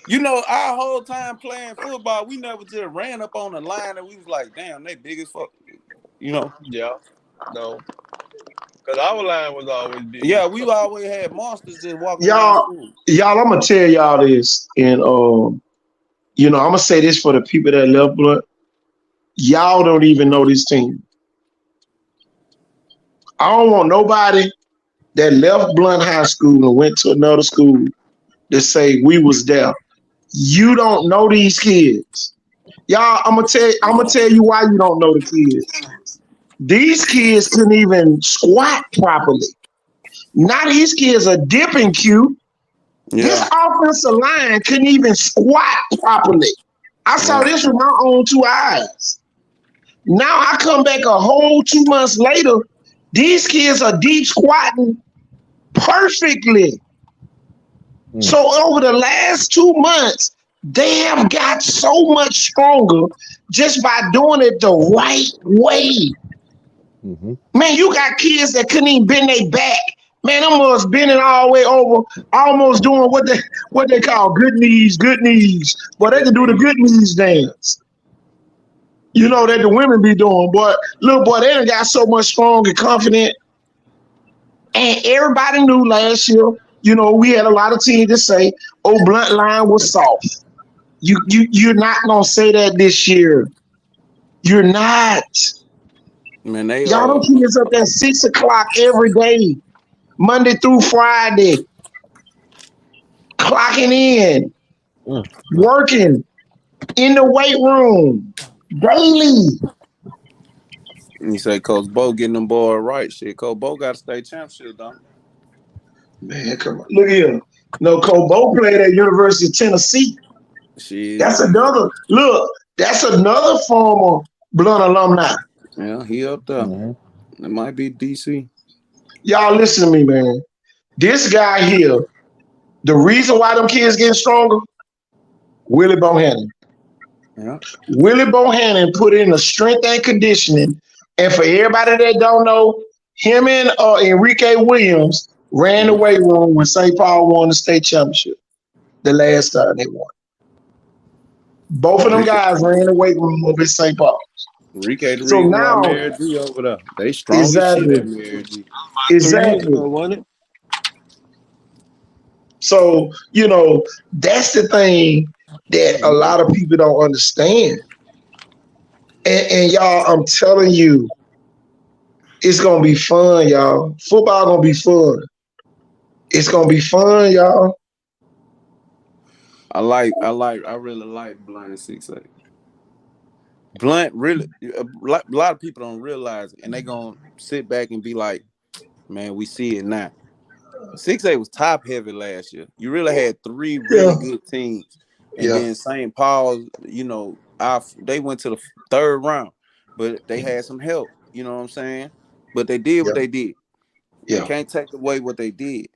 You know, our whole time playing football, we never just ran up on the line and we was like, damn, they big as fuck. You know? Yeah. No. Because our line was always big. Yeah, we always had monsters just walking Y'all- around school. Y'all, I'm gonna tell y'all this, and I'm gonna say this for the people that left Blunt. Y'all don't even know this team. I don't want nobody that left Blunt High School and went to another school to say we was there. You don't know these kids. Y'all, I'm gonna tell you why you don't know the kids. These kids couldn't even squat properly. Now these kids are dipping cute. This offensive line couldn't even squat properly. I saw this with my own 2 eyes. Now I come back a whole 2 months later. These kids are deep squatting perfectly. So over the last 2 months, they have got so much stronger just by doing it the right way. Mm-hmm. Man, you got kids that couldn't even bend their back. Man, them was bending all the way over, almost doing what they call good knees. But they can do the good knees dance. You know that the women be doing, but little boy, they done got so much strong and confident. And everybody knew last year, you know, we had a lot of teams that say, "Oh, Blunt line was soft." You're not gonna say that this year. You're not. Man, they Y'all don't kids up at 6 o'clock every day, Monday through Friday, clocking in, working in the weight room daily. You say Coach Bo getting them boys right. Shit, Coach Bo got a state championship, don't Man, come on. Look here. No, Cobo played at University of Tennessee. Shit. That's another former Blunt alumni. Yeah, he up there. Mm-hmm. It might be DC. Y'all listen to me, man. This guy here, the reason why them kids getting stronger, Willie Bohannon. Yeah. Willie Bohannon put in the strength and conditioning. And for everybody that don't know, him and Enrique Williams ran the weight room when St. Paul won the state championship the last time they won. Both of them guys ran the weight room over at St. Paul. Ricky the So reason why now, Mary G over there. They strong as shit at Mary G. 2 years exactly. ago, wasn't it? So, that's the thing that a lot of people don't understand. And y'all, I'm telling you, it's gonna be fun, y'all. Football gonna be fun. It's gonna be fun, y'all. I really like Blunt and 6'8". Blunt really, a lot of people don't realize it, and they gonna sit back and be like, man, we see it now. 6'8" was top heavy last year. You really had 3 really Yeah. good teams, and Yeah. then St. Paul's, they went to the 3rd round, but they had some help. You know what I'm saying? But they did what they did. You Yeah. can't take away what they did.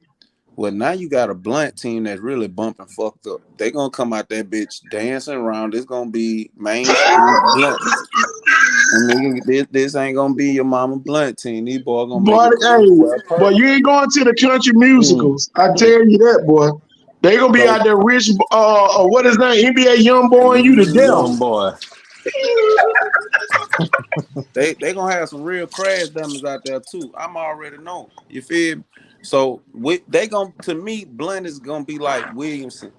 Well, now you got a Blunt team that's really bumping fucked up. They gonna come out that bitch dancing around. It's gonna be Main Street Blunt. And nigga, this ain't gonna be your mama Blunt team. These boys gonna make Boy, it cool. hey, boy, you ain't going to the country musicals. I tell you that, boy. They gonna be So, out there rich, what is that, NBA young boy and you to death. Young boy. they gonna have some real crash dummies out there too. I'm already know. You feel me? So to me, Blunt is gonna be like Williamson.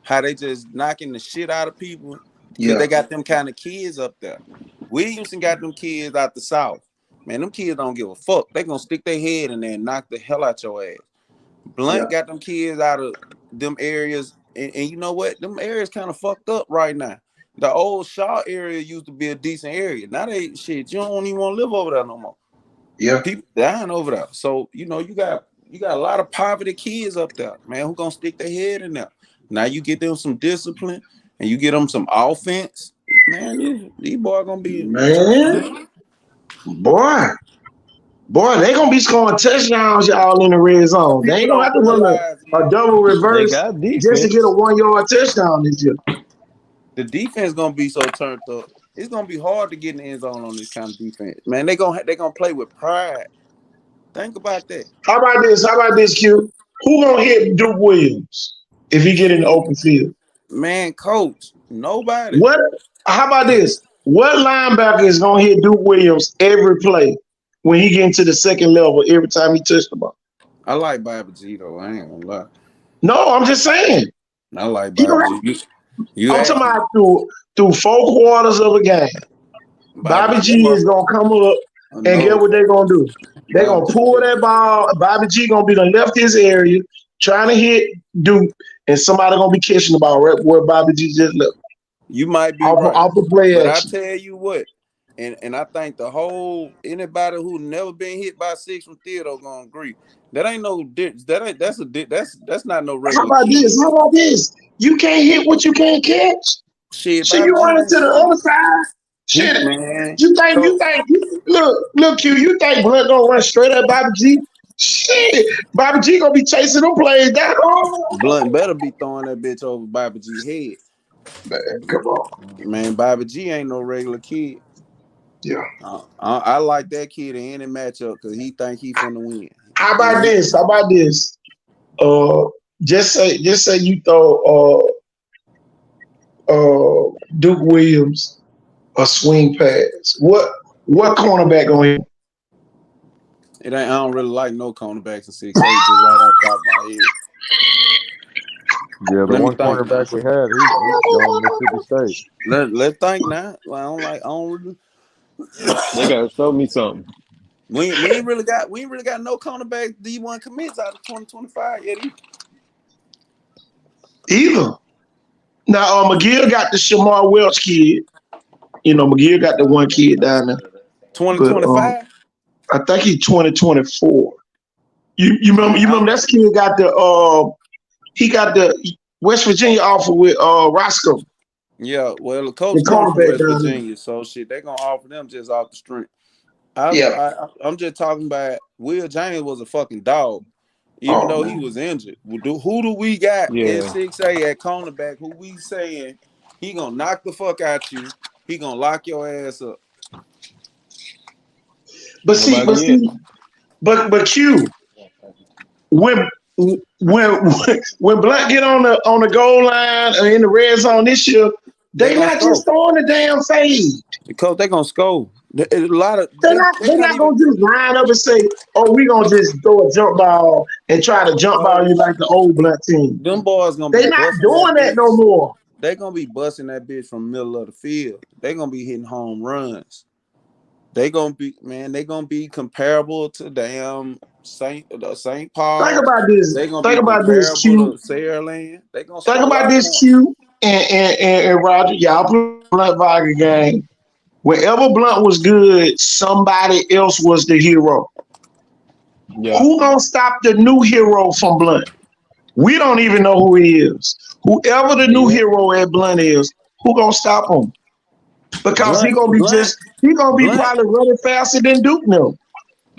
How they just knocking the shit out of people because they got them kind of kids up there. Williamson got them kids out the South. Man, them kids don't give a fuck. They gonna stick their head in there and knock the hell out your ass. Blunt got them kids out of them areas, and you know what? Them areas kind of fucked up right now. The old Shaw area used to be a decent area. Now they shit, you don't even want to live over there no more. Yeah. People dying over there. So you got a lot of poverty kids up there, man, who gonna stick their head in there. Now you get them some discipline and you get them some offense, man. These boys gonna be Man, boy, they gonna be scoring touchdowns, y'all, in the red zone. They ain't gonna have to run a double They reverse got defense. just to get a 1-yard touchdown this year. The defense gonna be so turned up. It's gonna be hard to get in the end zone on this kind of defense, man. They gonna play with pride. Think about that. How about this, Q? Who gonna hit Duke Williams if he get in the open field? Man, coach, nobody. What? How about this? What linebacker is gonna hit Duke Williams every play when he get into the second level every time he touches the ball? I like Bobby G though. I ain't gonna lie. No, I'm just saying. I like Bobby G. I'm talking about through 4 quarters of a game. Bobby G is gonna come up and get what they're gonna do. They're gonna pull that ball. Bobby G gonna be the left his area, trying to hit Duke, and somebody gonna be catching the ball right where Bobby G just left. You might be right. Off the play but action. I tell you what, and I think anybody who never been hit by 6 from Theodore gonna agree. That ain't no that's not no regular. How about this? You can't hit what you can't catch. Shit, so you run to the other side. Shit, man. You think look, Q, you think Blunt gonna run straight at Bobby G? Shit, Bobby G gonna be chasing them plays down. Blunt better be throwing that bitch over Bobby G head. Man, come on. Man, Bobby G ain't no regular kid. Yeah. I like that kid in any matchup because he think he finna win. How about this? Just say you throw Duke Williams a swing pass. What cornerback gonna hit? I don't really like no cornerbacks in 6'8", just right off the top of my head. Yeah, the one cornerback we had, he's going to Mississippi State. Let's think now. I don't really. They gotta show me something. We ain't really got no cornerback D1 commits out of 2025 yet either. Now McGill got the Shamar Welch kid. McGill got the one kid down there. 2025. I think he's 2024. You remember that kid got the West Virginia offer with Roscoe. Yeah, well the coach comes from West Virginia, so shit they gonna offer them just off the strength. I'm just talking about Will James was a fucking dog, even though he was injured. Who do we got in 6A at cornerback? Who we saying he gonna knock the fuck out you? He gonna lock your ass up. But Q, when when Blunt get on the goal line or in the red zone this year, they not just throwing the damn fade. Because they're gonna score. A lot of they're not gonna just line up and say, "Oh, we gonna just throw a jump ball and try to jump ball you like the old Blunt team." Them boys gonna they not doing that no more. They're gonna be busting that bitch from the middle of the field. They're gonna be hitting home runs. They gonna be comparable to damn St. Paul. Think about this. Think about this, Q. Saraland. They gonna think about this, Q and Roger. Y'all play Blunt Vodka game. Wherever Blunt was good, somebody else was the hero. Yeah. Who gonna stop the new hero from Blunt? We don't even know who he is. Whoever the new hero at Blunt is, who gonna stop him? Because he gonna be probably running faster than Duke now.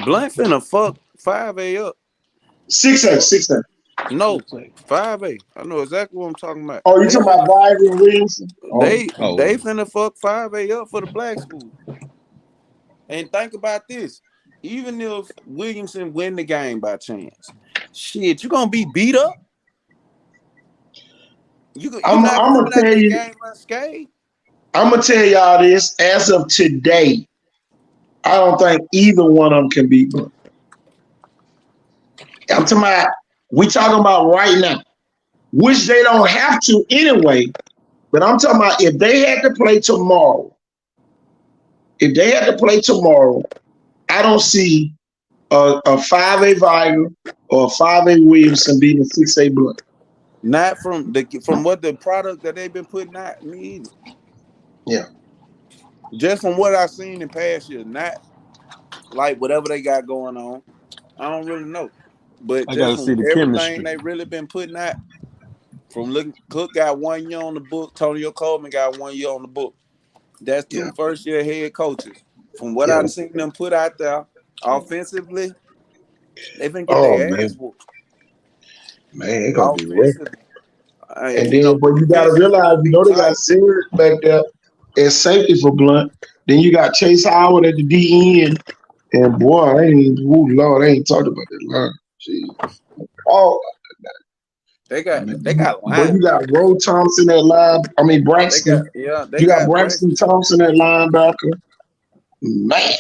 Blunt finna fuck 5A up. 6A. No, 5A. I know exactly what I'm talking about. Oh, you talking about Bryant and Williamson? They finna fuck 5A up for the black school. And think about this. Even if Williamson win the game by chance, shit, you gonna be beat up? I'm gonna tell you. I'm gonna tell y'all this. As of today, I don't think either one of them can beat Blunt. I'm talking about. We talking about right now, which they don't have to anyway. But I'm talking about if they had to play tomorrow. I don't see a 5A Viger or a 5A Williamson beating 6A Blunt. Not from what the product that they've been putting out, me either. Yeah. Just from what I've seen in past years, not like whatever they got going on. I don't really know. But I gotta see the chemistry they really been putting out. From looking, Cook got 1 year on the book. Tony Coleman got 1 year on the book. That's two first-year head coaches. From what I've seen them put out there, offensively, they've been getting their ass whooped. Man, it's gonna be rough. And then, but you gotta realize, they got Sirius back there as safety for Blunt. Then you got Chase Howard at the DN, and boy, I ain't talked about that line. Jeez. Oh, they got line. But you got Roe Thompson at line. I mean Braxton. You got Braxton Thompson at linebacker. Man,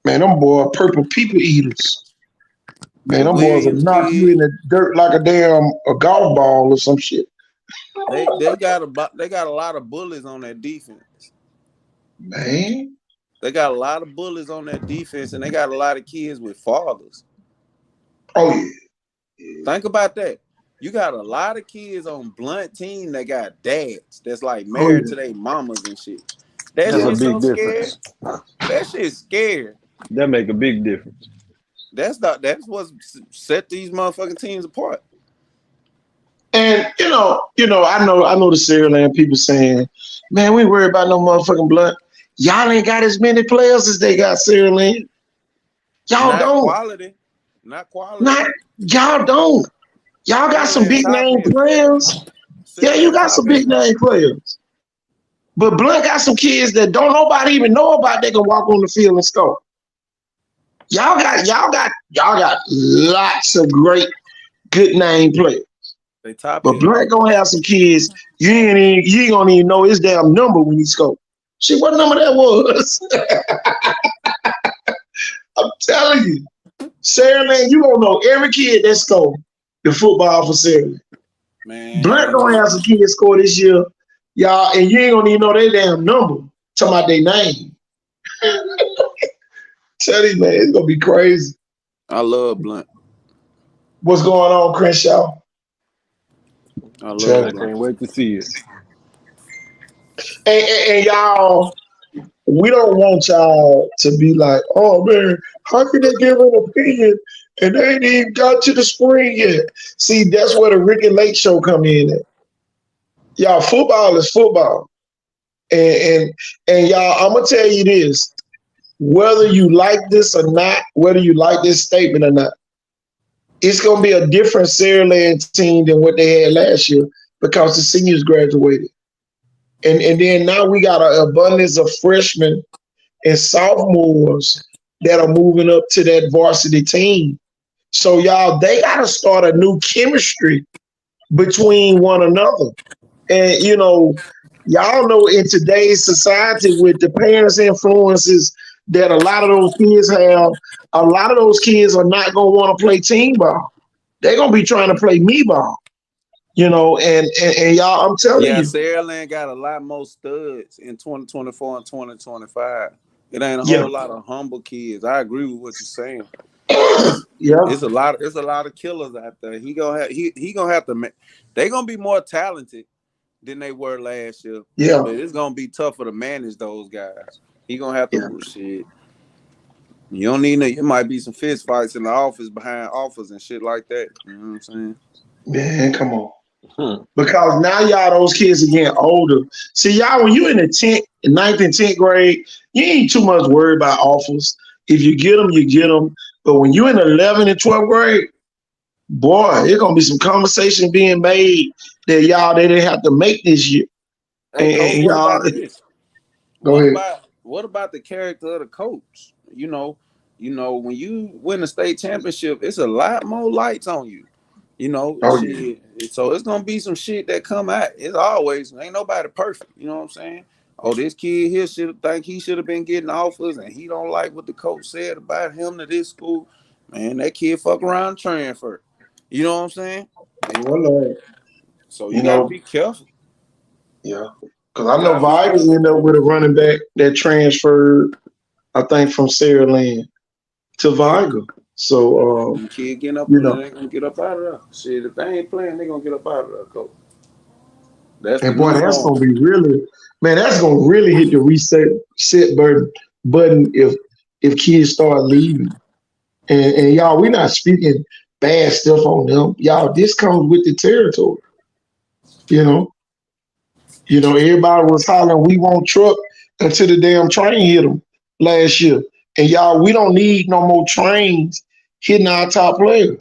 them boys purple people eaters. Man, them boys will knock you in the dirt like a golf ball or some shit. They got a lot of bullies on that defense. Man, they got a lot of bullies on that defense, and they got a lot of kids with fathers. Oh yeah. Think about that. You got a lot of kids on Blunt team that got dads that's like married to their mamas and shit. That's a big difference. That shit's scared. That make a big difference. That's what set these motherfucking teams apart. And I know the Saraland people saying, man, we ain't worried about no motherfucking Blunt. Y'all ain't got as many players as they got, Saraland. Y'all don't. Not quality. Y'all don't. Y'all got some big name players. Yeah, you got some big name players. But Blunt got some kids that don't nobody even know about. They can walk on the field and score. Y'all got lots of great, good name players. But Blunt gonna have some kids. You ain't gonna even know his damn number when he score. Shit, what number that was? I'm telling you, Saraland, you gonna know every kid that scored the football for Saraland. Man, Blunt gonna have some kids score this year, y'all, and you ain't gonna even know their damn number. Talking about their name. Tell you, man, it's gonna be crazy. I love Blunt. What's going on, Crenshaw? I can't wait to see it. And y'all, we don't want y'all to be like, oh man, how can they give an opinion and they ain't even got to the spring yet? See, that's where the Ricky Lake show come in at. Y'all, football is football. And y'all, I'm gonna tell you this. Whether you like this or not, whether you like this statement or not, it's going to be a different Saraland team than what they had last year because the seniors graduated. And then now we got an abundance of freshmen and sophomores that are moving up to that varsity team. So y'all, they gotta start a new chemistry between one another. And y'all know in today's society with the parents' influences that a lot of those kids have, a lot of those kids are not gonna want to play team ball. They're gonna be trying to play me ball. And y'all, I'm telling Yeah, you, Saraland got a lot more studs in 2024 and 2025. It ain't a yeah, whole lot of humble kids. I agree with what you're saying. yeah, It's a lot. It's a lot of killers out there. He gonna have to. They gonna be more talented than they were last year, yeah, but it's gonna be tougher to manage those guys. He gonna have yeah. to shit. You don't need. It might be some fist fights in the office behind office and shit like that. You know what I'm saying? Man, come on. Because now y'all, those kids are getting older. See, y'all, when you in the 10th, 9th and 10th grade, you ain't too much worried about offers. If you get them, you get them. But when you in 11th and 12th grade, boy, it's gonna be some conversation being made that y'all they didn't have to make this year. Hey, Coach, And what y'all, about this? go ahead. What about the character of the coach? When you win a state championship, it's a lot more lights on you. Oh yeah, Shit. So it's gonna be some shit that come out. It's always ain't nobody perfect. You know what I'm saying? Oh, this kid here should think he should have been getting offers, and he don't like what the coach said about him to this school. Man, that kid fuck around and transfer. You know what I'm saying? well, Lord. So you You gotta know, be careful. yeah. Because You I know gotta be Vigus careful. ended up with a running back that transferred, I think, from Saraland to Vigus. So, Them kid getting up, you know. they gonna get up out of there. Shit, if they ain't playing, they gonna get up out of there, coach. That's the And boy, new that's norm. gonna be really, man, that's gonna really hit the reset button if kids start leaving. And y'all, we're not speaking bad stuff on them. Y'all, this comes with the territory. You know, everybody was hollering, we want truck until the damn train hit them last year. And y'all, we don't need no more trains hitting our top players.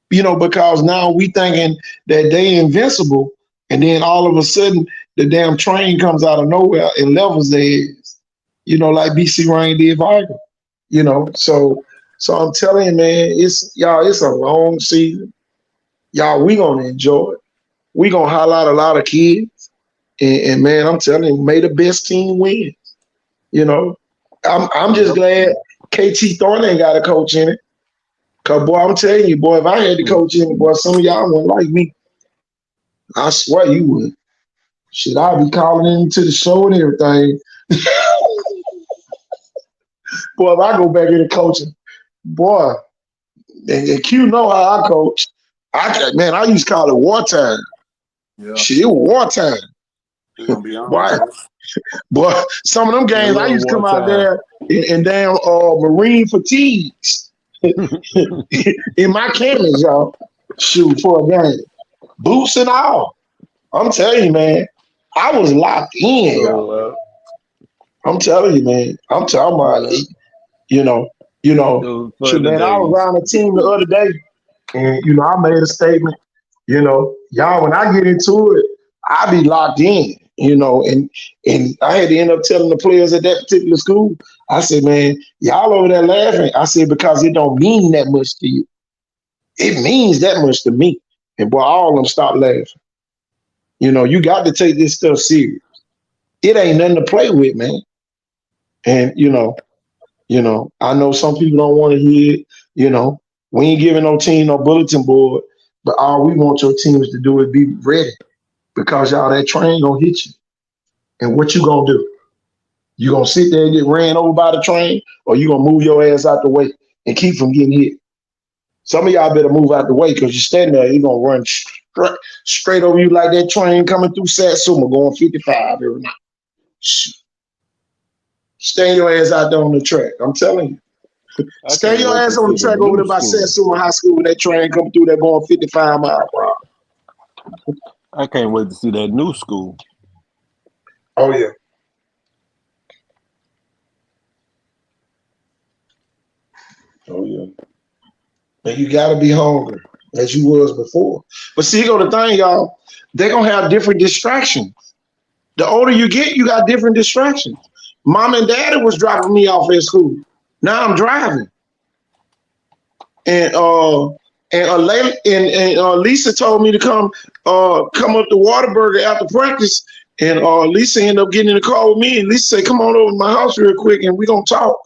Because now we thinking that they invincible, and then all of a sudden the damn train comes out of nowhere and levels their ass. Like BC Rain did Viper. So I'm telling you, man, it's a long season. Y'all, we gonna enjoy it. We gonna highlight a lot of kids, and man, I'm telling you, may the best team win. I'm just Yep. glad KT Thorne ain't got a coach in it. Cause boy, I'm telling you, boy, if I had the coach in it, boy, some of y'all wouldn't like me. I swear you would. Shit, I'd be calling into the show and everything. Boy, if I go back into coaching, boy, and Q know how I coach. I used to call it wartime. Yeah. Shit, it was wartime. We're gonna be on, Boy, coach. boy, some of them I games I love used to come out wartime. there in damn Marine fatigues in my cannons, y'all. Shoot for a game. Boots and all. I'm telling you, man, I was locked in, y'all. So, I'm telling you, man. I'm talking about, yeah, you know, those shoot, fun man. I was days. around the team the other day, and I made a statement. Y'all, when I get into it, I be locked in. And I had to end up telling the players at that particular school. I said, man, y'all over there laughing. I said because it don't mean that much to you. It means that much to me. And boy, all of them stopped laughing. You got to take this stuff serious. It ain't nothing to play with, man. And I know some people don't want to hear it. We ain't giving no team no bulletin board, but all we want your teams to do is be ready because y'all that train gonna hit you. And what you gonna do? You gonna sit there and get ran over by the train, or you gonna move your ass out the way and keep from getting hit? Some of y'all better move out the way because you stand there, you're gonna run straight over you like that train coming through Satsuma going 55 every night. Stand your ass out there on the track. I'm telling you. I Stand can't your wait to ass on see the the track over new there by school. Satsuma High School when that train coming through there going 55 miles per hour. I can't wait to see that new school. Oh, yeah. Oh, yeah. And you got to be hungry as you was before. But see, here go the thing, y'all. They're going to have different distractions. The older you get, you got different distractions. Mom and daddy was dropping me off at school. Now I'm driving. and Lisa told me to come up to Whataburger after practice, and Lisa ended up getting in the car with me, and Lisa said, "Come on over to my house real quick, and we gonna talk."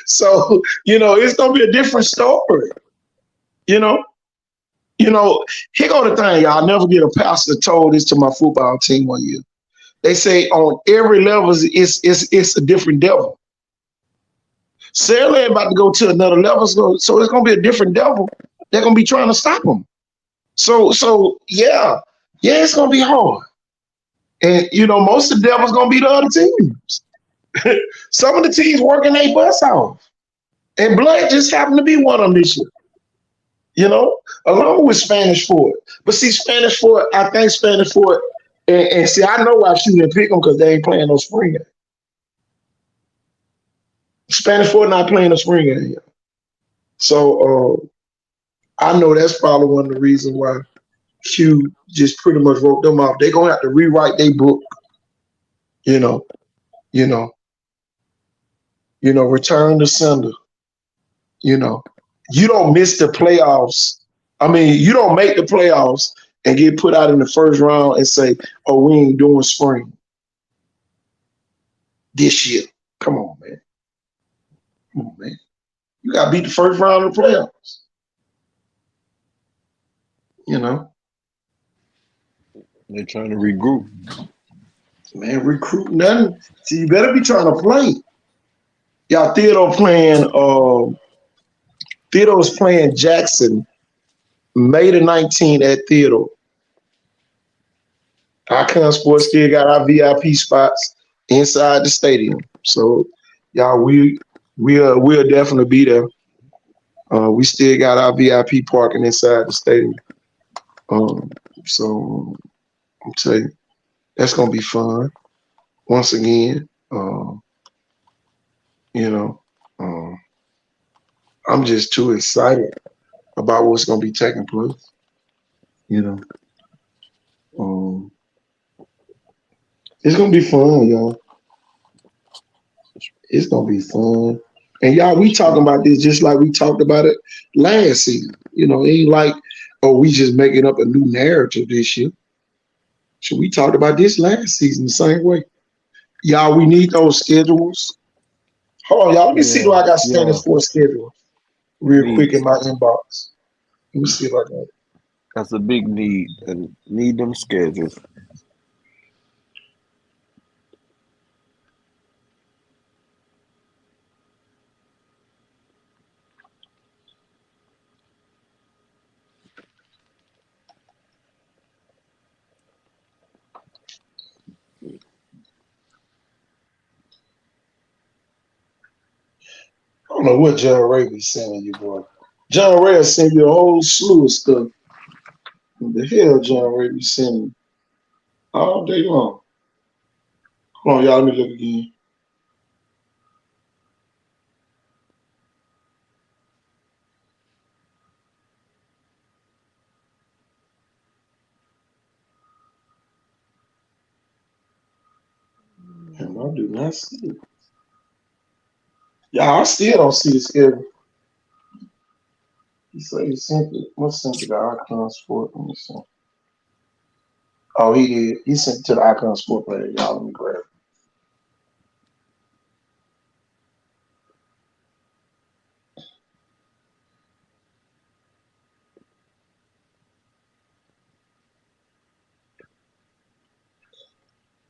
So it's gonna be a different story. You know, here go the thing, y'all. Never get a pastor told this to my football team one year. They say on every level it's a different devil. Sarah ain't about to go to another level, so it's gonna be a different devil. They're gonna be trying to stop them. So yeah, it's gonna be hard. And most of the devil's gonna be the other teams. Some of the teams working their butts off. And Blood just happened to be one of them this year. Along with Spanish Fort. But see, Spanish Fort, I think Spanish Fort, and see, I know why she didn't pick them because they ain't playing no spring game. Spanish Fort not playing no spring game. So I know that's probably one of the reasons why Q just pretty much wrote them off. They're gonna have to rewrite their book, return to sender. You don't miss the playoffs. I mean, you don't make the playoffs and get put out in the first round and say, "Oh, we ain't doing spring this year." Come on, man. You got to beat the first round of the playoffs. They're trying to regroup. Man, recruit nothing. See, you better be trying to play. Y'all, Theodore's playing Jackson May the 19th at Theodore. Icon Sports still got our VIP spots inside the stadium. So, y'all, we'll definitely be there. We still got our VIP parking inside the stadium. So I'm telling you, that's gonna be fun. Once again, I'm just too excited about what's gonna be taking place. It's gonna be fun, y'all. It's gonna be fun. And y'all, we talking about this just like we talked about it last season. It ain't like, oh, we just making up a new narrative this year. So we talked about this last season the same way. Y'all, we need those schedules. Hold on, y'all. Let me see if I got Spanish for schedule real quick in my inbox. Let me see if I got it. That's a big need, and need them schedules. I don't know what John Ray be sending you, boy. John Ray will send you a whole slew of stuff. What the hell John Ray be sending all day long? Hold on, y'all. Let me look again. And I do not see it. Y'all, I still don't see the schedule. He said he sent it. What's sent to the Icon Sport? Let me see. Oh, he did. He sent it to the Icon Sport player. Y'all, let me grab it.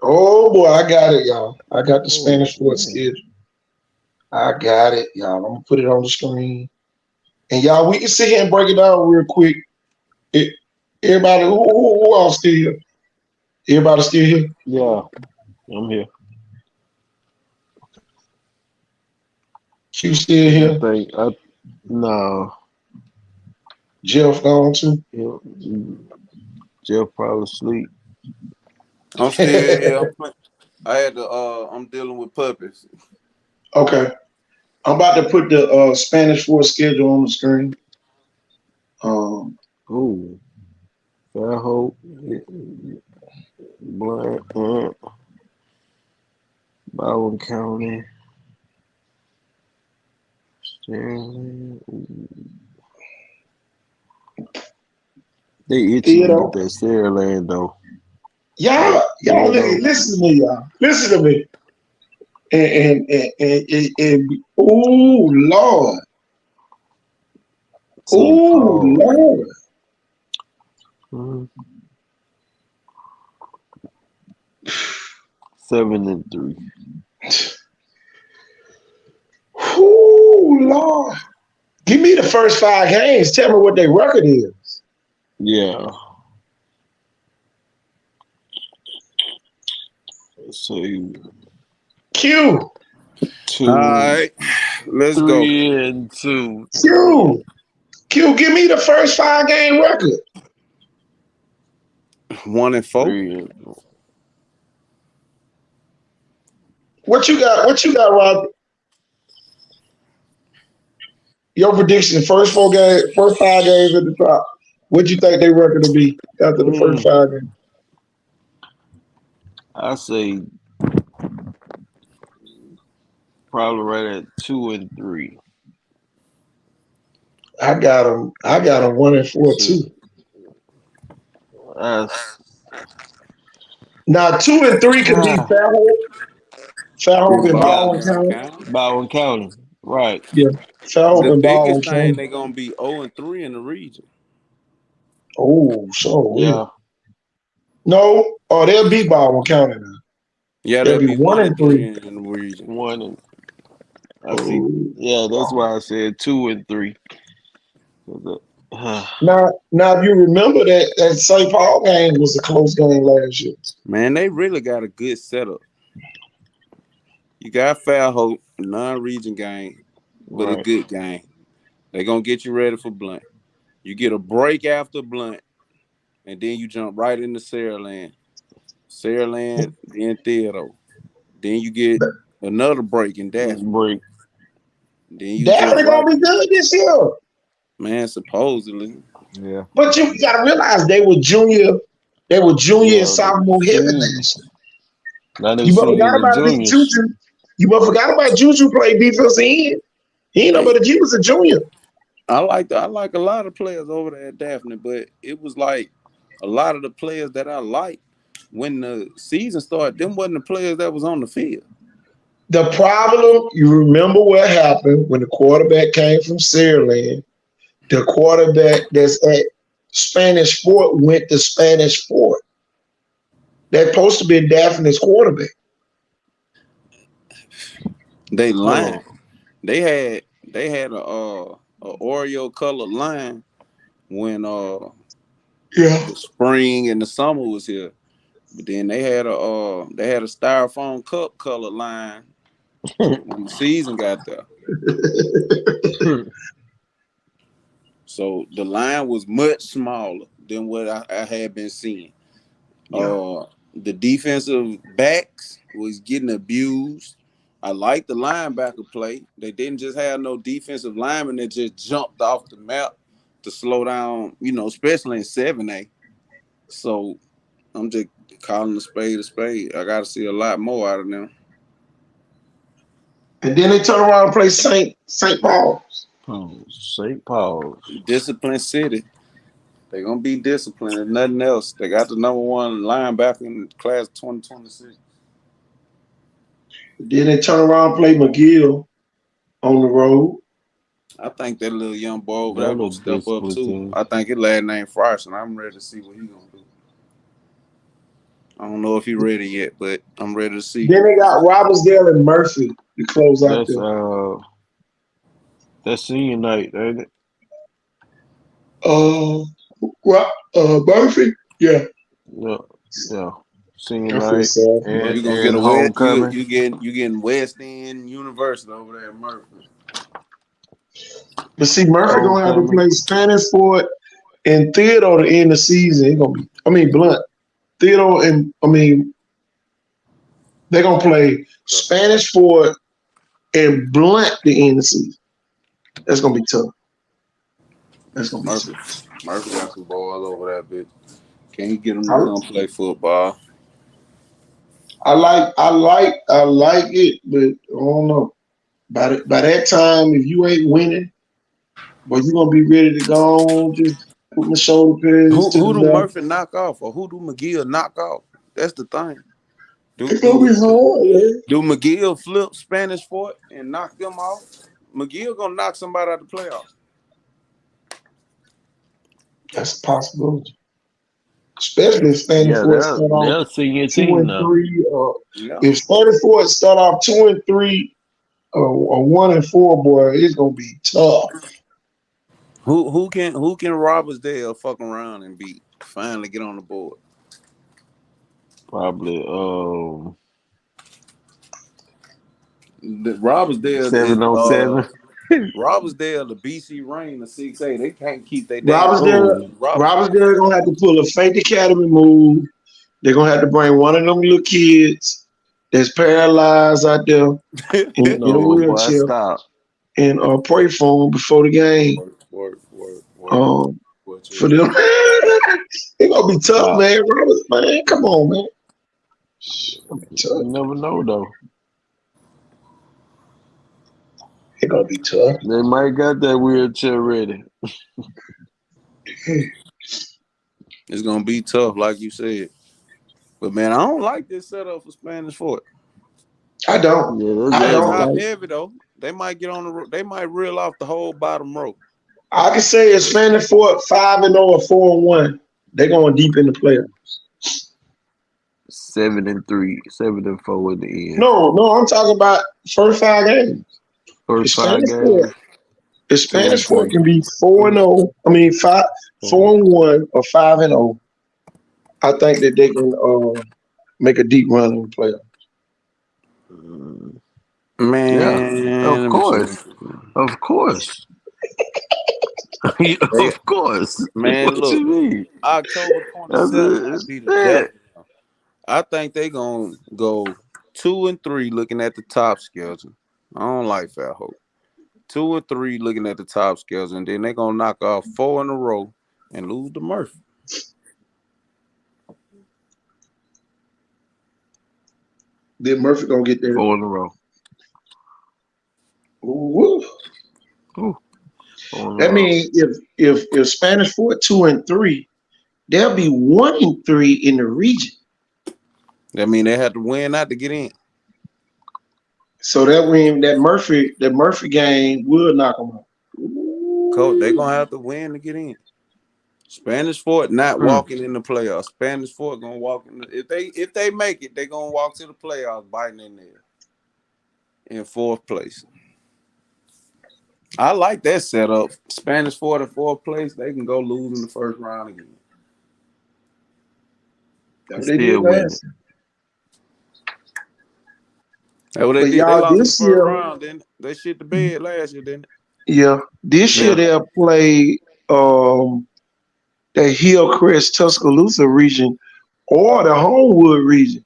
Oh boy, I got it, y'all. I got the Spanish Sport schedule. I got it, y'all. I'm gonna put it on the screen. And y'all, we can sit here and break it down real quick. Everybody, who else still here? Everybody still here? Yeah, I'm here. Q still here? No. Jeff gone too? Jeff probably asleep. I'm still here. I'm dealing with puppies. Okay. I'm about to put the Spanish Fort schedule on the screen. Fairhope, Blunt, Bowen County, Saraland. Ooh. They itching You to get know, that Saraland though. y'all, listen to me, y'all. Listen to me. And oh Lord, St. Paul. Lord. 7-3. Oh Lord. Give me the first 5 games. Tell me what their record is. Yeah. So Q. 2, All right, let's go. 3-2. Q, give me the first 5 game record. 1-4. 3. What you got? What you got, Rob? Your prediction: first 5 games at the top. What you think their record will be after the first 5 games? I say probably right at 2-3. I got them. 1-4 too. Now 2 and 3 could be Fairhope and Baldwin County. Baldwin County, right? Yeah, Fairhope The and Baldwin biggest thing County. they're gonna be 0-3 in the region. Oh, so Yeah. no. Oh, they'll beat Baldwin County now. Yeah, They'll they'll be be 1 and 3. 1-3 in the region. I see. Yeah, that's why I said 2-3. Now, if you remember that St. Paul game was a close game last year. Man, they really got a good setup. You got Fairhope, non-region game, but a Right. good game. They're gonna get you ready for Blunt. You get a break after Blunt, and then you jump right into Saraland. Then Theodore. Then you get another break in Daphne. Break. Then you Daphne jump gonna be good this year. Man, supposedly. Yeah. But you gotta realize they were junior and sophomore heavy last year. Now they You but senior forgot and about Big juniors. Juju. You but forgot about Juju played defensive end. He ain't nobody. He was a junior. I like a lot of players over there at Daphne, but it was like a lot of the players that I liked when the season started, them wasn't the players that was on the field. The problem, you remember what happened when the quarterback came from Saraland. The quarterback that's at Spanish Fort went to Spanish Fort. That's supposed to be Daphne's quarterback. They lying. They had a Oreo colored line when the spring and the summer was here. But then they had a styrofoam cup colored line when the season got there. So the line was much smaller than what I had been seeing. The defensive backs was getting abused. I like the linebacker play. They didn't just have no defensive linemen that just jumped off the map to slow down, especially in 7A. So I'm just calling a spade a spade. I got to see a lot more out of them. And then they turn around and play St. Paul's. St. Paul's. Discipline City. They're going to be disciplined and nothing else. They got the number 1 linebacker in class 2026. Then they turn around and play McGill on the road. I think that little young boy over there going to step up too. I think his last name Fryson. I'm ready to see what he's going to do. I don't know if he's ready yet, but I'm ready to see. Then they got Robertsdale and Murphy to close out there. That's senior night, ain't it? Murphy? Yeah. Yeah. Senior night. And you're gonna get a homecoming. You getting West End University over there at Murphy. But see, Murphy gonna have to play Spanish Fort and Theodore to end the season. It's gonna be Blunt. Theodore and they're gonna play Spanish Fort and Blunt to end the season. That's gonna be tough. That's gonna be tough. Murphy got some boys over that bitch. Can he get them to come play football? I like it, but I don't know. By that time, if you ain't winning, but you're gonna be ready to go on, just put my shoulder pads to the Who do left. Murphy knock off, or who do McGill knock off? That's the thing. It's gonna be hard, man. Do McGill flip Spanish Fort and knock them off? McGill gonna knock somebody out of the playoffs. That's a possibility. Especially if Standing Fort start off they'll see your 2 team and now. 3. Yeah. If Standing Fort start off 2 and 3, or 1 and 4, boy, it's gonna be tough. Who can Robertsdale fuck around and beat? Finally get on the board. Probably The Robertsdale 7-on-7. Robertsdale, the BC Rain, the 6A, they can't keep their damn. Robertsdale gonna have to pull a fake academy move. They're gonna have to bring one of them little kids that's paralyzed out there in a No, boy, wheelchair stop. and pray for them before the game. Work. For them, it's gonna be tough, Stop. man. Roberts, man, come on, man. You never know, though. It's gonna be tough. They might got that wheelchair ready. It's gonna be tough, like you said. But man, I don't like this setup for Spanish Fort. I don't. Yeah, I They're don't top like. heavy though. They might get on the. They might reel off the whole bottom row. I can say it's Standing Fort 5-0 or 4-1. They're going deep in the playoffs. 7-3, 7-4 in the end. No, I'm talking about first 5 games. First If 5 Spanish games. Fort, if Spanish 2-3. Fort can be 4-0, I mean 4-1 or 5-0, I think that they can make a deep run in the playoffs. Man, Yeah, of course. Of course. Of course. Man, What look, you mean? October 27th will be the death. I think they gonna go 2-3 looking at the top schedule. I don't like Fat Hope. 2-3 looking at the top schedule, and then they gonna knock off 4 in a row and lose to Murphy. Then Murphy gonna get there. 4 in a row. Ooh. Ooh. 4 in a That row. means if Spanish Fort 2-3, they'll be 1-3 in the region. That mean they had to win not to get in. So that means that Murphy game will knock them out. Coach, they gonna have to win to get in. Spanish Fort not walking in the playoffs. Spanish Fort gonna walk in. If they make it, they gonna walk to the playoffs biting in there in 4th place. I like that setup. Spanish Fort in 4th place, they can go lose in the first round again. That's what they did last year. That's what they But did. They y'all, lost in the this first year- round, then they shit the bed last year, didn't Yeah, this year they'll play the Hillcrest Tuscaloosa region or the Homewood region.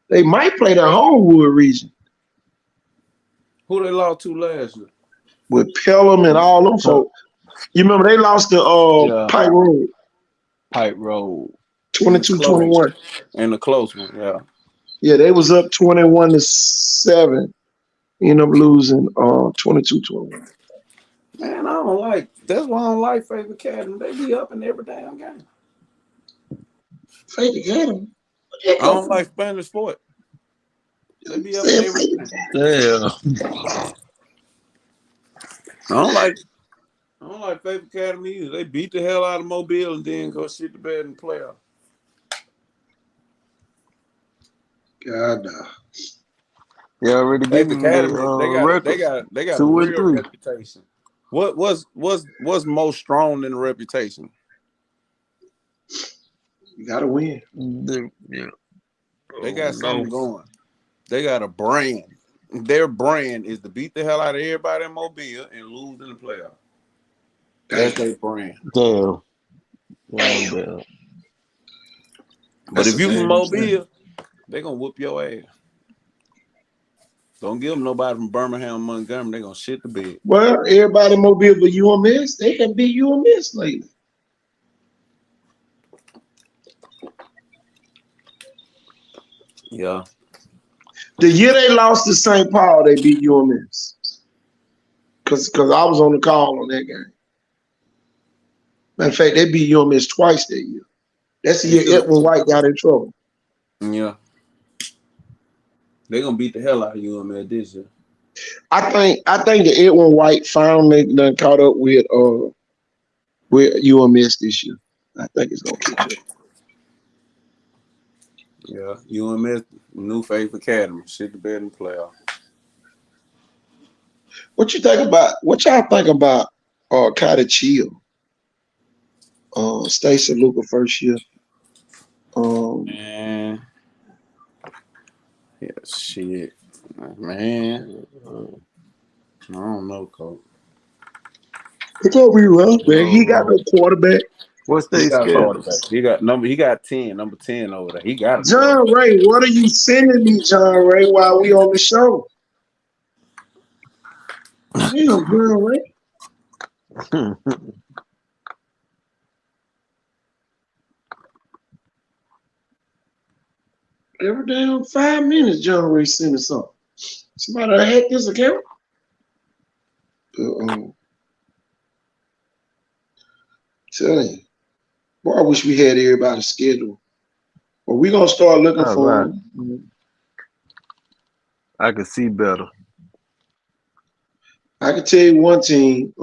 They might play the Homewood region Who they lost to last year? with Pelham and all them folks. You remember they lost to Pike Road Pike Road. 22-21. And the close one, yeah. Yeah, they was up 21-7. Ended up losing 22-21. Man, I don't like. That's why I don't like Faith Academy. They be up in every damn game. Faith Academy. I don't like Spanish Fort. They be up in every game. Yeah. I don't like Faith Academy either. They beat the hell out of Mobile and then go shit the bed in the playoff. God, no. They already Faith getting Academy, the they got a 2 real and 3. reputation. What's most strong in the reputation? You gotta win. Yeah. They got something going. They got a brand. Their brand is to beat the hell out of everybody in Mobile and lose in the playoff. That's their brand. Damn. But if you from Mobile, they're gonna whoop your ass. Don't give them nobody from Birmingham, Montgomery. They're gonna shit the bed. Well, everybody in Mobile but UMS, they can beat UMS lately. Yeah. The year they lost to St. Paul, they beat UMS. because I was on the call on that game. Matter of fact, they beat UMS twice that year. That's the They year should have. Edwin White got in trouble. Yeah, they gonna beat the hell out of UMS this year. I think the Edwin White finally done caught up with UMS this year. I think it's gonna catch up. Yeah, UMS new favorite academy. Shit the better than playoff. What you think about? What y'all think about? Carter Chill, Stacey Luca first year. Man, yeah, shit, man. I don't know, coach. It's gonna be rough, man. He got Oh, no quarterback. what's He their got a quarterback. schedules? He got number 10 over there. He got a quarterback. John Ray, what are you sending me, John Ray, while we on the show? Damn, John Ray. Every damn 5 minutes, John Ray sending something. Somebody hack this account. Telling you, boy, I wish we had everybody's schedule. But we gonna start looking All for right. them. I can see better. I can tell you one team,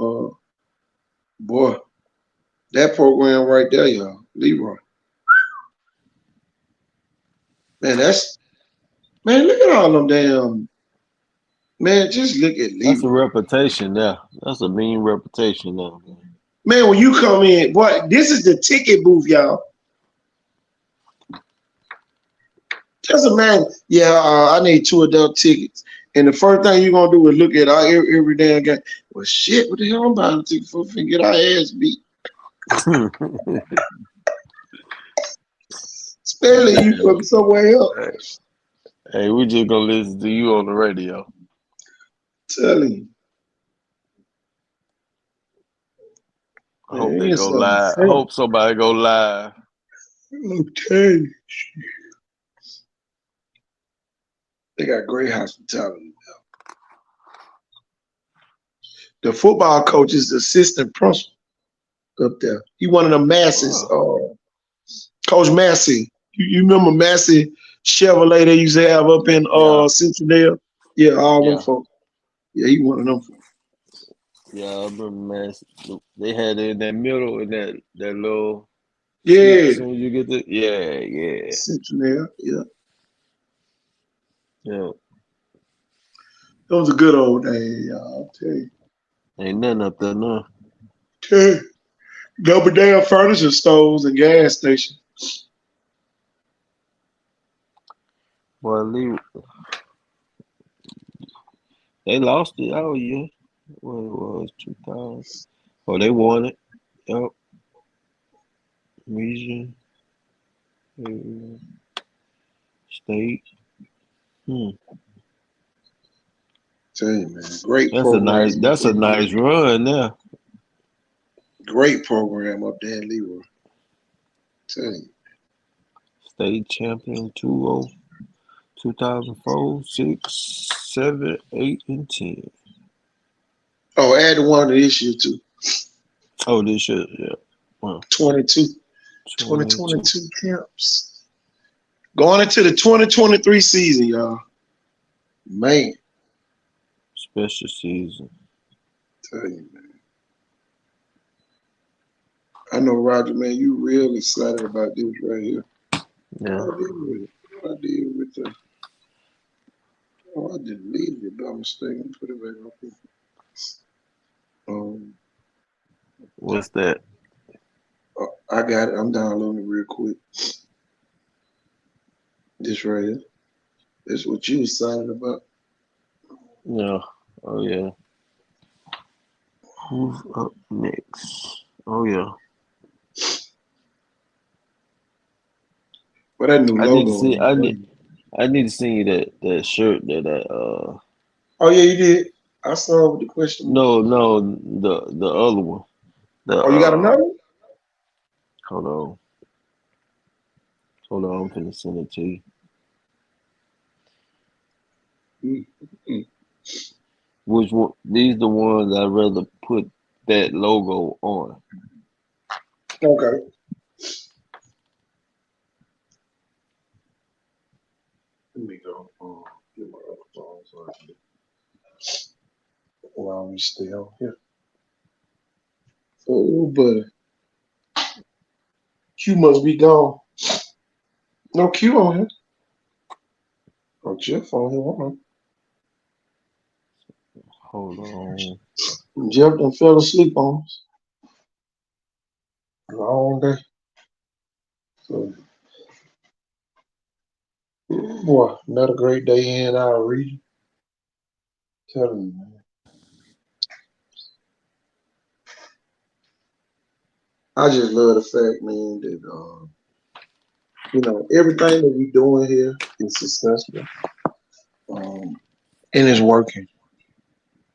boy, that program right there, y'all, Leroy. Man, look at all them damn. Man, just look at That's a Leroy. reputation there. That's a mean reputation there. Man, when you come in, boy, this is the ticket booth, y'all. Just imagine, I need 2 adult tickets. And the first thing you're going to do is look at every damn game. Well, shit, what the hell I'm buying a ticket for? And get our ass beat. Especially you from somewhere else. Hey, we just gonna listen to you on the radio. Telling you. I hope they Man, go live. I hope somebody go live. Okay. They got great hospitality. The football coach is the assistant principal up there. He one of the Massey's, Coach Massey. You remember Massey Chevrolet they used to have up in Central? Yeah, all them folks. Yeah, he one of them folks. Yeah, I remember, man. They had it in that middle, in that little. Yeah. As soon as you get the Central, yeah. Yeah. Those are good old days, y'all. I'll tell you. Ain't nothing up there now. Okay. Double damn furniture stores and gas stations. Well, they lost it all year. What it was, 2000. Oh, they won it. Yep. Region. State. Tell you, man. Great That's program. That's a nice run there. Great program up there in Leroy. Tell you. State champion 2004, 6, 7, 8, and 10. Oh, add one to this year too. Oh, this year, yeah. Wow. 2022 camps. Going into the 2023 season, y'all. Man. Special season. Tell you, man. I know, Roger, man, you real excited about this right here. Yeah. I did with the. I deleted it by mistake and put it back up here. What's that? I got it. I'm downloading it real quick. This right here. That's what you excited about. Yeah. Oh, yeah. Who's up next? Oh, yeah. But that new logo. I need to see that shirt that Oh yeah, you did. I saw with the question. No, the other one. You got another one? Hold on, I'm finna send it to you. Which one? These the ones I'd rather put that logo on. Okay. Let me go. Get my other phone so I can while we still here. Oh, buddy. Q must be gone. No Q on here. Oh, Jeff on here. Hold Hold on. on. Jeff done fell asleep on us. Long day. So, boy, another great day in our region. Telling you, man. I just love the fact, man, that everything that we doing here is successful, and it's working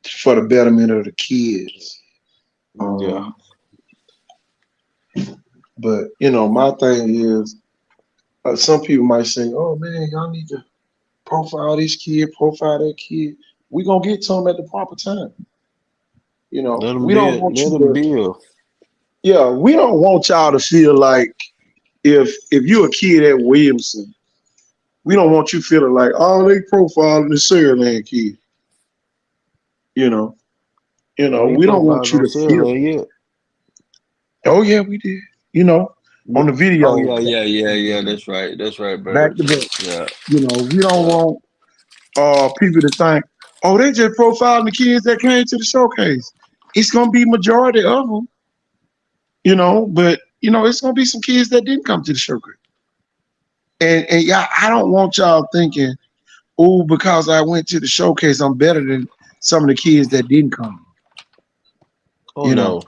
for the betterment of the kids. Yeah. But my thing is, some people might say, "Oh man, y'all need to profile this kid, profile that kid." We gonna get to them at the proper time. Let them We don't build. want Let you them to. build. Yeah, we don't want y'all to feel like if you're a kid at Williamson, we don't want you feeling like, oh, they profiling the Saraland kid. You know, We ain't we don't want profiled you on to feel. Sierra yet. Oh yeah, we did. On the Oh video, yeah. That's right. That's right, back Bird. to back. Yeah. We don't Yeah. want people to think, oh, they just profiling the kids that came to the showcase. It's gonna be majority of them, but it's gonna be some kids that didn't come to the showcase. And yeah, I don't want y'all thinking, oh, because I went to the showcase, I'm better than some of the kids that didn't come. Oh You know,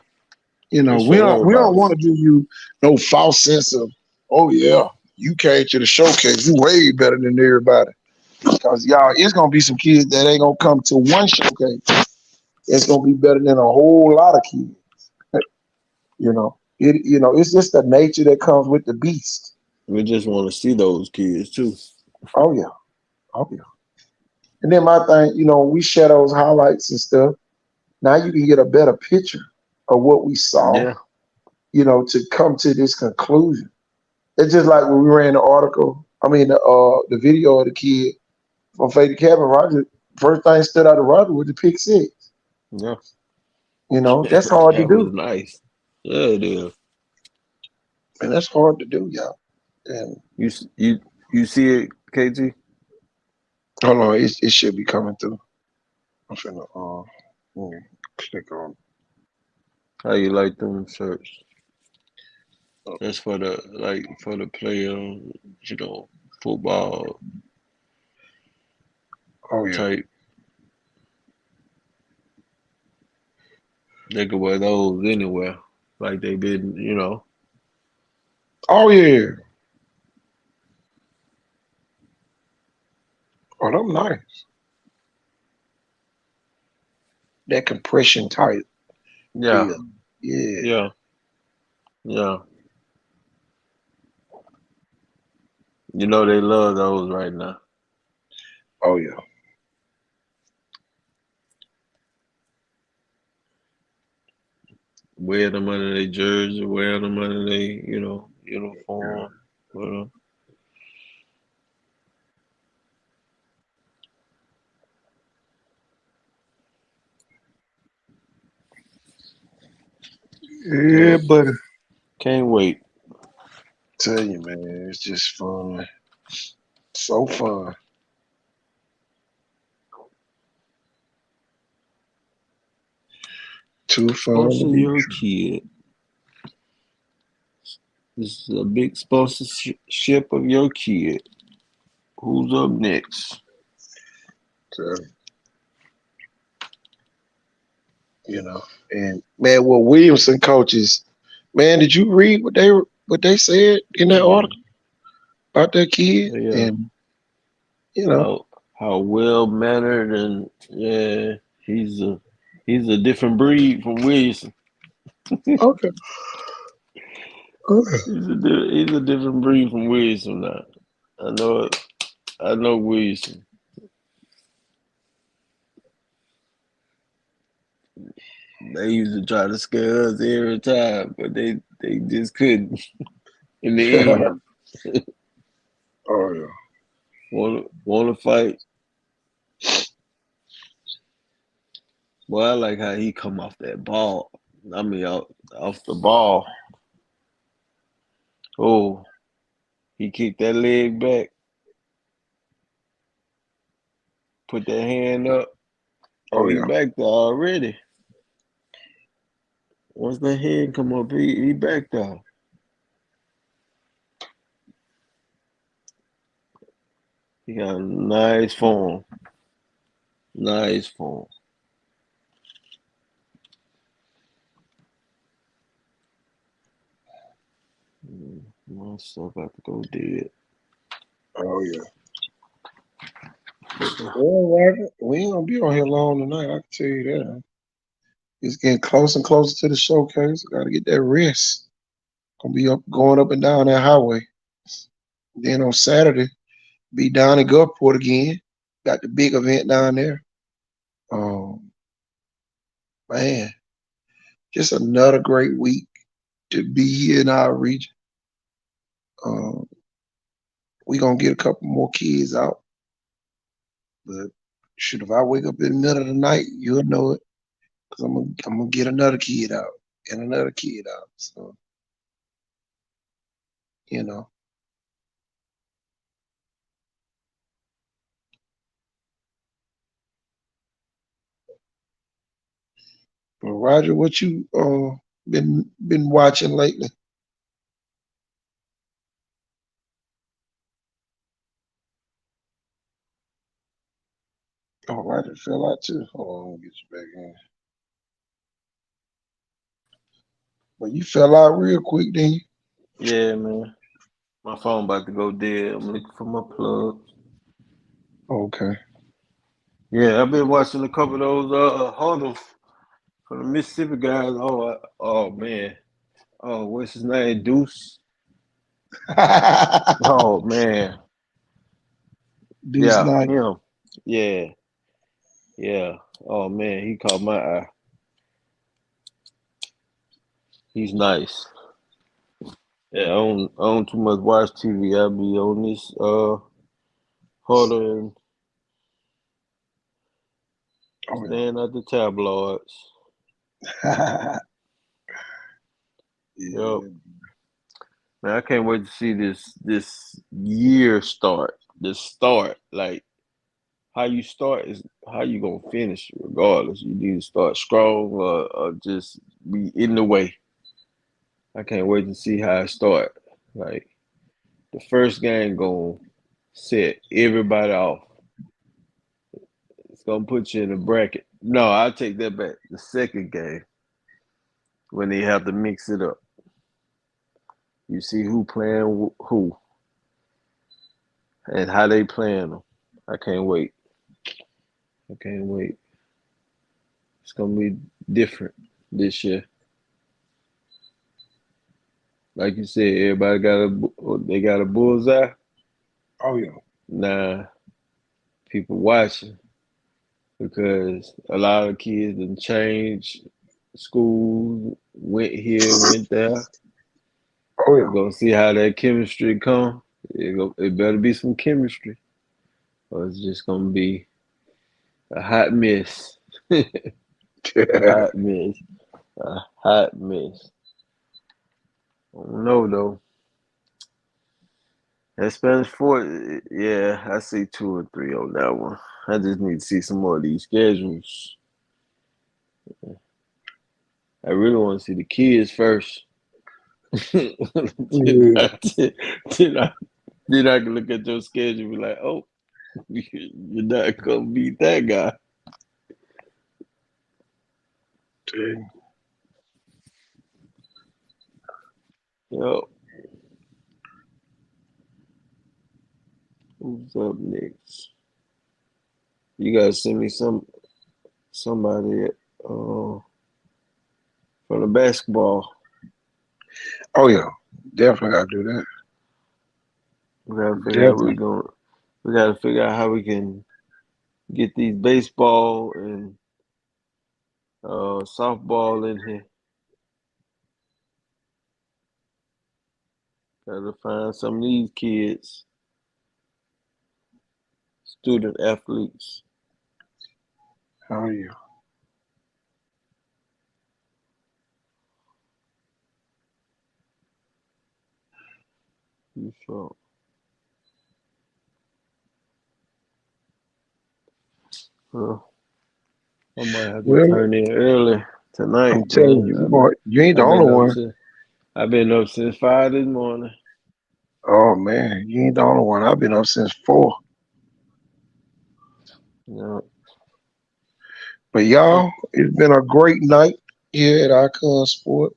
no. It's we for don't everybody. want to give you no false sense of, oh yeah, you came to the showcase, you way better than everybody. Because y'all, it's gonna be some kids that ain't gonna come to one showcase. It's gonna be better than a whole lot of kids. It's just the nature that comes with the beast. We just want to see those kids too. Oh yeah, oh yeah. And then my thing, we share those highlights and stuff. Now you can get a better picture of what we saw, Yeah. to come to this conclusion. It's just like when we ran the article. I mean, the video of the kid from Faded Cabin. Roger, first thing stood out to Roger was the pick six. Yeah. That's hard to That was do, nice. Yeah, it is. and that's hard to do, y'all. And You see it, KT? hold on, it should be coming through. I'm finna click on. How you like them shirts? That's for the player, football Oh yeah, type. They could wear those anywhere. Like they did. oh yeah. Oh, them nice. That compression type Yeah. deal. Yeah. Yeah. Yeah. You know they love those right now. Oh yeah. Wear them under their jersey, wear them under their, uniform. Well, Yeah, yeah. buddy. Can't wait. Tell you, man, it's just fun. So fun. Too fun to Sponsor be your true. kid. This is a big sponsorship of your kid. Who's up next? So, and man, what Williamson coaches, man, did you read what they said in that Yeah. article about that kid? Yeah. And How well mannered and yeah, he's a different breed from Williamson. okay, okay. He's a different breed from Williamson now. I know it. I know Williamson. They used to try to scare us every time, but they just couldn't. In the end, Oh yeah. want to fight. Well, I like how he come off that ball. I mean, off the ball. Oh, he kicked that leg back, put that hand up. Oh, Oh he yeah. back there already. Once that hand come up, he back there. He got a nice form. Nice form. My stuff about to go dead. Oh yeah. Well, Roger, we ain't gonna be on here long tonight. I can tell you that. It's getting closer and closer to the showcase. Got to get that rest. Gonna be up, going up and down that highway. Then on Saturday, be down in Gulfport again. Got the big event down there. Um, man, just another great week to be here in our region. Um, we gonna get a couple more kids out, but shoot, if I wake up in the middle of the night, you'll know it, cause I'm gonna get another kid out and another kid out. So you know, but Roger, what you been watching lately? Oh, Roger fell out too. Hold on, let me get you back in. But you fell out real quick, didn't you? Yeah, man. My phone about to go dead. I'm looking for my plug. Okay. Yeah, I've been watching a couple of those huddles for the Mississippi guys. Oh man. Oh, what's his name? Deuce. Oh man. Deuce Yeah, Knight. him. Yeah, yeah. Oh man, he caught my eye. He's nice. Yeah, I don't too much watch TV. I be on this huddle and Oh staying at the tabloids. yeah. Yep. Yeah. Man, I can't wait to see this year start. The start, like how you start is how you gonna finish, regardless. You need to start strong or just be in the way. I can't wait to see how it start. Like the first game gonna set everybody off. It's gonna put you in a bracket. No, I take that back. The second game when they have to mix it up. You see who playing who and how they playing them. I can't wait. I can't wait. It's gonna be different this year. Like you said, everybody they got a bullseye. Oh yeah. Nah, people watching because a lot of kids done changed schools, went here, went there. Oh yeah. We're gonna see how that chemistry come. It better be some chemistry, or it's just gonna be a hot mess. A hot mess. A hot mess. I don't know though. That Spanish Fort, yeah, I see 2 or 3 on that one. I just need to see some more of these schedules. I really want to see the kids first. then, Yeah. I, then, I, then I can look at your schedule and be like, oh, you're not going to beat that guy. Dang. Yo, who's up next? You gotta send me somebody from the basketball. Oh yeah. Definitely gotta do that. We gotta figure out Definitely. we gotta figure out how we can get these baseball and softball in here. Gotta find some of these kids, student athletes. How are you? You sure? Well, I might have to Well, turn in early tonight, I'm telling you, man. you ain't the I've only been up one. since I've been up since 5 this morning. Oh man, you ain't the only one. I've been up since 4. Yeah. But y'all, it's been a great night here at Icon Sport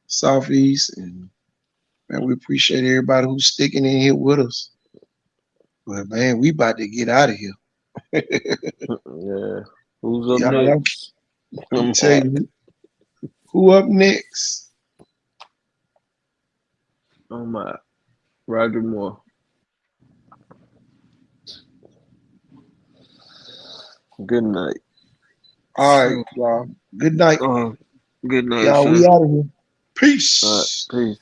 Southeast, and man, we appreciate everybody who's sticking in here with us. But man, we about to get out of here. Yeah. Who's up Y'all, next? I'm telling you, who up next? Oh my, Roger Moore. Good night. All right, y'all. Good night. Good night, Y'all, we sir. out of here. All right, Peace. peace.